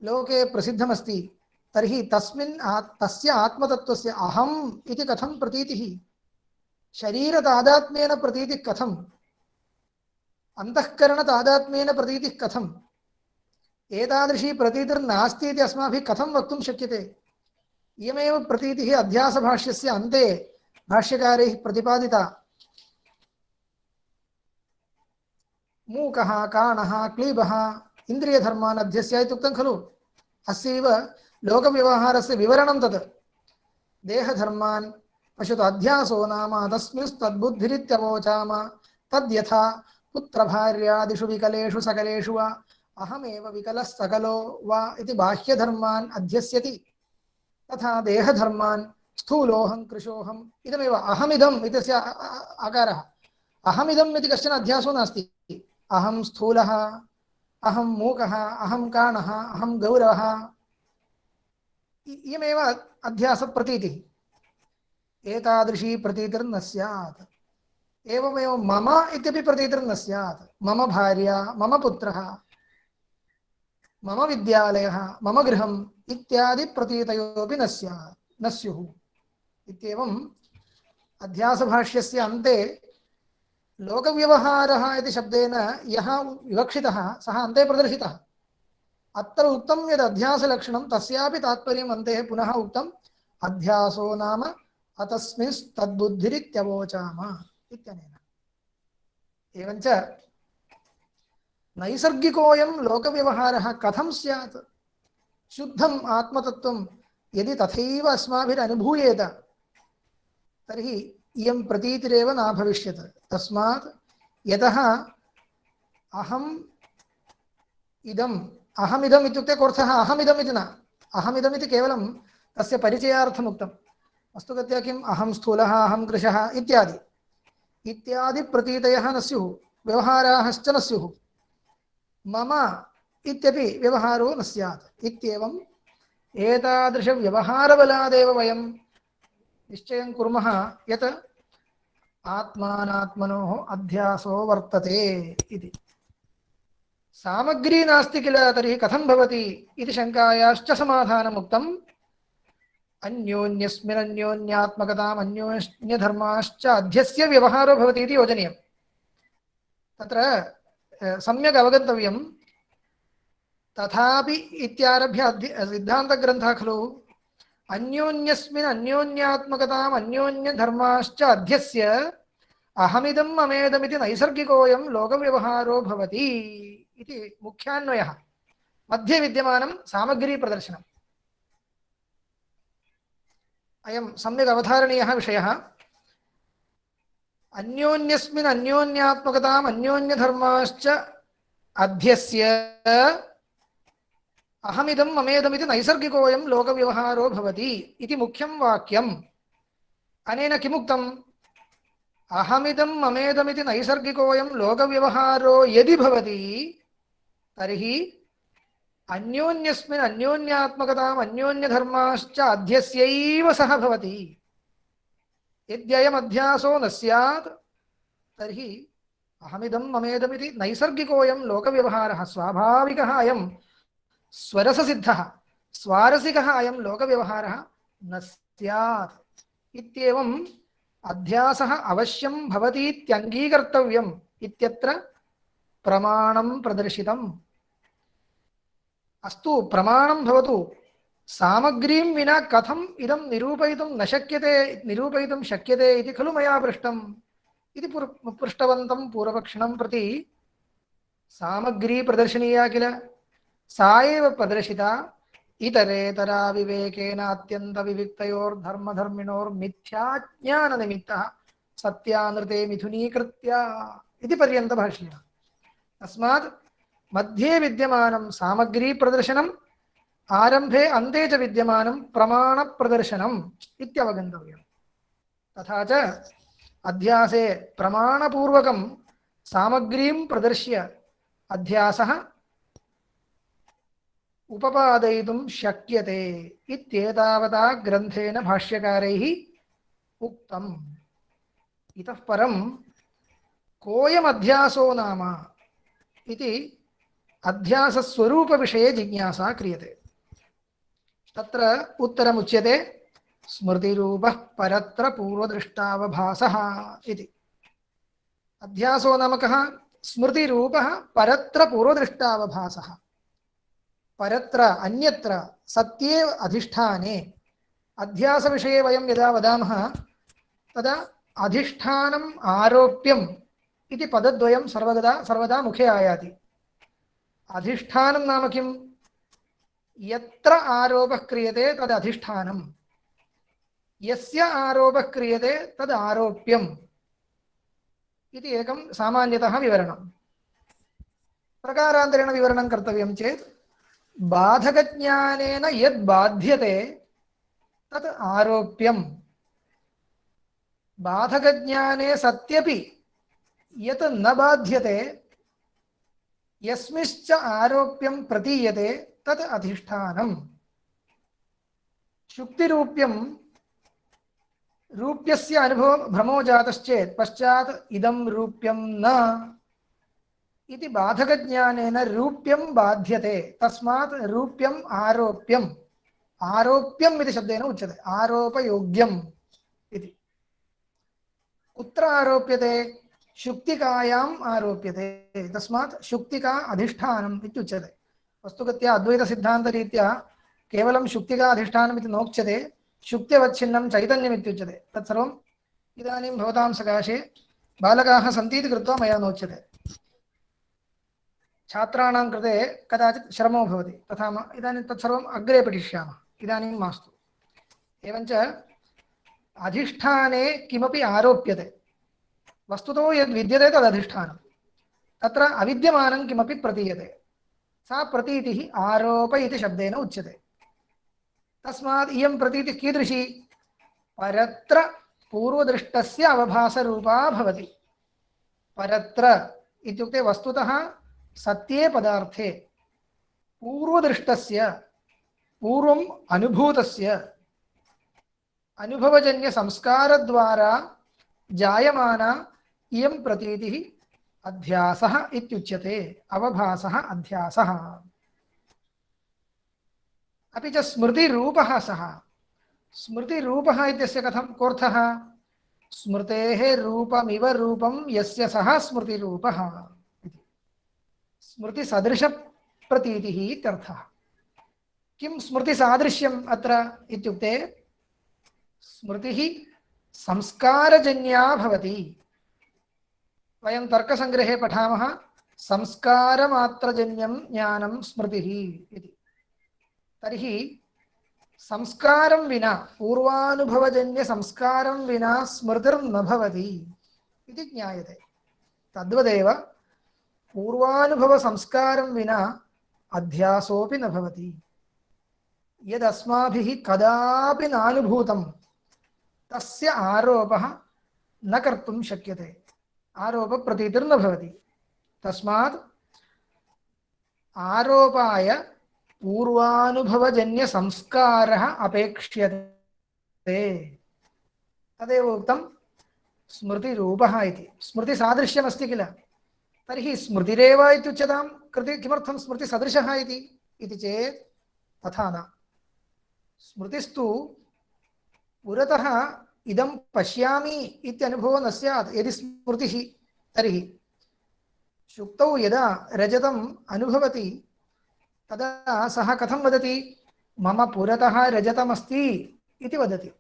लोके प्रसिद्धमस्ति तर्हि तस्य आत्मतत्त्वस्य अहम् इति कथं प्रतीतिः? शरीरतादात्म्येन प्रतीतिः कथम्? अन्तःकरणतादात्म्येन प्रतीतिः कथम्? एतादृशी प्रतीतिर्नास्ति इति अस्माभिः कथं वक्तुं शक्यते? इयमेव प्रतीतिः अध्यासभाष्यस्य अन्ते भाष्यकारैः प्रतिपादिता मूकः काणः क्लीबः इन्द्रियधर्मान् अध्यस्य इत्युक्तं खलु। अस्यैव लोकव्यवहारस्य विवरणं तत्। देहधर्मान् पश्यतु, अध्यासो नाम तस्मिंस्तद्बुद्धिरित्यवोचाम तद्यथा पुत्रभार्यादिषु विकलेषु सकलेषु वा अहमेव विकलः सकलो वा इति बाह्यधर्मान् अध्यस्यति, तथा देहधर्मान् स्थूलोऽहं कृशोऽहम् इदमेव अहमिदम् इत्यस्य आकारः। अहमिदम् इति कश्चन अध्यासो नास्ति। अहं स्थूलः, अहं मूकः, अहं काणः, अहं गौरवः, इयमेव अध्यासप्रतीतिः। एतादृशी प्रतीतिर्न स्यात्। एवमेव मम इत्यपि प्रतीतिर्न स्यात्। मम भार्या, मम पुत्रः, मम विद्यालयः, मम गृहम् इत्यादि प्रतीतयोपि न स्युः इत्येवम् अध्यासभाष्यस्य अन्ते लोकव्यवहारः इति शब्देन यः विवक्षितः सः अन्ते प्रदर्शितः। अत्र उक्तं यद् अध्यासलक्षणं तस्यापि तात्पर्यम् अन्ते पुनः उक्तम् अध्यासो नाम अतस्मिंस्तद्बुद्धिरित्यवोचाम इत्यनेन। एवञ्च नैसर्गिकोऽयं लोकव्यवहारः कथं स्यात्? शुद्धम् आत्मतत्त्वं यदि तथैव अस्माभिरनुभूयेत तर्हि इयं प्रतीतिरेव न भविष्यत्। तस्मात् यतः अहमिदम् इत्युक्ते कोऽर्थः? अहमिदम् इति न, अहमिदम् इति केवलं तस्य परिचयार्थम् उक्तम्। वस्तुगत्या किम्? अहं स्थूलः, अहं कृशः इत्यादि प्रतीतयः न स्युः, व्यवहाराश्च न स्युः। मम इत्यपि व्यवहारो न स्यात् इत्येवम् एतादृशव्यवहारबलादेव वयं निश्चयं कुर्मः यत् आत्मानात्मनोः अध्यासो वर्तते इति। सामग्री नास्ति किल तर्हि कथं भवति इति शङ्कायाश्च समाधानम् उक्तम्। अन्योन्यस्मिन्नन्योन्यात्मकताम् अन्योन्यधर्माश्च अध्यस्य व्यवहारो भवति इति योजनीयम्। तत्र सम्यक् अवगन्तव्यं। तथापि इत्यारभ्य सिद्धान्तग्रन्थः खलु। अन्योन्यस्मिन् अन्योन्यात्मकताम् अन्योन्यधर्माश्च अध्यस्य अहमिदं ममेदमिति नैसर्गिकोऽयं लोकव्यवहारो भवति इति मुख्यान्वयः। मध्ये विद्यमानं सामग्रीप्रदर्शनम्। अयं सम्यक् अवधारणीयः विषयः। अन्योन्यस्मिन् अन्योन्यात्मकताम् अन्योन्यधर्माश्च अध्यस्य अहमिदं ममेदमिति नैसर्गिकोऽयं लोकव्यवहारो भवति इति मुख्यं वाक्यम्। अनेन किमुक्तम्? अहमिदं ममेदमिति नैसर्गिकोऽयं लोकव्यवहारो यदि भवति तर्हि अन्योन्यस्मिन् अन्योन्यात्मकताम् अन्योन्यधर्माश्च अध्यस्यैव सः भवति। यद्ययम् अध्यासो न स्यात् तर्हि अहमिदं ममेदमिति नैसर्गिकोऽयं लोकव्यवहारः स्वाभाविकः अयं स्वरससिद्धः स्वारसिकः अयं लोकव्यवहारः न स्यात् इत्येवम् अध्यासः अवश्यं भवतीत्यङ्गीकर्तव्यम् इत्यत्र प्रमाणं प्रदर्शितम्। अस्तु, प्रमाणं भवतु। सामग्रीं विना कथम् इदं निरूपयितुं न शक्यते, निरूपयितुं शक्यते इति खलु मया पृष्टम् इति पृष्टवन्तं पूर्वपक्षिणं प्रति। सामग्री प्रदर्शनीया किल, सा एव प्रदर्शिता इतरेतरा विवेकेन अत्यन्तविविक्तयोर्धर्मधर्मिणोर्मिथ्याज्ञाननिमित्तः सत्यानृते मिथुनीकृत्य इति पर्यन्तभाष्यः। तस्मात् मध्ये विद्यमानं सामग्री प्रदर्शनम्, आरम्भे अन्ते च विद्यमानं प्रमाणप्रदर्शनम् इत्यवगन्तव्यम्। तथा च अध्यासे प्रमाणपूर्वकं सामग्रीं प्रदर्श्य अध्यासः उपपादयितुं शक्यते इत्येतावता ग्रन्थेन भाष्यकारैः उक्तम्। इतः परं कोऽयम् अध्यासो नाम इति अध्यासस्वरूपविषये जिज्ञासा क्रियते। तत्र उत्तरमुच्यते स्मृतिरूपः परत्र पूर्वदृष्टावभासः इति। अध्यासो नाम कः? स्मृतिरूपः परत्र पूर्वदृष्टावभासः। परत्र अन्यत्र सत्ये अधिष्ठाने। अध्यासविषये वयं यदा वदामः तदा अधिष्ठानम् आरोप्यम् इति पदद्वयं सर्वदा मुखे आयाति। अधिष्ठानं नाम किं? यत्र आरोपः क्रियते तद् अधिष्ठानम्, यस्य आरोपः क्रियते तद् आरोप्यम् इति एकं सामान्यतः विवरणं। प्रकारान्तरेण विवरणं कर्तव्यं चेत् बाधकज्ञानेन यद् बाध्यते तत् आरोप्यम्, बाधकज्ञाने सत्यपि यत् न बाध्यते यस्मिश्च आरोप्यं प्रतीयते तत् अधिष्ठानम्। शुक्तिरूप्यं रूप्यस्य अनुभव भ्रमो जातश्चेत् पश्चात् इदं रूप्यं न इति बाधकज्ञानेन रूप्यं बाध्यते, तस्मात् रूप्यम् आरोप्यम्, आरोप्यम् इति शब्देन उच्यते, आरोपयोग्यम् इति। कुत्र आरोप्यते? शुक्तिकायाम् आरोप्यते, तस्मात् शुक्तिका अधिष्ठानम् इत्युच्यते। वस्तुगत्या अद्वैतसिद्धान्तरीत्या केवलं शुक्तिका अधिष्ठानम् इति नोच्यते, शुक्त्यवच्छिन्नं चैतन्यम् इत्युच्यते। तत्सर्वम् इदानीं भवतां सकाशे बालकाः सन्ति इति कृत्वा मया नोच्यते। छात्राणां कृते कदाचित् श्रमो भवति, तथा इदानीं तत्सर्वम् अग्रे पठिष्यामः, इदानीं मास्तु। एवञ्च अधिष्ठाने किमपि आरोप्यते, वस्तुतो यद् विद्यते तद् अधिष्ठानं, तत्र अविद्यमानं किमपि प्रतीयते, सा प्रतीतिः आरोप इति शब्देन उच्यते। तस्मात् इयं प्रतीतिः कीदृशी? परत्र पूर्वदृष्टस्य अवभासरूपा भवति। परत्र इत्युक्ते वस्तुतः सत्ये पदार्थे पूर्वदृष्टस्य, पूर्वम् अनुभूतस्य अनुभवजन्य संस्कारद्वारा जायमाना इयं प्रतीतिः अध्यासः इत्युच्यते, अवभासः अध्यासः। अपि च स्मृतिरूपः सः। स्मृतिरूपः इत्यस्य कथं कोऽर्थः? स्मृतेः रूपमिव रूपं यस्य सः स्मृतिरूपः इति। स्मृतिसदृशप्रतीतिः इत्यर्थः। किं स्मृतिसादृश्यम् अत्र इत्युक्ते स्मृतिः संस्कारजन्या भवति। वयं तर्कसङ्ग्रहे पठामः संस्कारमात्रजन्यं ज्ञानं स्मृतिः इति। तर्हि संस्कारं विना, पूर्वानुभवजन्य संस्कारं विना स्मृतिर्न भवति इति ज्ञायते। तद्वदेव पूर्वानुभव संस्कारं विना अध्यासोऽपि न भवति। यदस्माभिः कदापि नानुभूतं तस्य आरोपः न कर्तुं शक्यते, आरोपप्रतीतिर्न भवति। तस्मात् आरोपाय पूर्वानुभवजन्य संस्कारः अपेक्ष्यते। तदेव उक्तं स्मृतिरूपः इति। स्मृतिसादृश्यमस्ति किल, तर्हि स्मृतिरेव इत्युच्यतां। कृते किमर्थं स्मृतिसदृशः इति चेत् तथा न। स्मृतिस्तु पुरतः इदं पश्यामि इत्यनुभवो न स्यात् यदि स्मृतिः। तर्हि शुक्तौ यदा रजतम् अनुभवति तदा सः कथं वदति? मम पुरतः रजतमस्ति इति वदति।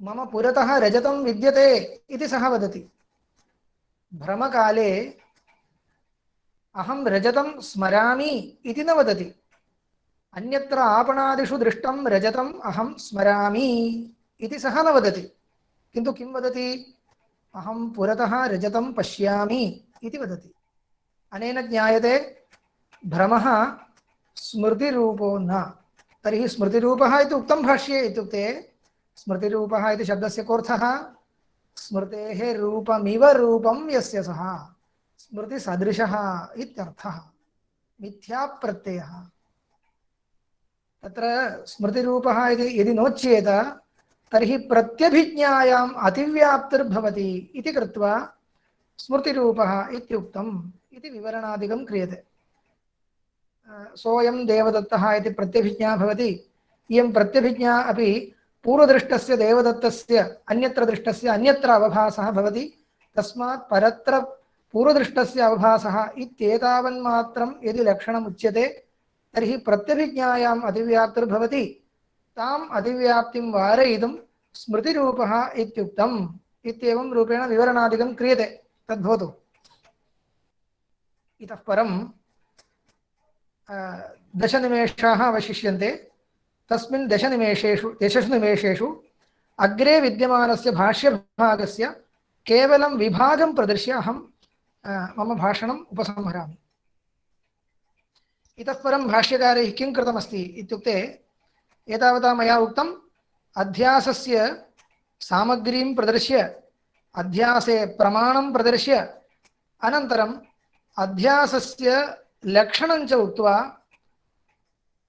मम पुरतः रजतं विद्यते इति सः वदति। भ्रमकाले अहं रजतं स्मरामि इति न वदति। अन्यत्र आपणादिषु दृष्टं रजतम् अहं स्मरामि इति सः न वदति। किन्तु किं वदति? अहं पुरतः रजतं पश्यामि इति वदति। अनेन ज्ञायते भ्रमः स्मृतिरूपो न। तर्हि स्मृतिरूपः इति उक्तं भाष्ये। इत्युक्ते स्मृतिरूपः इति शब्दस्य कोऽर्थः? स्मृतेः रूपमिव रूपं यस्य सः, स्मृतिसदृशः इत्यर्थः। मिथ्याप्रत्ययः। तत्र स्मृतिरूपः इति यदि नोच्येत तर्हि प्रत्यभिज्ञायाम् अतिव्याप्तिर्भवति इति कृत्वा स्मृतिरूपः इत्युक्तम् इति विवरणादिकं क्रियते। सोऽयं देवदत्तः इति प्रत्यभिज्ञा भवति। इयं प्रत्यभिज्ञा अपि पूर्वदृष्टस्य देवदत्तस्य अन्यत्र दृष्टस्य अन्यत्र अवभासः भवति। तस्मात् परत्र पूर्वदृष्टस्य अवभासः इत्येतावन्मात्रं यदि लक्षणम् उच्यते तर्हि प्रत्यभिज्ञायाम् अतिव्याप्तिर्भवति। ताम् अतिव्याप्तिं वारयितुं स्मृतिरूपः इत्युक्तम् इत्येवं रूपेण विवरणादिकं क्रियते। तद्भवतु। इतः परं 10 निमेषाः अवशिष्यन्ते। तस्मिन् 10 निमेषेषु अग्रे विद्यमानस्य भाष्यभागस्य केवलं विभागं प्रदर्श्य अहं मम भाषणम् उपसंहरामि। इतः परं भाष्यकारैः किं कृतमस्ति इत्युक्ते एतावता मया उक्तम् अध्यासस्य सामग्रीं प्रदर्श्य अध्यासे प्रमाणं प्रदर्श्य अनन्तरम् अध्यासस्य लक्षणं च उक्त्वा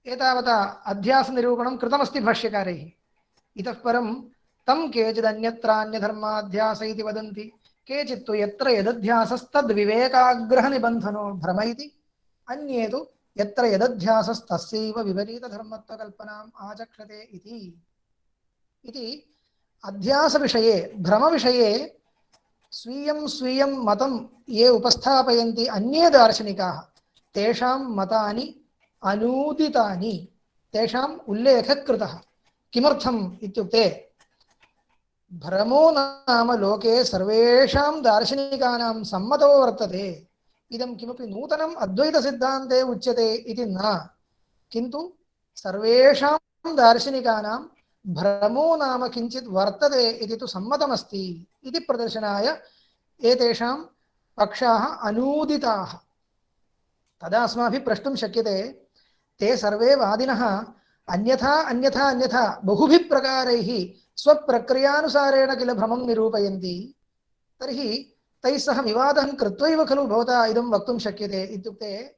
एतावता अध्यासनिरूपणं कृतमस्ति भाष्यकारैः। इतः परं तं केचिदन्यत्रान्यधर्माध्यास इति वदन्ति, केचित् तु यत्र यदध्यासस्तद्विवेकाग्रहनिबन्धनो भ्रम इति, अन्ये तु यत्र यदध्यासस्तस्यैव विपरीतधर्मत्वकल्पनाम् आचक्षते इति अध्यासविषये भ्रमविषये स्वीयं स्वीयं मतं ये उपस्थापयन्ति अन्ये दार्शनिकाः तेषां मतानि अनूदितानि, तेषाम् उल्लेखः कृतः। किमर्थम् इत्युक्ते भ्रमो नाम लोके सर्वेषां दार्शनिकानां सम्मतो वर्तते। इदं किमपि नूतनम् अद्वैतसिद्धान्ते उच्यते इति न, किन्तु सर्वेषां दार्शनिकानां भ्रमो नाम किञ्चित् वर्तते इति तु सम्मतमस्ति इति प्रदर्शनाय एतेषां पक्षाः अनूदिताः। तदा अस्माभिः प्रष्टुं शक्यते, ते सर्वे वादिनः अन्यथा अन्यथा अन्यथा बहुभिः प्रकारैः स्वप्रक्रियानुसारेण किल भ्रमं निरूपयन्ति, तर्हि तैः सह विवादं कृत्वैव खलु भवता इदं वक्तुं शक्यते। इत्युक्ते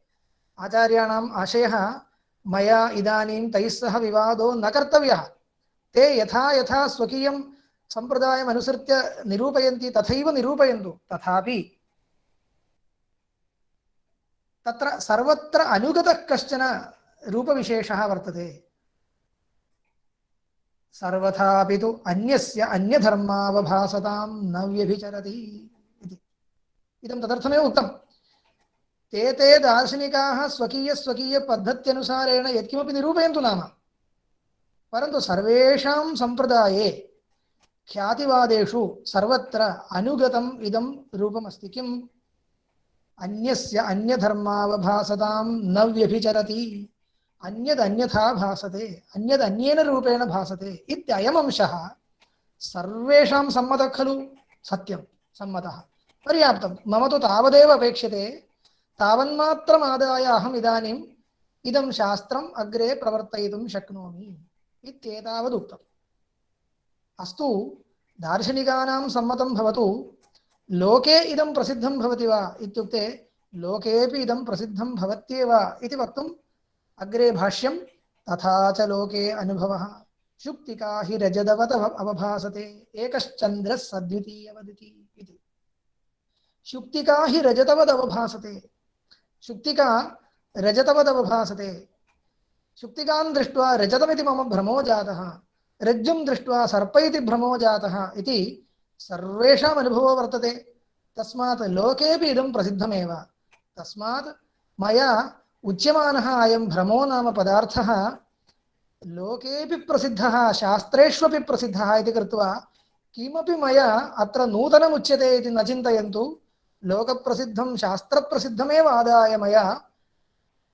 आचार्याणाम् आशयः मया इदानीं तैः सह विवादो न कर्तव्यः। ते यथा यथा स्वकीयं सम्प्रदायम् अनुसृत्य निरूपयन्ति तथैव निरूपयन्तु, तथापि तत्र सर्वत्र अनुगतः कश्चन रूपविशेषः वर्तते। सर्वथापि तु अन्यस्य अन्यधर्मावभासतां न व्यभिचरति इति। इदं तदर्थमेव उक्तं। ते दार्शनिकाः स्वकीय पद्धत्यनुसारेण यत्किमपि निरूपयन्तु नाम, परन्तु सर्वेषां सम्प्रदाये ख्यातिवादेषु सर्वत्र अनुगतम् इदं रूपमस्ति। किम्? अन्यस्य अन्यधर्मावभासतां न व्यभिचरति, अन्यदन्यथा भासते, अन्यदन्येन रूपेण भासते इत्ययम् अंशः सर्वेषां सम्मतः खलु? सत्यं, सम्मतः, पर्याप्तं। मम तु तावदेव अपेक्षते, तावन्मात्रमादाय अहम् इदानीम् इदं शास्त्रम् अग्रे प्रवर्तयितुं शक्नोमि इत्येतावदुक्तम्। अस्तु, दार्शनिकानां सम्मतं भवतु, लोके इदं प्रसिद्धं भवति वा इत्युक्ते लोकेपि इदं प्रसिद्धं भवत्येव इति वक्तुम् अग्रे भाष्यं। तथा च लोके अनुभवः शुक्तिका हि रजतवत् अवभासते एकश्चन्द्रः सद्वितीयवदिति इति। शुक्तिका हि रजतवत् अवभासते, शुक्तिका रजतवत् अवभासते। शुक्तिकां दृष्ट्वा रजतमिति मम भ्रमो जातः, रज्जुं दृष्ट्वा सर्प इति भ्रमो जातः इति सर्वेषाम् अनुभवो वर्तते। तस्मात् लोकेपि इदं प्रसिद्धमेव। तस्मात् मया उच्यमानः अयं भ्रमो नाम पदार्थः लोकेपि प्रसिद्धः, शास्त्रेष्वपि प्रसिद्धः इति कृत्वा किमपि मया अत्र नूतनम् उच्यते इति न चिन्तयन्तु। लोकप्रसिद्धं शास्त्रप्रसिद्धमेव आदाय मया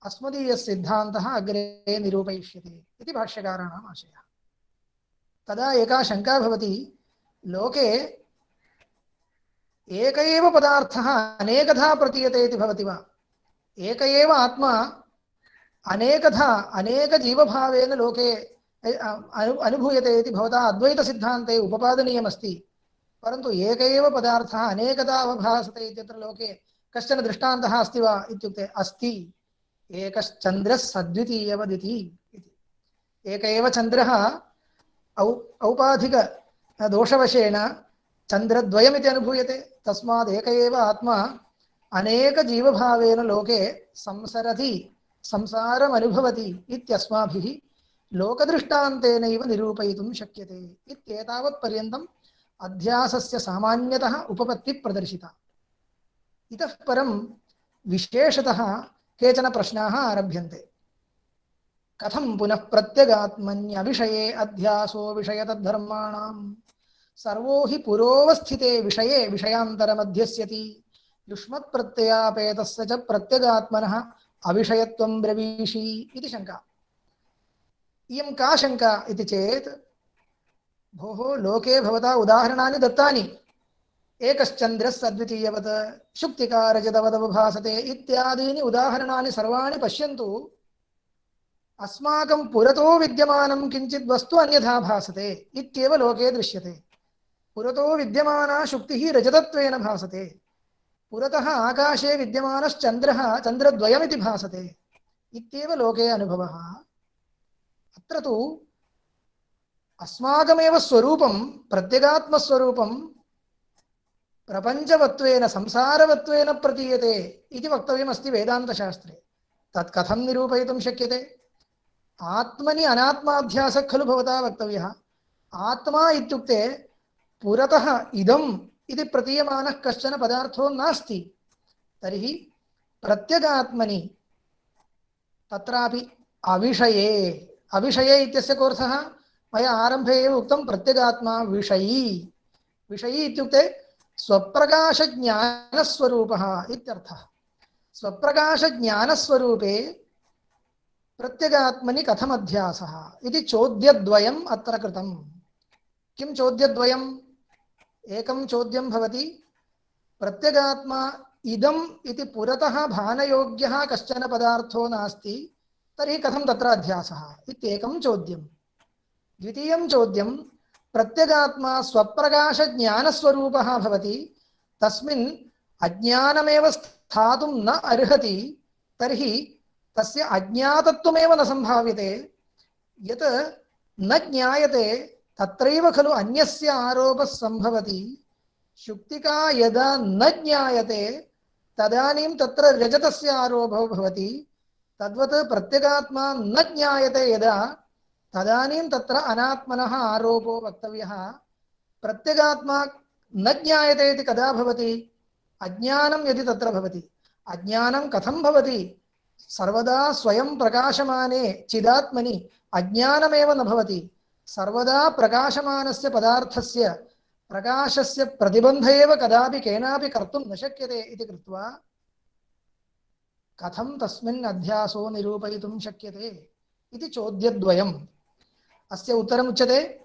अस्मदीयः सिद्धान्तः अग्रे निरूपयिष्यते इति भाष्यकाराणाम् आशयः। तदा एका शङ्का भवति, लोके एक एव पदार्थः अनेकधा प्रतीयते इति भवति वा? एक एव आत्मा अनेकधा अनेकजीवभावेन लोके अनुभूयते इति भवता अद्वैतसिद्धान्ते उपपादनीयमस्ति। परन्तु एक एव पदार्थः अनेकधा अवभासते इत्यत्र लोके कश्चन दृष्टान्तः अस्ति वा इत्युक्ते अस्ति। एकश्चन्द्रः सद्वितीयवदिति इति। एक एव चन्द्रः औपाधिक दोषवशेन चन्द्रद्वयमिति अनुभूयते। तस्मात् एक एव आत्मा अनेक जीवभावेन लोके संसरति, संसारम् अनुभवति इत्यस्माभिः लोकदृष्टान्तेनैव निरूपयितुं शक्यते इत्येतावत् पर्यन्तम् अध्यासस्य सामान्यतः उपपत्तिः प्रदर्शिता। इतः परं विशेषतः केचन प्रश्नाः आरभ्यन्ते। कथं पुनः प्रत्यगात्मन्यविषये अध्यासो विषयतद्धर्माणां सर्वो हि पुरोवस्थिते विषये विषयान्तरमध्यस्यति युष्मत्प्रत्ययापेतस्य च प्रत्यगात्मनः अविषयत्वं ब्रवीषि इति शङ्का। इयं का शङ्का इति चेत् भोः लोके भवता उदाहरणानि दत्तानि एकश्चन्द्रस्य अद्वितीयवत् शुक्तिकारजतवदवभासते इत्यादीनि उदाहरणानि सर्वाणि पश्यन्तु अस्माकं पुरतो विद्यमानं किञ्चित् वस्तु अन्यथा भासते इत्येव लोके दृश्यते। पुरतो विद्यमाना शुक्तिः रजतत्वेन भासते, पुरतः आकाशे विद्यमानश्चन्द्रः चन्द्रद्वयमिति भासते इत्येव लोके अनुभवः। अत्र तु अस्माकमेव स्वरूपं प्रत्यगात्मस्वरूपं प्रपञ्चवत्वेन संसारवत्वेन प्रतीयते इति वक्तव्यमस्ति वेदान्तशास्त्रे। तत् कथं निरूपयितुं शक्यते? आत्मनि अनात्माध्यासः खलु भवता वक्तव्यः। आत्मा इत्युक्ते पुरतः इदम् इति प्रतीयमानः कश्चन पदार्थो नास्ति। तर्हि प्रत्यगात्मनि तत्रापि अविषये, अविषये इत्यस्य कोऽर्थः? मया आरम्भे एव उक्तं प्रत्यगात्मा विषयी। विषयी इत्युक्ते स्वप्रकाशज्ञानस्वरूपः इत्यर्थः। स्वप्रकाशज्ञानस्वरूपे प्रत्यगात्मनि कथमध्यासः इति चोद्यद्वयम् अत्र कृतम्। किं चोद्यद्वयम्? एकं चोद्यं भवति प्रत्यगात्मा इदम् इति पुरतः भानयोग्यः कश्चन पदार्थो नास्ति, तर्हि कथं तत्र अध्यासः इत्येकं चोद्यं। द्वितीयं चोद्यं प्रत्यगात्मा स्वप्रकाशज्ञानस्वरूपः भवति, तस्मिन् अज्ञानमेव स्थातुं न अर्हति, तर्हि तस्य अज्ञातत्वमेव न सम्भाव्यते। यत् न ज्ञायते तत्रैव खलु अन्यस्य आरोपः सम्भवति। शुक्तिका यदा न ज्ञायते तदानीं तत्र रजतस्य आरोपो भवति। तद्वत् प्रत्यगात्मा न ज्ञायते यदा, तदानीं तत्र अनात्मनः आरोपो वक्तव्यः। प्रत्यगात्मा न ज्ञायते इति कदा भवति? अज्ञानं यदि तत्र भवति। अज्ञानं कथं भवति? सर्वदा स्वयं प्रकाशमाने चिदात्मनि अज्ञानमेव न भवति। सर्वदा प्रकाशमानस्य पदार्थस्य प्रकाशस्य प्रतिबन्ध एव कदापि केनापि कर्तुं न शक्यते इति कृत्वा कथं तस्मिन् अध्यासो निरूपयितुं शक्यते इति चोद्यद्वयम्। अस्य उत्तरमुच्यते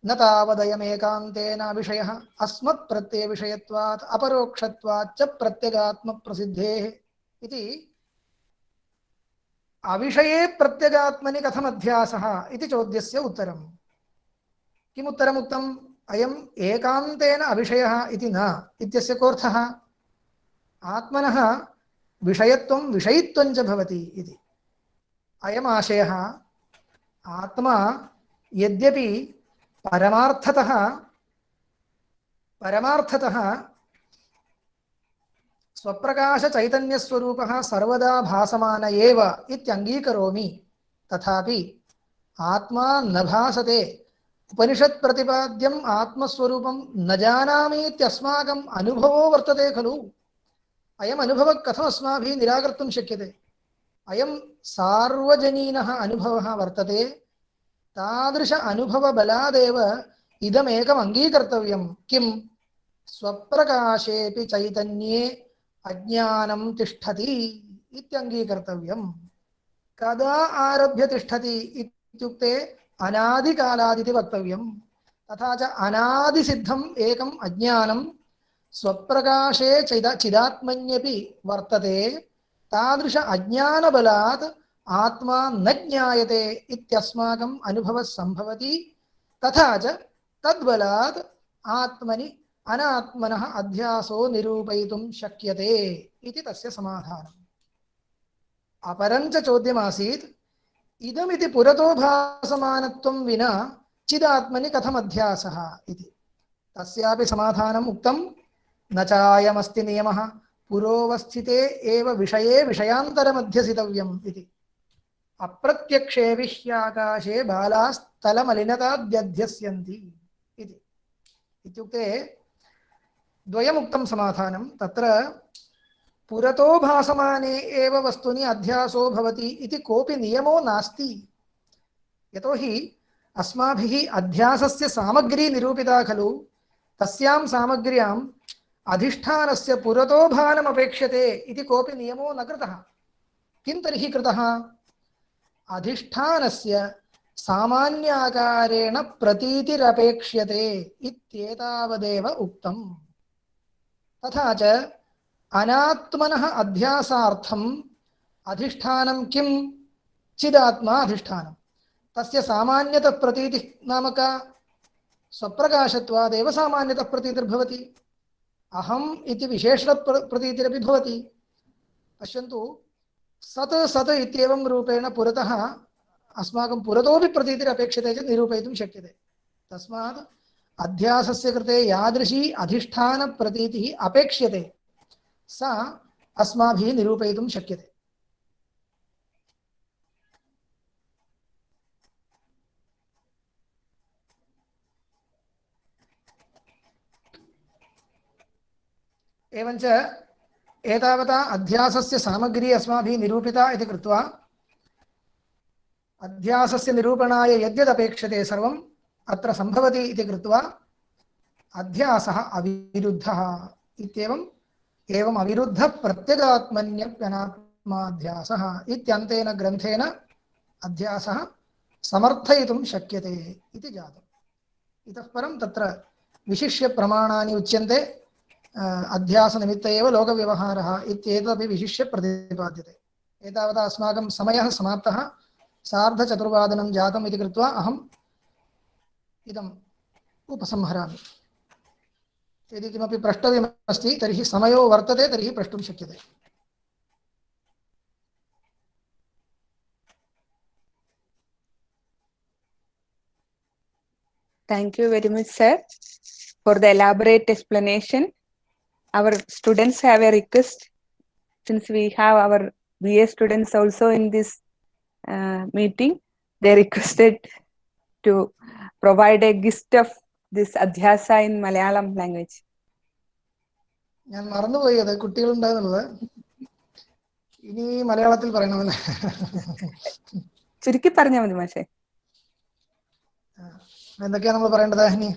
न तावदयमेकान्तेन विषयः अस्मत्प्रत्ययविषयत्वात् अपरोक्षत्वात् च प्रत्यगात्मप्रसिद्धेः इति। अविषये प्रत्यगात्मनि कथमध्यासः इति चोद्यस्य उत्तरम्। किमुत्तरम् उक्तम्? अयम् एकान्तेन अविषयः इति न इत्यस्य कोऽर्थः? आत्मनः विषयत्वं विषयित्वं च भवति इति। अयम् आशयः। आत्मा यद्यपि परमार्थतः स्वप्रकाश चैतन्यस्वरूपः सर्वदा भासमान एव इत्यङ्गीकरोमि, तथापि आत्मा न भासते। उपनिषत् प्रतिपाद्यम् आत्मस्वरूपं न जानामि इत्यस्माकम् अनुभवो वर्तते खलु। अयम् अनुभवः कथम् अस्माभिः निराकर्तुं शक्यते? अयं सार्वजनीनः अनुभवः वर्तते। तादृश अनुभवबलादेव इदमेकम् अङ्गीकर्तव्यं। किं? स्वप्रकाशेऽपि चैतन्ये अज्ञानं तिष्ठति इत्यङ्गीकर्तव्यम्। कदा आरभ्य तिष्ठति इत्युक्ते अनादिकालादिति वक्तव्यम्। तथा च अनादिसिद्धम् एकम् अज्ञानं स्वप्रकाशे चिदात्मन्यपि वर्तते। तादृश अज्ञानबलात् आत्मा न ज्ञायते इत्यस्माकम् अनुभवः सम्भवति। तथा च तद्बलात् आत्मनि अनात्मनः अध्यासो निरूपयितुं शक्यते इति तस्य समाधानम्। अपरञ्च चोद्यमासीत् इदमिति पुरतो भासमानत्वं विना चिदात्मनि कथमध्यासः इति। तस्यापि समाधानम् उक्तं। न चायमस्ति नियमः पुरोवस्थिते एव विषये विषयान्तरमध्यसितव्यम् इति। अप्रत्यक्षे विह्याकाशे बालास्तलमलिनताद्यध्यस्यन्ति इति। इत्युक्ते द्वयमुक्तं समाधानं। तत्र पुरतो भासमाने एव वस्तुनि अध्यासो भवति इति कोऽपि नियमो नास्ति। यतोहि अस्माभिः अध्यासस्य सामग्री निरूपिता खलु, तस्यां सामग्र्याम् अधिष्ठानस्य पुरतो भानम् अपेक्ष्यते इति कोऽपि नियमो न कृतः। किं तर्हि कृतः? अधिष्ठानस्य सामान्याकारेण प्रतीतिरपेक्ष्यते इत्येतावदेव उक्तम्। तथा च अनात्मनः अध्यासार्थम् अधिष्ठानं किं? चिदात्मा अधिष्ठानं। तस्य सामान्यतः प्रतीतिः नाम का? स्वप्रकाशत्वादेव सामान्यतः प्रतीतिर्भवति। अहम् इति विशेषणप्रतीतिरपि भवति। पश्यन्तु, सत् सत् इत्येवं रूपेण पुरतः अस्माकं पुरतोपि प्रतीतिरपेक्षते चेत् निरूपयितुं शक्यते। तस्मात् अध्यासस्य कृते यादृशी अधिष्ठानप्रतीतिः अपेक्ष्यते सा अस्माभिः निरूपयितुं शक्यते। एवञ्च एतावता अध्यासस्य सामग्री अस्माभिः निरूपिता इति कृत्वा अध्यासस्य निरूपणाय यद्यदपेक्षते सर्वम् अत्र सम्भवति इति कृत्वा अध्यासः अविरुद्धः इत्येवम् एवम् अविरुद्धः प्रत्यगात्मन्यप्यनात्माध्यासः इत्यन्तेन ग्रन्थेन अध्यासः समर्थयितुं शक्यते इति जातम्। इतः परं तत्र विशिष्य प्रमाणानि उच्यन्ते। अध्यासनिमित्त एव लोकव्यवहारः इत्येतदपि विशिष्य प्रतिपाद्यते। एतावता अस्माकं समयः समाप्तः। 4:15 जातम् इति कृत्वा अहम् इदम् उपसंहरामि। यदि किमपि प्रष्टव्यमस्ति तर्हि समयो वर्तते, तर्हि प्रष्टुं शक्यते। Thank you very much, sir, for the elaborate explanation. Our students have a request. Since we have our BA students also in this meeting, they requested to provide a gist of this Adhyasa in Malayalam language. ഞാൻ മറന്നുപോയി അത് കുട്ടികളുണ്ടാകുന്നത്. ഇനി മലയാളത്തിൽ പറയണമെന്ന്. ചുരുക്കി പറഞ്ഞാൽ മതി മാഷേ. എന്തൊക്കെയാണ് നമ്മൾ പറയേണ്ടത്? ഇനി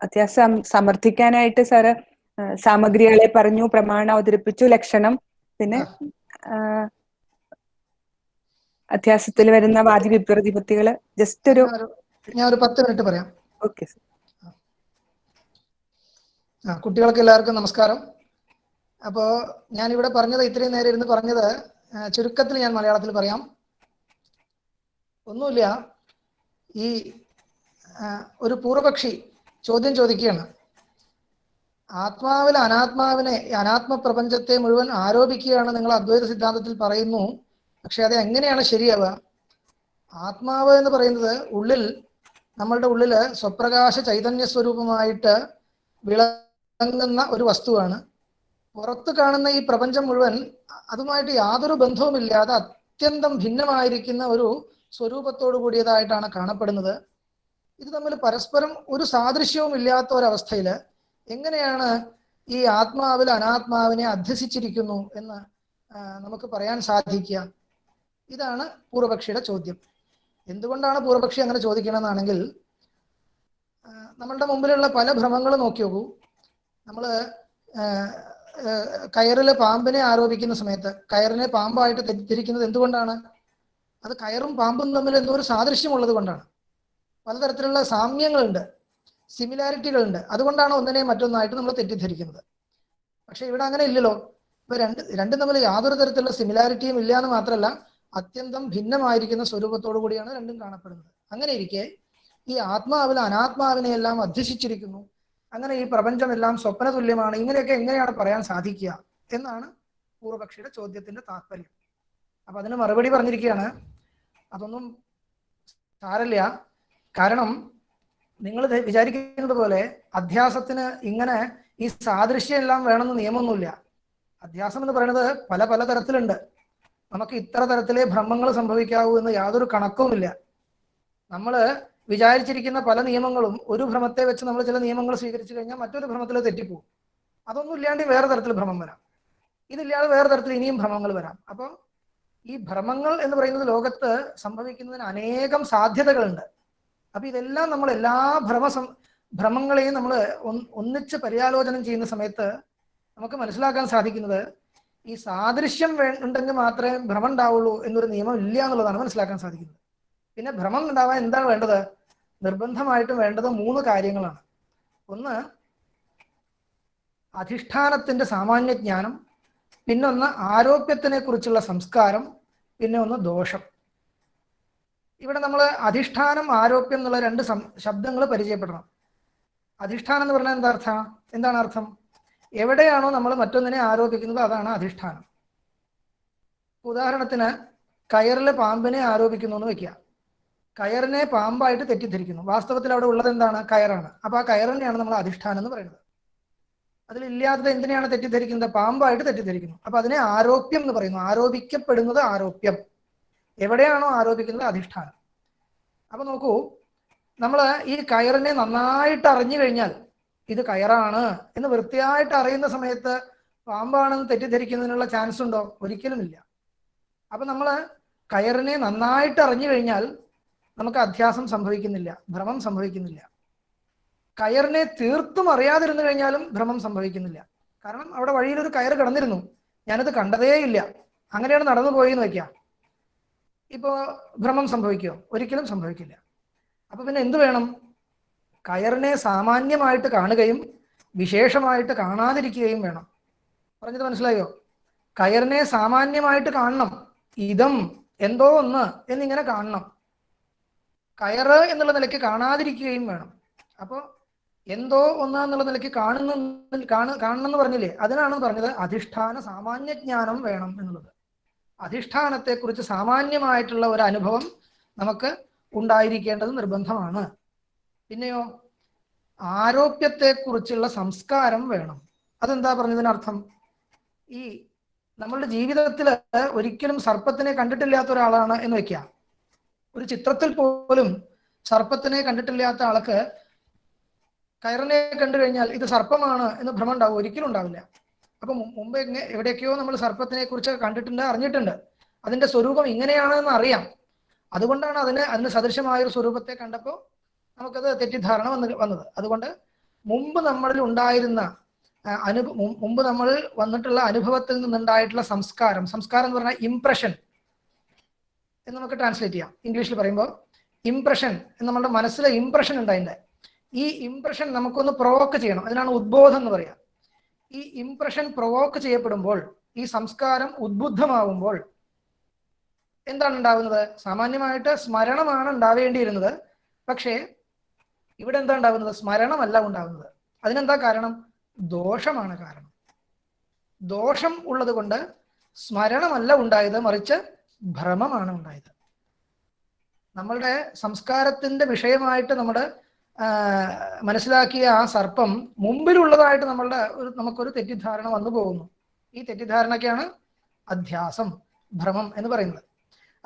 അധ്യാസം സമർത്ഥിക്കാനായിട്ട് സാറ് സാമഗ്രികളെ പറഞ്ഞു, പ്രമാണം അവതരിപ്പിച്ചു, ലക്ഷണം, പിന്നെ അധ്യാസത്തിൽ വരുന്ന വാദി വിപ്രതിപത്തികള് ജസ്റ്റ് ഒരു ഞാൻ ഒരു 10 മിനിറ്റ് പറയാം. ഓക്കെ. കുട്ടികൾക്ക് എല്ലാവർക്കും നമസ്കാരം. അപ്പോൾ ഞാനിവിടെ പറഞ്ഞത്, ഇത്രയും നേരം ഇരുന്ന് പറഞ്ഞത് ചുരുക്കത്തിൽ ഞാൻ മലയാളത്തിൽ പറയാം. ഒന്നുമില്ല, ഈ ഒരു പൂർവപക്ഷി ചോദ്യം ചോദിക്കുകയാണ്. ആത്മാവിൽ അനാത്മാവിനെ, അനാത്മ പ്രപഞ്ചത്തെ മുഴുവൻ ആരോപിക്കുകയാണ് നിങ്ങൾ അദ്വൈത സിദ്ധാന്തത്തിൽ പറയുന്നു. പക്ഷെ അത് എങ്ങനെയാണ് ശരിയാവുക? ആത്മാവ് എന്ന് പറയുന്നത് നമ്മളുടെ ഉള്ളിൽ സ്വപ്രകാശ ചൈതന്യ സ്വരൂപമായിട്ട് വിളങ്ങുന്ന ഒരു വസ്തുവാണ്. പുറത്ത് കാണുന്ന ഈ പ്രപഞ്ചം മുഴുവൻ അതുമായിട്ട് യാതൊരു ബന്ധവുമില്ലാതെ അത്യന്തം ഭിന്നമായിരിക്കുന്ന ഒരു സ്വരൂപത്തോടു കൂടിയതായിട്ടാണ് കാണപ്പെടുന്നത്. ഇത് തമ്മിൽ പരസ്പരം ഒരു സാദൃശ്യവും ഇല്ലാത്ത ഒരവസ്ഥയിൽ എങ്ങനെയാണ് ഈ ആത്മാവിൽ അനാത്മാവിനെ അധ്യസിച്ചിരിക്കുന്നു എന്ന് നമുക്ക് പറയാൻ സാധിക്കുക? ഇതാണ് പൂർവപക്ഷിയുടെ ചോദ്യം. എന്തുകൊണ്ടാണ് പൂർവപക്ഷി അങ്ങനെ ചോദിക്കണമെന്നാണെങ്കിൽ, നമ്മളുടെ മുമ്പിലുള്ള പല ഭ്രമങ്ങളും നോക്കി നോക്കൂ. നമ്മൾ കയറിൽ പാമ്പിനെ ആരോപിക്കുന്ന സമയത്ത് കയറിനെ പാമ്പായിട്ട് തെറ്റിദ്ധരിക്കുന്നത് എന്തുകൊണ്ടാണ്? അത് കയറും പാമ്പും തമ്മിൽ എന്തോ ഒരു സാദൃശ്യമുള്ളത് കൊണ്ടാണ്. പലതരത്തിലുള്ള സാമ്യങ്ങളുണ്ട്, സിമിലാരിറ്റികളുണ്ട്. അതുകൊണ്ടാണ് ഒന്നിനെ മറ്റൊന്നായിട്ട് നമ്മൾ തെറ്റിദ്ധരിക്കുന്നത്. പക്ഷെ ഇവിടെ അങ്ങനെ ഇല്ലല്ലോ. ഇപ്പൊ രണ്ടും തമ്മിൽ യാതൊരു തരത്തിലുള്ള സിമിലാരിറ്റിയും ഇല്ല എന്ന് മാത്രമല്ല, അത്യന്തം ഭിന്നമായിരിക്കുന്ന സ്വരൂപത്തോടു കൂടിയാണ് രണ്ടും കാണപ്പെടുന്നത്. അങ്ങനെ ഇരിക്കെ ഈ ആത്മാവിൽ അനാത്മാവിനെ എല്ലാം അധ്യസിച്ചിരിക്കുന്നു, അങ്ങനെ ഈ പ്രപഞ്ചമെല്ലാം സ്വപ്ന തുല്യമാണ്, ഇങ്ങനെയൊക്കെ എങ്ങനെയാണ് പറയാൻ സാധിക്കുക എന്നാണ് പൂർവപക്ഷിയുടെ ചോദ്യത്തിന്റെ താല്പര്യം. അപ്പൊ അതിന് മറുപടി പറഞ്ഞിരിക്കുകയാണ്, അതൊന്നും സാരമില്ല. കാരണം നിങ്ങൾ വിചാരിക്കുന്നത് പോലെ അധ്യാസത്തിന് ഇങ്ങനെ ഈ സാദൃശ്യം എല്ലാം വേണമെന്ന് നിയമമൊന്നുമില്ല. അധ്യാസം എന്ന് പറയുന്നത് പല പല തരത്തിലുണ്ട്. നമുക്ക് ഇത്ര തരത്തിലെ ഭ്രമങ്ങൾ സംഭവിക്കാവൂ എന്ന് യാതൊരു കണക്കുമില്ല. നമ്മൾ വിചാരിച്ചിരിക്കുന്ന പല നിയമങ്ങളും ഒരു ഭ്രമത്തെ വെച്ച് നമ്മൾ ചില നിയമങ്ങൾ സ്വീകരിച്ചു കഴിഞ്ഞാൽ മറ്റൊരു ഭ്രമത്തിൽ തെറ്റിപ്പോകും. അതൊന്നും ഇല്ലാണ്ട് വേറെ തരത്തിൽ ഭ്രമം വരാം, ഇതില്ലാതെ വേറെ തരത്തിൽ ഇനിയും ഭ്രമങ്ങൾ വരാം. അപ്പോൾ ഈ ഭ്രമങ്ങൾ എന്ന് പറയുന്നത് ലോകത്ത് സംഭവിക്കുന്നതിന് അനേകം സാധ്യതകളുണ്ട്. അപ്പൊ ഇതെല്ലാം നമ്മൾ എല്ലാ ഭ്രമങ്ങളെയും നമ്മൾ ഒന്നിച്ച് പര്യാലോചനം ചെയ്യുന്ന സമയത്ത് നമുക്ക് മനസ്സിലാക്കാൻ സാധിക്കുന്നത് ഈ സാദൃശ്യം ഉണ്ടെങ്കിൽ മാത്രമേ ഭ്രമം ഉണ്ടാവുള്ളൂ എന്നൊരു നിയമം ഇല്ല എന്നുള്ളതാണ് മനസ്സിലാക്കാൻ സാധിക്കുന്നത്. പിന്നെ ഭ്രമം ഉണ്ടാവാൻ എന്താണ് വേണ്ടത്? നിർബന്ധമായിട്ടും വേണ്ടത് 3 കാര്യങ്ങളാണ്. ഒന്ന് അധിഷ്ഠാനത്തിന്റെ സാമാന്യ ജ്ഞാനം, പിന്നൊന്ന് ആരോപ്യത്തിനെ കുറിച്ചുള്ള സംസ്കാരം, പിന്നെ ഒന്ന് ദോഷം. ഇവിടെ നമ്മൾ അധിഷ്ഠാനം ആരോപ്യം എന്നുള്ള 2 ശബ്ദങ്ങൾ പരിചയപ്പെടണം. അധിഷ്ഠാനം എന്ന് പറഞ്ഞാൽ എന്താണ് അർത്ഥം? എവിടെയാണോ നമ്മൾ മറ്റൊന്നിനെ ആരോപിക്കുന്നത് അതാണ് അധിഷ്ഠാനം. ഉദാഹരണത്തിന് കയറിൽ പാമ്പിനെ ആരോപിക്കുന്നു എന്ന് വെക്കുക. കയറിനെ പാമ്പായിട്ട് തെറ്റിദ്ധരിക്കുന്നു. വാസ്തവത്തിൽ അവിടെ ഉള്ളത് എന്താണ്? കയറാണ്. അപ്പൊ ആ കയറിനെയാണ് നമ്മൾ അധിഷ്ഠാനം എന്ന് പറയുന്നത്. അതിലില്ലാത്തത് എന്തിനെയാണ് തെറ്റിദ്ധരിക്കുന്നത്? പാമ്പായിട്ട് തെറ്റിദ്ധരിക്കുന്നു. അപ്പൊ അതിനെ ആരോപ്യം എന്ന് പറയുന്നു. ആരോപിക്കപ്പെടുന്നത് ആരോപ്യം. എവിടെയാണോ ആരോപിക്കുന്നത് അധിഷ്ഠാനം. അപ്പൊ നോക്കൂ, നമ്മൾ ഈ കയറിനെ നന്നായിട്ട് അറിഞ്ഞു കഴിഞ്ഞാൽ ഇത് കയറാണ് എന്ന് വൃത്തിയായിട്ട് അറിയുന്ന സമയത്ത് പാമ്പാണെന്ന് തെറ്റിദ്ധരിക്കുന്നതിനുള്ള ചാൻസ് ഉണ്ടോ? ഒരിക്കലും ഇല്ല. അപ്പൊ നമ്മൾ കയറിനെ നന്നായിട്ട് അറിഞ്ഞു കഴിഞ്ഞാൽ നമുക്ക് അധ്യാസം സംഭവിക്കുന്നില്ല, ഭ്രമം സംഭവിക്കുന്നില്ല. കയറിനെ തീർത്തും അറിയാതിരുന്നു കഴിഞ്ഞാലും ഭ്രമം സംഭവിക്കുന്നില്ല. കാരണം അവിടെ വഴിയിൽ ഒരു കയറ് കിടന്നിരുന്നു, ഞാനത് കണ്ടതേ ഇല്ല, അങ്ങനെയാണ് നടന്നു പോയെന്ന് വയ്ക്കാം. ഇപ്പോ ഭ്രമം സംഭവിക്കുമോ? ഒരിക്കലും സംഭവിക്കില്ല. അപ്പൊ പിന്നെ എന്ത് വേണം? കയറിനെ സാമാന്യമായിട്ട് കാണുകയും വിശേഷമായിട്ട് കാണാതിരിക്കുകയും വേണം. പറഞ്ഞത് മനസ്സിലായോ? കയറിനെ സാമാന്യമായിട്ട് കാണണം, ഇതം എന്തോ ഒന്ന് എന്നിങ്ങനെ കാണണം. കയറ് എന്നുള്ള നിലയ്ക്ക് കാണാതിരിക്കുകയും വേണം. അപ്പോൾ എന്തോ ഒന്ന് എന്നുള്ള നിലയ്ക്ക് കാണണം എന്ന് പറഞ്ഞില്ലേ? അതിനാണ് പറഞ്ഞത് അധിഷ്ഠാന സാമാന്യ ജ്ഞാനം വേണം എന്നുള്ളത്. അധിഷ്ഠാനത്തെക്കുറിച്ച് സാമാന്യമായിട്ടുള്ള ഒരു അനുഭവം നമുക്ക് ഉണ്ടായിരിക്കേണ്ടത് നിർബന്ധമാണ്. പിന്നെയോ ആരോപ്യത്തെക്കുറിച്ചുള്ള സംസ്കാരം വേണം. അതെന്താ പറഞ്ഞതിനർത്ഥം? ഈ നമ്മളുടെ ജീവിതത്തിൽ ഒരിക്കലും സർപ്പത്തിനെ കണ്ടിട്ടില്ലാത്ത ഒരാളാണ് എന്ന് വെക്കുക. ഒരു ചിത്രത്തിൽ പോലും സർപ്പത്തിനെ കണ്ടിട്ടില്ലാത്ത ആൾക്ക് കയറിനെ കണ്ടു കഴിഞ്ഞാൽ ഇത് സർപ്പമാണ് എന്ന് ഭ്രമം ഉണ്ടാവും? ഒരിക്കലും ഉണ്ടാവില്ല. അപ്പൊ മുമ്പ് എവിടെയൊക്കെയോ നമ്മൾ സർപ്പത്തിനെ കുറിച്ച് കണ്ടിട്ടുണ്ട്, അറിഞ്ഞിട്ടുണ്ട്, അതിന്റെ സ്വരൂപം ഇങ്ങനെയാണെന്ന് അറിയാം. അതുകൊണ്ടാണ് അതിന് സദൃശമായ ഒരു സ്വരൂപത്തെ കണ്ടപ്പോൾ നമുക്കത് തെറ്റിദ്ധാരണ വന്നത്. അതുകൊണ്ട് മുമ്പ് നമ്മളിൽ ഉണ്ടായിരുന്ന മുമ്പ് നമ്മൾ വന്നിട്ടുള്ള അനുഭവത്തിൽ നിന്നുണ്ടായിട്ടുള്ള സംസ്കാരം എന്ന് പറഞ്ഞാൽ ഇംപ്രഷൻ എന്ന് നമുക്ക് ട്രാൻസ്ലേറ്റ് ചെയ്യാം. ഇംഗ്ലീഷിൽ പറയുമ്പോൾ ഇംപ്രഷൻ എന്ന് നമ്മുടെ മനസ്സിലെ ഇംപ്രഷൻ ഉണ്ടായിട്ടുണ്ട്. ഈ ഇംപ്രഷൻ നമുക്കൊന്ന് പ്രൊവോക്ക് ചെയ്യണം, അതിനാണ് ഉദ്ബോധം എന്ന് പറയാം. ഈ ഇംപ്രഷൻ പ്രൊവോക്ക് ചെയ്യപ്പെടുമ്പോൾ, ഈ സംസ്കാരം ഉദ്ബുദ്ധമാവുമ്പോൾ എന്താണ് ഉണ്ടാവുന്നത്? സാമാന്യമായിട്ട് സ്മരണമാണ് ഉണ്ടാവേണ്ടിയിരുന്നത്. പക്ഷേ ഇവിടെ എന്താ ഉണ്ടാവുന്നത്? സ്മരണമല്ല ഉണ്ടാവുന്നത്. അതിനെന്താ കാരണം? ദോഷമാണ് കാരണം. ദോഷം ഉള്ളത് കൊണ്ട് സ്മരണമല്ല ഉണ്ടായത്, മറിച്ച് ഭ്രമമാണ് ഉണ്ടായത്. നമ്മളുടെ സംസ്കാരത്തിന്റെ വിഷയമായിട്ട് നമ്മുടെ മനസ്സിലാക്കിയ ആ സർപ്പം മുമ്പിലുള്ളതായിട്ട് നമുക്കൊരു തെറ്റിദ്ധാരണ വന്നു പോകുന്നു. ഈ തെറ്റിദ്ധാരണയ്ക്കാണ് അധ്യാസം, ഭ്രമം എന്ന് പറയുന്നത്.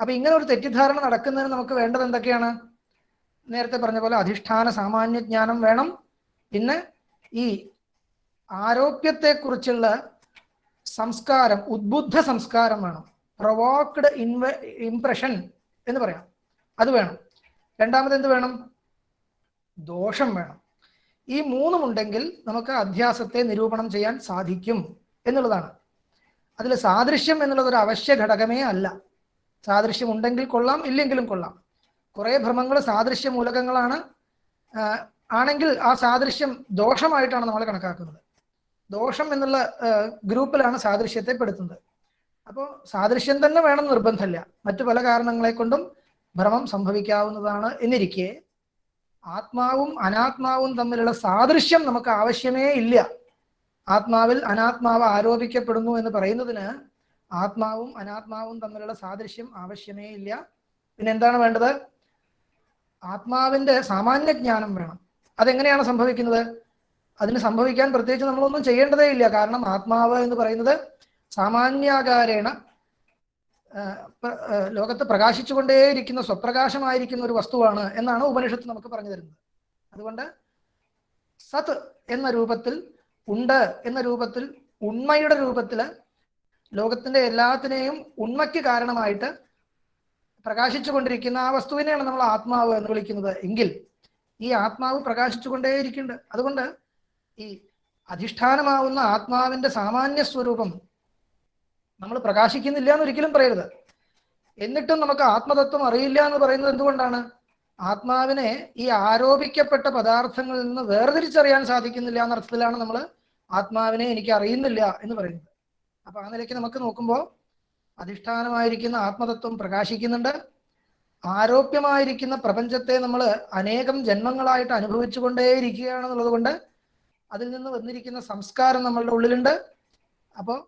അപ്പൊ ഇങ്ങനെ ഒരു തെറ്റിദ്ധാരണ നടക്കുന്നതിന് നമുക്ക് വേണ്ടത് എന്തൊക്കെയാണ്? നേരത്തെ പറഞ്ഞ പോലെ അധിഷ്ഠാന സാമാന്യ ജ്ഞാനം വേണം. പിന്നെ ഈ ആരോപ്യത്തെക്കുറിച്ചുള്ള സംസ്കാരം, ഉദ്ബുദ്ധ സംസ്കാരം വേണം. പ്രൊവോക്ഡ് ഇംപ്രഷൻ എന്ന് പറയാം, അത് വേണം. രണ്ടാമത് എന്ത് വേണം? ദോഷം വേണം. ഈ 3 ഉണ്ടെങ്കിൽ നമുക്ക് അധ്യാസത്തെ നിരൂപണം ചെയ്യാൻ സാധിക്കും എന്നുള്ളതാണ്. അതിൽ സാദൃശ്യം എന്നുള്ളത് ഒരു അവശ്യ ഘടകമേ അല്ല. സാദൃശ്യം ഉണ്ടെങ്കിൽ കൊള്ളാം, ഇല്ലെങ്കിലും കൊള്ളാം. കുറേ ഭ്രമങ്ങൾ സാദൃശ്യ മൂലകങ്ങളാണ്. ആണെങ്കിൽ ആ സാദൃശ്യം ദോഷമായിട്ടാണ് നമ്മൾ കണക്കാക്കുന്നത്. ദോഷം എന്നുള്ള ഗ്രൂപ്പിലാണ് സാദൃശ്യത്തെ പെടുത്തുന്നത്. അപ്പോൾ സാദൃശ്യം തന്നെ വേണം നിർബന്ധമില്ല. മറ്റു പല കാരണങ്ങളെ കൊണ്ടും ഭ്രമം സംഭവിക്കാവുന്നതാണ്. എന്നിരിക്കെ ആത്മാവും അനാത്മാവും തമ്മിലുള്ള സാദൃശ്യം നമുക്ക് ആവശ്യമേ ഇല്ല. ആത്മാവിൽ അനാത്മാവ് ആരോപിക്കപ്പെടുന്നു എന്ന് പറയുന്നതിന് ആത്മാവും അനാത്മാവും തമ്മിലുള്ള സാദൃശ്യം ആവശ്യമേ ഇല്ല. പിന്നെ എന്താണ് വേണ്ടത്? ആത്മാവിന്റെ സാമാന്യ ജ്ഞാനം വേണം. അതെങ്ങനെയാണ് സംഭവിക്കുന്നത്? അതിന് സംഭവിക്കാൻ പ്രത്യേകിച്ച് നമ്മളൊന്നും ചെയ്യേണ്ടതേ ഇല്ല. കാരണം ആത്മാവ് എന്ന് പറയുന്നത് സാമാന്യാകാരേണ ലോകത്ത് പ്രകാശിച്ചുകൊണ്ടേയിരിക്കുന്ന സ്വപ്രകാശമായിരിക്കുന്ന ഒരു വസ്തുവാണ് എന്നാണ് ഉപനിഷത്ത് നമുക്ക് പറഞ്ഞു തരുന്നത്. അതുകൊണ്ട് സത് എന്ന രൂപത്തിൽ, ഉണ്ട് എന്ന രൂപത്തിൽ, ഉണ്മയുടെ രൂപത്തിൽ ലോകത്തിന്റെ എല്ലാത്തിനെയും ഉണ്മയ്ക്ക് കാരണമായിട്ട് പ്രകാശിച്ചു കൊണ്ടിരിക്കുന്ന ആ വസ്തുവിനെയാണ് നമ്മൾ ആത്മാവ് എന്ന് വിളിക്കുന്നത്. എങ്കിൽ ഈ ആത്മാവ് പ്രകാശിച്ചുകൊണ്ടേയിരിക്കുന്നുണ്ട്. അതുകൊണ്ട് ഈ അധിഷ്ഠാനമാവുന്ന ആത്മാവിന്റെ സാമാന്യ സ്വരൂപം നമ്മൾ പ്രകാശിക്കുന്നില്ല എന്ന് ഒരിക്കലും പറയരുത്. എന്നിട്ടും നമുക്ക് ആത്മതത്വം അറിയില്ല എന്ന് പറയുന്നത് എന്തുകൊണ്ടാണ്? ആത്മാവിനെ ഈ ആരോപിക്കപ്പെട്ട പദാർത്ഥങ്ങളിൽ നിന്ന് വേർതിരിച്ചറിയാൻ സാധിക്കുന്നില്ല എന്ന അർത്ഥത്തിലാണ് നമ്മൾ ആത്മാവിനെ എനിക്ക് അറിയുന്നില്ല എന്ന് പറയുന്നത്. അപ്പൊ ആ നിലയ്ക്ക് നമുക്ക് നോക്കുമ്പോൾ അധിഷ്ഠാനമായിരിക്കുന്ന ആത്മതത്വം പ്രകാശിക്കുന്നുണ്ട്. ആരോപ്യമായിരിക്കുന്ന പ്രപഞ്ചത്തെ നമ്മൾ അനേകം ജന്മങ്ങളായിട്ട് അനുഭവിച്ചു കൊണ്ടേയിരിക്കുകയാണെന്നുള്ളത് കൊണ്ട് അതിൽ നിന്ന് വന്നിരിക്കുന്ന സംസ്കാരം നമ്മളുടെ ഉള്ളിലുണ്ട്. അപ്പോൾ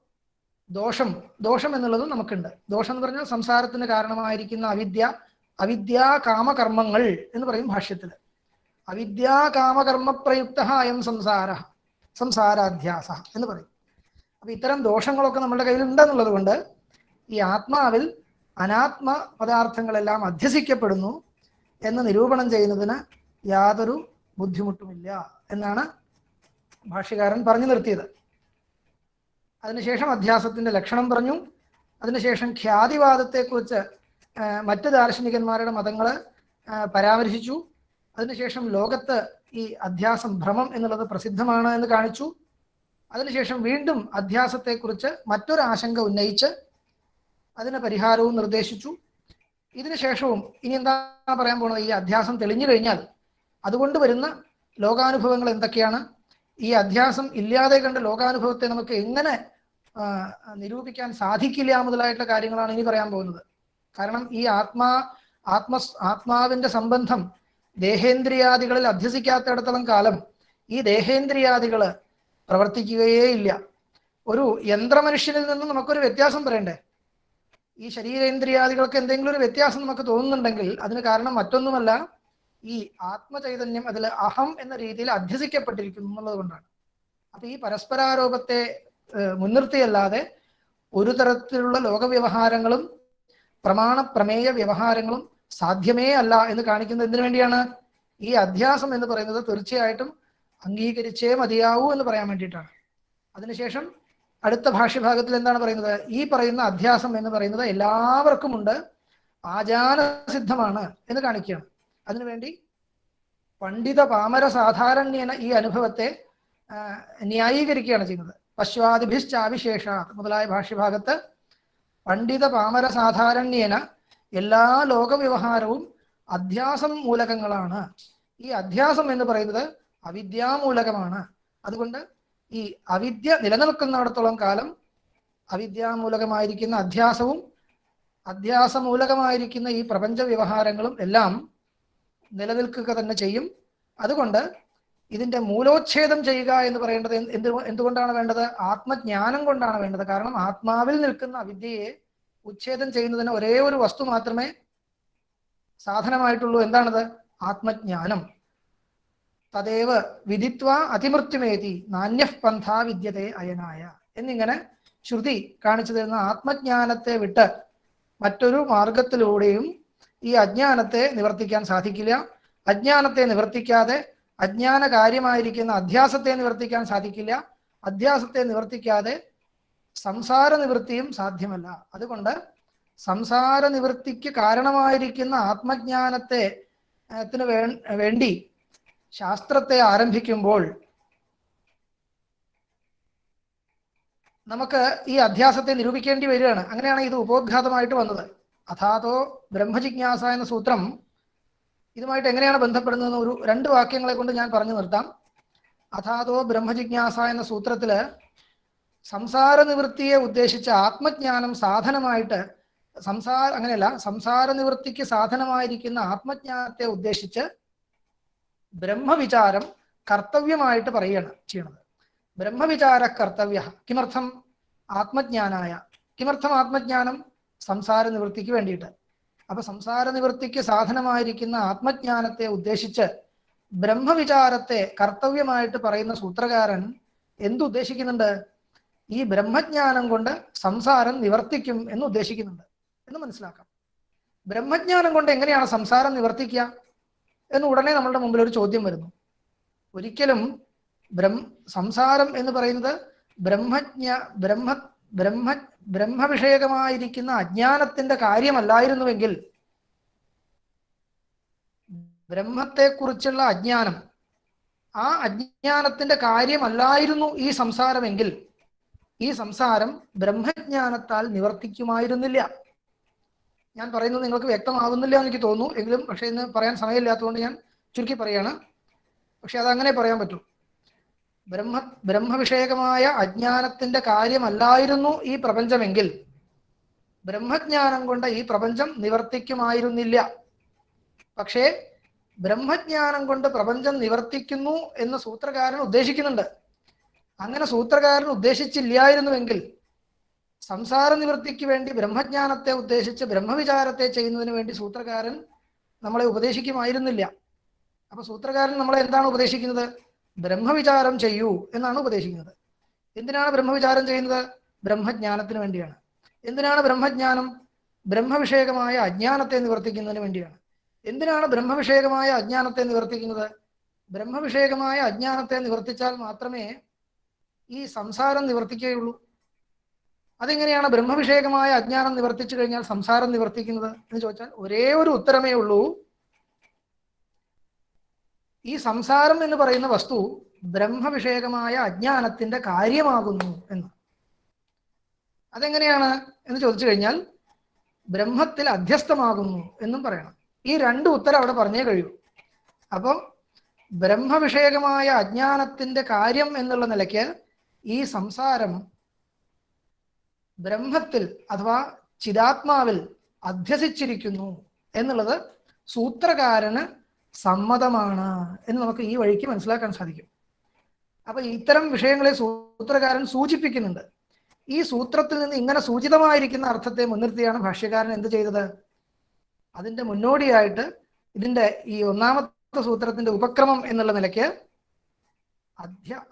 ദോഷം എന്നുള്ളതും നമുക്കുണ്ട്. ദോഷം എന്ന് പറഞ്ഞാൽ സംസാരത്തിന് കാരണമായിരിക്കുന്ന അവിദ്യാ കാമകർമ്മങ്ങൾ എന്ന് പറയും ഭാഷ്യത്തിൽ. അവിദ്യാ കാമകർമ്മ പ്രയുക്ത അയം സംസാരാധ്യാസ എന്ന് പറയും. അപ്പൊ ഇത്തരം ദോഷങ്ങളൊക്കെ നമ്മുടെ കയ്യിൽ ഉണ്ടെന്നുള്ളത് കൊണ്ട് ഈ ആത്മാവിൽ അനാത്മ പദാർത്ഥങ്ങളെല്ലാം അധ്യസിക്കപ്പെടുന്നു എന്ന് നിരൂപണം ചെയ്യുന്നതിന് യാതൊരു ബുദ്ധിമുട്ടുമില്ല എന്നാണ് ഭാഷ്യകാരൻ പറഞ്ഞു നിർത്തിയത്. അതിനുശേഷം അധ്യാസത്തിന്റെ ലക്ഷണം പറഞ്ഞു. അതിനുശേഷം ഖ്യാതിവാദത്തെക്കുറിച്ച് മറ്റ് ദാർശനികന്മാരുടെ മതങ്ങൾ പരാമർശിച്ചു. അതിനുശേഷം ലോകത്ത് ഈ അധ്യാസം ഭ്രമം എന്നുള്ളത് പ്രസിദ്ധമാണ് എന്ന് കാണിച്ചു. അതിനുശേഷം വീണ്ടും അധ്യാസത്തെക്കുറിച്ച് മറ്റൊരു ആശങ്ക ഉന്നയിച്ച് അതിന് പരിഹാരവും നിർദ്ദേശിച്ചു. ഇതിനുശേഷവും ഇനി എന്താ പറയാൻ പോകുന്നത്? ഈ അധ്യാസം തെളിഞ്ഞു കഴിഞ്ഞാൽ അതുകൊണ്ട് വരുന്ന ലോകാനുഭവങ്ങൾ എന്തൊക്കെയാണ്, ഈ അധ്യാസം ഇല്ലാതെ കണ്ട ലോകാനുഭവത്തെ നമുക്ക് എങ്ങനെ നിരൂപിക്കാൻ സാധിക്കില്ല മുതലായിട്ടുള്ള കാര്യങ്ങളാണ് ഇനി പറയാൻ പോകുന്നത്. കാരണം ഈ ആത്മാവിന്റെ സംബന്ധം ദേഹേന്ദ്രിയാദികളിൽ അഭ്യസിക്കാത്തിടത്തോളം കാലം ഈ ദേഹേന്ദ്രിയാദികള് പ്രവർത്തിക്കുകയേ ഇല്ല. ഒരു യന്ത്രമനുഷ്യനിൽ നിന്നും നമുക്കൊരു വ്യത്യാസം പറയണ്ടേ? ഈ ശരീരേന്ദ്രിയാദികൾക്ക് എന്തെങ്കിലും ഒരു വ്യത്യാസം നമുക്ക് തോന്നുന്നുണ്ടെങ്കിൽ അതിന് കാരണം മറ്റൊന്നുമല്ല, ഈ ആത്മചൈതന്യം അതിൽ അഹം എന്ന രീതിയിൽ അഭ്യസിക്കപ്പെട്ടിരിക്കുന്നു എന്നുള്ളത് കൊണ്ടാണ്. അപ്പൊ ഈ പരസ്പരാരോപത്തെ മുൻനിർത്തിയല്ലാതെ ഒരു തരത്തിലുള്ള ലോകവ്യവഹാരങ്ങളും പ്രമേയ വ്യവഹാരങ്ങളും സാധ്യമേ അല്ല എന്ന് കാണിക്കുന്നത് എന്തിനു വേണ്ടിയാണ്? ഈ അധ്യാസം എന്ന് പറയുന്നത് തീർച്ചയായിട്ടും അംഗീകരിച്ചേ മതിയാവൂ എന്ന് പറയാൻ വേണ്ടിയിട്ടാണ്. അതിനുശേഷം അടുത്ത ഭാഷ്യഭാഗത്തിൽ എന്താണ് പറയുന്നത്? ഈ പറയുന്ന അധ്യാസം എന്ന് പറയുന്നത് എല്ലാവർക്കും ഉണ്ട്, ആചാരസിദ്ധമാണ് എന്ന് കാണിക്കുകയാണ്. അതിനുവേണ്ടി പണ്ഡിത പാമര സാധാരണ്യേന ഈ അനുഭവത്തെ ന്യായീകരിക്കുകയാണ് ചെയ്യുന്നത്. പശ്വാദിഭിശ്ചാവിശേഷ മുതലായ ഭാഷ്യഭാഗത്ത് പണ്ഡിത പാമര സാധാരണ്യേന എല്ലാ ലോകവ്യവഹാരവും അധ്യാസം മൂലകങ്ങളാണ്. ഈ അധ്യാസം എന്ന് പറയുന്നത് അവിദ്യാമൂലകമാണ്. അതുകൊണ്ട് ഈ അവിദ്യ നിലനിൽക്കുന്നിടത്തോളം കാലം അവിദ്യാമൂലകമായിരിക്കുന്ന അധ്യാസവും അധ്യാസമൂലകമായിരിക്കുന്ന ഈ പ്രപഞ്ച വ്യവഹാരങ്ങളും എല്ലാം നിലനിൽക്കുക തന്നെ ചെയ്യും. അതുകൊണ്ട് ഇതിന്റെ മൂലോച്ഛേദം ചെയ്യുക എന്ന് പറയേണ്ടത് എന്തുകൊണ്ടാണ് വേണ്ടത്? ആത്മജ്ഞാനം കൊണ്ടാണ് വേണ്ടത്. കാരണം ആത്മാവിൽ നിൽക്കുന്ന അവിദ്യയെ ഉച്ഛേദം ചെയ്യുന്നതിന് ഒരേ ഒരു വസ്തു മാത്രമേ സാധനമായിട്ടുള്ളൂ. എന്താണത്? ആത്മജ്ഞാനം. തദേവ വിദിത്വ അതിമൃത്യുമേതി നാന്യഃ പന്ഥാ വിദ്യതേ അയനായ എന്നിങ്ങനെ ശ്രുതി കാണിച്ചു തരുന്ന ആത്മജ്ഞാനത്തെ വിട്ട് മറ്റൊരു മാർഗത്തിലൂടെയും ഈ അജ്ഞാനത്തെ നിവർത്തിക്കാൻ സാധിക്കില്ല. അജ്ഞാനത്തെ നിവർത്തിക്കാതെ അജ്ഞാന കാര്യമായിരിക്കുന്ന അധ്യാസത്തെ നിവർത്തിക്കാൻ സാധിക്കില്ല. അധ്യാസത്തെ നിവർത്തിക്കാതെ സംസാര നിവൃത്തിയും സാധ്യമല്ല. അതുകൊണ്ട് സംസാര നിവൃത്തിക്ക് കാരണമായിരിക്കുന്ന ആത്മജ്ഞാനത്തെ വേണ്ടി ശാസ്ത്രത്തെ ആരംഭിക്കുമ്പോൾ നമുക്ക് ഈ അധ്യാസത്തെ നിരൂപിക്കേണ്ടി വരികയാണ്. അങ്ങനെയാണ് ഇത് ഉപോദ്ഘാതമായിട്ട് വന്നത്. അഥാതോ ബ്രഹ്മജിജ്ഞാസ എന്ന സൂത്രം ഇതുമായിട്ട് എങ്ങനെയാണ് ബന്ധപ്പെടുന്നതെന്ന് ഒരു 2 വാക്യങ്ങളെ കൊണ്ട് ഞാൻ പറഞ്ഞു നിർത്താം. അഥാതോ ബ്രഹ്മജിജ്ഞാസ എന്ന സൂത്രത്തില് സംസാര നിവൃത്തിയെ ഉദ്ദേശിച്ച ആത്മജ്ഞാനം സാധനമായിട്ട് സംസാര നിവൃത്തിക്ക് സാധനമായിരിക്കുന്ന ആത്മജ്ഞാനത്തെ ഉദ്ദേശിച്ച് ബ്രഹ്മവിചാരം കർത്തവ്യമായിട്ട് പറയുകയാണ് ചെയ്യണത്. ബ്രഹ്മവിചാര കർത്തവ്യ കിമർത്ഥം? ആത്മജ്ഞാനായ. കിമർത്ഥം ആത്മജ്ഞാനം? സംസാര നിവൃത്തിക്ക് വേണ്ടിയിട്ട്. അപ്പൊ സംസാര നിവൃത്തിക്ക് സാധനമായിരിക്കുന്ന ആത്മജ്ഞാനത്തെ ഉദ്ദേശിച്ച് ബ്രഹ്മവിചാരത്തെ കർത്തവ്യമായിട്ട് പറയുന്ന സൂത്രകാരൻ എന്തുദ്ദേശിക്കുന്നുണ്ട്? ഈ ബ്രഹ്മജ്ഞാനം കൊണ്ട് സംസാരം നിവർത്തിക്കും എന്ന് ഉദ്ദേശിക്കുന്നുണ്ട്. എന്ന് മനസ്സിലാക്കാം. ബ്രഹ്മജ്ഞാനം കൊണ്ട് എങ്ങനെയാണ് സംസാരം നിവർത്തിക്കുക എന്ന് ഉടനെ നമ്മളുടെ മുമ്പിൽ ഒരു ചോദ്യം വരുന്നു. ഒരിക്കലും സംസാരം എന്ന് പറയുന്നത് ബ്രഹ്മവിഷയകമായിരിക്കുന്ന അജ്ഞാനത്തിന്റെ കാര്യമല്ലായിരുന്നുവെങ്കിൽ, ബ്രഹ്മത്തെക്കുറിച്ചുള്ള അജ്ഞാനം, ആ അജ്ഞാനത്തിന്റെ കാര്യമല്ലായിരുന്നു ഈ സംസാരമെങ്കിൽ ഈ സംസാരം ബ്രഹ്മജ്ഞാനത്താൽ നിവർത്തിക്കുമായിരുന്നില്ല. ഞാൻ പറയുന്നത് നിങ്ങൾക്ക് വ്യക്തമാകുന്നില്ല എന്ന് എനിക്ക് തോന്നുന്നു. എങ്കിലും പക്ഷേ ഇന്ന് പറയാൻ സമയമില്ലാത്തതുകൊണ്ട് ഞാൻ ചുരുക്കി പറയാണ്. പക്ഷെ അതങ്ങനെ പറയാൻ പറ്റൂ. ബ്രഹ്മവിഷയകമായ അജ്ഞാനത്തിന്റെ കാര്യമല്ലായിരുന്നു ഈ പ്രപഞ്ചമെങ്കിൽ ബ്രഹ്മജ്ഞാനം കൊണ്ട് ഈ പ്രപഞ്ചം നിവർത്തിക്കുമായിരുന്നില്ല. പക്ഷേ ബ്രഹ്മജ്ഞാനം കൊണ്ട് പ്രപഞ്ചം നിവർത്തിക്കുന്നു എന്ന് സൂത്രകാരൻ ഉദ്ദേശിക്കുന്നുണ്ട്. അങ്ങനെ സൂത്രകാരൻ ഉദ്ദേശിച്ചില്ലായിരുന്നുവെങ്കിൽ സംസാര നിവൃത്തിക്ക് വേണ്ടി ബ്രഹ്മജ്ഞാനത്തെ ഉദ്ദേശിച്ച് ബ്രഹ്മവിചാരത്തെ ചെയ്യുന്നതിന് വേണ്ടി സൂത്രകാരൻ നമ്മളെ ഉപദേശിക്കുമായിരുന്നില്ല. അപ്പൊ സൂത്രകാരൻ നമ്മളെ എന്താണ് ഉപദേശിക്കുന്നത്? ബ്രഹ്മവിചാരം ചെയ്യൂ എന്നാണ് ഉപദേശിക്കുന്നത്. എന്തിനാണ് ബ്രഹ്മവിചാരം ചെയ്യുന്നത്? ബ്രഹ്മജ്ഞാനത്തിന് വേണ്ടിയാണ്. എന്തിനാണ് ബ്രഹ്മജ്ഞാനം? ബ്രഹ്മവിഷയകമായ അജ്ഞാനത്തെ നിവർത്തിക്കുന്നതിന് വേണ്ടിയാണ്. എന്തിനാണ് ബ്രഹ്മവിഷയകമായ അജ്ഞാനത്തെ നിവർത്തിക്കുന്നത്? ബ്രഹ്മവിഷയകമായ അജ്ഞാനത്തെ നിവർത്തിച്ചാൽ മാത്രമേ ഈ സംസാരം നിവർത്തിക്കുകയുള്ളൂ. അതെങ്ങനെയാണ് ബ്രഹ്മവിഷയകമായ അജ്ഞാനം നിവർത്തിച്ചു കഴിഞ്ഞാൽ സംസാരം നിവർത്തിക്കുന്നത് എന്ന് ചോദിച്ചാൽ ഒരേ ഒരു ഉത്തരമേ ഉള്ളൂ. ഈ സംസാരം എന്ന് പറയുന്ന വസ്തു ബ്രഹ്മവിഷയകമായ അജ്ഞാനത്തിന്റെ കാര്യമാകുന്നു എന്ന്. അതെങ്ങനെയാണ് എന്ന് ചോദിച്ചു കഴിഞ്ഞാൽ ബ്രഹ്മത്തിൽ അധ്യസ്ഥമാകുന്നു എന്നും പറയണം. ഈ രണ്ട് ഉത്തരം അവിടെ പറഞ്ഞേ കഴിയൂ. അപ്പം ബ്രഹ്മവിഷയകമായ അജ്ഞാനത്തിന്റെ കാര്യം എന്നുള്ള നിലയ്ക്ക് ഈ സംസാരം ബ്രഹ്മത്തിൽ അഥവാ ചിദാത്മാവിൽ അധ്യസിച്ചിരിക്കുന്നു എന്നുള്ളത് സൂത്രകാരന് സമ്മതമാണ് എന്ന് നമുക്ക് ഈ വഴിക്ക് മനസ്സിലാക്കാൻ സാധിക്കും. അപ്പൊ ഇത്തരം വിഷയങ്ങളെ സൂത്രകാരൻ സൂചിപ്പിക്കുന്നുണ്ട്. ഈ സൂത്രത്തിൽ നിന്ന് ഇങ്ങനെ സൂചിതമായിരിക്കുന്ന അർത്ഥത്തെ മുൻനിർത്തിയാണ് ഭാഷ്യകാരൻ എന്ത് ചെയ്തത്? അതിന്റെ മുന്നോടിയായിട്ട് ഇതിന്റെ ഈ ഒന്നാമത്തെ സൂത്രത്തിന്റെ ഉപക്രമം എന്നുള്ള നിലയ്ക്ക്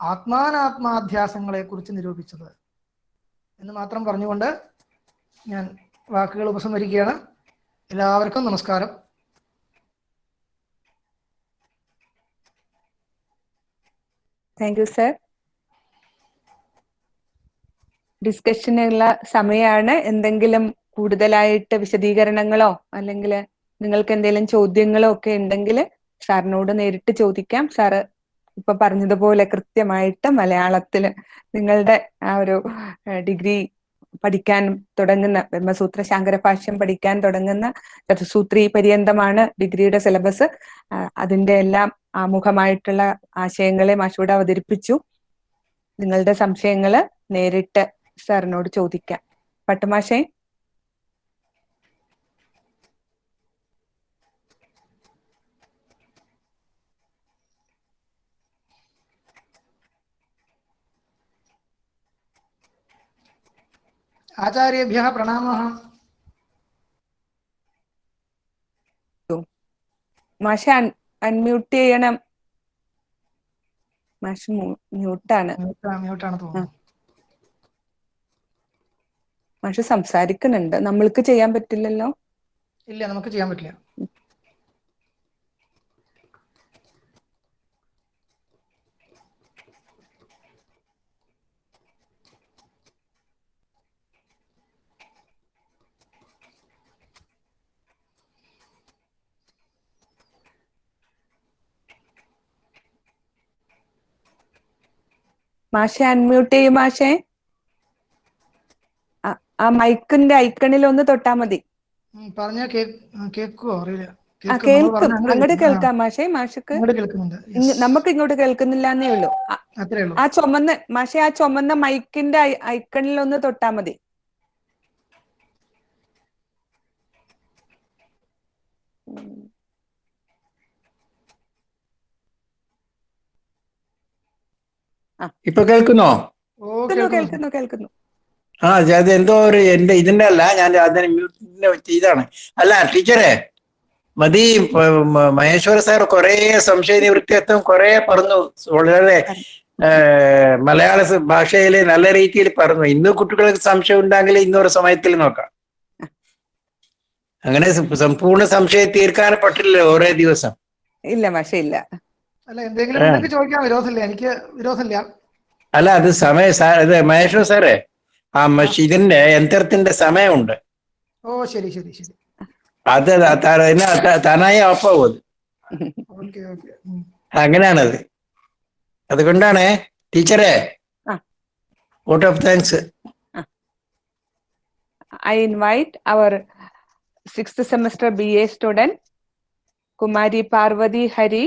ആത്മാനാത്മാധ്യാസങ്ങളെ കുറിച്ച് നിരൂപിച്ചത് എന്ന് മാത്രം പറഞ്ഞുകൊണ്ട് ഞാൻ വാക്കുകൾ ഉപസംഹരിക്കുകയാണ്. എല്ലാവർക്കും നമസ്കാരം. Thank you sir. ഡിസ്കഷനുള്ള സമയമാണ്. എന്തെങ്കിലും കൂടുതലായിട്ട് വിശദീകരണങ്ങളോ അല്ലെങ്കിൽ നിങ്ങൾക്ക് എന്തെങ്കിലും ചോദ്യങ്ങളോ ഒക്കെ ഉണ്ടെങ്കിൽ സാറിനോട് നേരിട്ട് ചോദിക്കാം. സാറ് ഇപ്പൊ പറഞ്ഞതുപോലെ കൃത്യമായിട്ട് മലയാളത്തിൽ നിങ്ങളുടെ ആ ഒരു ഡിഗ്രി പഠിക്കാൻ തുടങ്ങുന്ന ബ്രഹ്മസൂത്ര ശാങ്കരഭാഷ്യം പഠിക്കാൻ തുടങ്ങുന്ന ചതുസൂത്രി പര്യന്തമാണ് ഡിഗ്രിയുടെ സിലബസ്. അതിന്റെ എല്ലാം ആമുഖമായിട്ടുള്ള ആശയങ്ങളെ മാഷോട് അവതരിപ്പിച്ചു. നിങ്ങളുടെ സംശയങ്ങള് നേരിട്ട് സാറിനോട് ചോദിക്കാം. പട്ടുമാഷേ. ആചാര്യേഭ്യഃ പ്രണാമഃ. മാഷ അൺമ്യൂട്ട് ചെയ്യണം. മാഷ് മ്യൂട്ടാണ്. തോന്നുന്നു. മാഷ് സംസാരിക്കുന്നുണ്ട്. നമ്മൾക്ക് ചെയ്യാൻ പറ്റില്ലല്ലോ? ഇല്ല, നമുക്ക് ചെയ്യാൻ പറ്റില്ല. മാഷെ അൺമ്യൂട്ട് ചെയ്യും. മാഷെ ആ മൈക്കിന്റെ ഐക്കണിൽ ഒന്ന് തൊട്ടാ മതി. പറഞ്ഞാ കേൾക്കുവോ അറിയില്ല. കേൾക്കും. അങ്ങോട്ട് കേൾക്കാം മാഷെ. മാഷക്ക് നമുക്ക് ഇങ്ങോട്ട് കേൾക്കുന്നില്ല എന്നേ ഉള്ളൂ. ആ ചുമന്ന മാഷെ ആ ചുമന്ന മൈക്കിന്റെ ഐക്കണിൽ ഒന്ന് തൊട്ടാ മതി. ഇപ്പൊ കേൾക്കുന്നോ? കേൾക്കുന്നു. ആ അത് എന്തോ ഒരു ഇതിന്റെ അല്ല, ഞാൻ അതിന് മ്യൂട്ടിന്റെ ചെയ്താണ്. അല്ല ടീച്ചറെ, മതി. മഹേശ്വര സാർ കുറെ സംശയ നിവൃത്തിയത്വം കുറെ പറഞ്ഞു. വളരെ മലയാള ഭാഷയില് നല്ല രീതിയിൽ പറഞ്ഞു. ഇന്ന് കുട്ടികൾക്ക് സംശയം ഉണ്ടെങ്കിൽ ഇന്നൊരു സമയത്തിൽ നോക്കാം. അങ്ങനെ സമ്പൂർണ്ണ സംശയം തീർക്കാൻ പറ്റില്ല ഓരോ ദിവസം. ഇല്ല മാഷെ ഇല്ല. അല്ല എന്തെങ്കിലും ഉണ്ടെങ്കിൽ ചോദിക്കാൻ വിരോധമില്ല, എനിക്ക് വിരോധമില്ല. അല്ല അത് ഇത് മഹേശ്വർ സാറേ, ആ ഇതിന്റെ യന്ത്രത്തിന്റെ സമയമുണ്ട്. ഓ ശരി ശരി ശരി. അത് താനായി ഓഫാവും അത്. Okay okay. അങ്ങനെയാണത്. അതുകൊണ്ടാണ് ടീച്ചറെ vote of thanks. I invite our 6th semester BA student Kumari Parvati Hari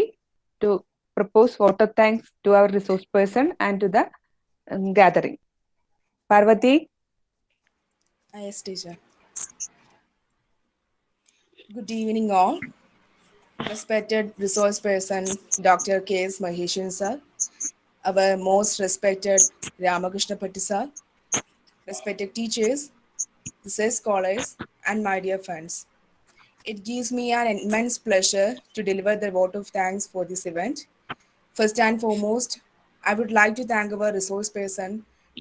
to propose vote of thanks to our resource person and to the gathering. Parvati. Yes, teacher. Good evening, all. Respected resource person, Dr. K.S. Maheshan sir, our most respected Ramakrishna Patti sir, respected teachers, research scholars, and my dear friends. It gives me an immense pleasure to deliver the vote of thanks for this event. First and foremost, I would like to thank our resource person,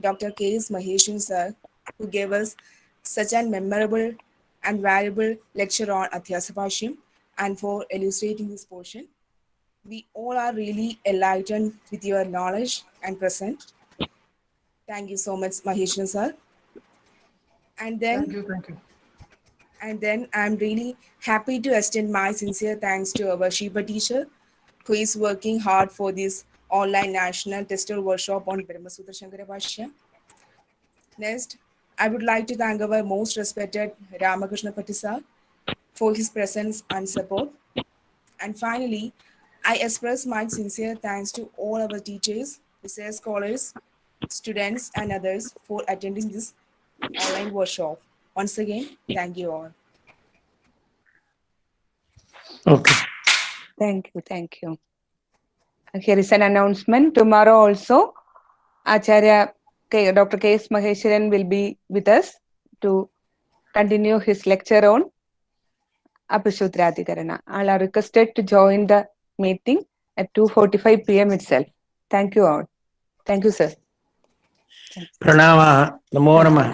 Dr. K.S. Maheshan sir, who gave us such a memorable and valuable lecture on Adhyasabhashyam and for illustrating this portion. We all are really enlightened with your knowledge and present. Thank you so much, Maheshan sir. And then I'm really happy to extend my sincere thanks to our Shiba teacher, who is working hard for this online national tester workshop on Brahmasutra Shankara Bhashya. Next, I would like to thank our most respected Ramakrishna Patti sir for his presence and support. And finally, I express my sincere thanks to all our teachers, research scholars, students, and others for attending this online workshop. Once again, thank you all. Okay. Thank you. Here is an announcement. Tomorrow also, Acharya Dr. K.S. Maheshwaran will be with us to continue his lecture on Apashutraadhikarana. All are requested to join the meeting at 2:45 p.m. itself. Thank you all. Thank you, sir. Pranama. Namo Namah.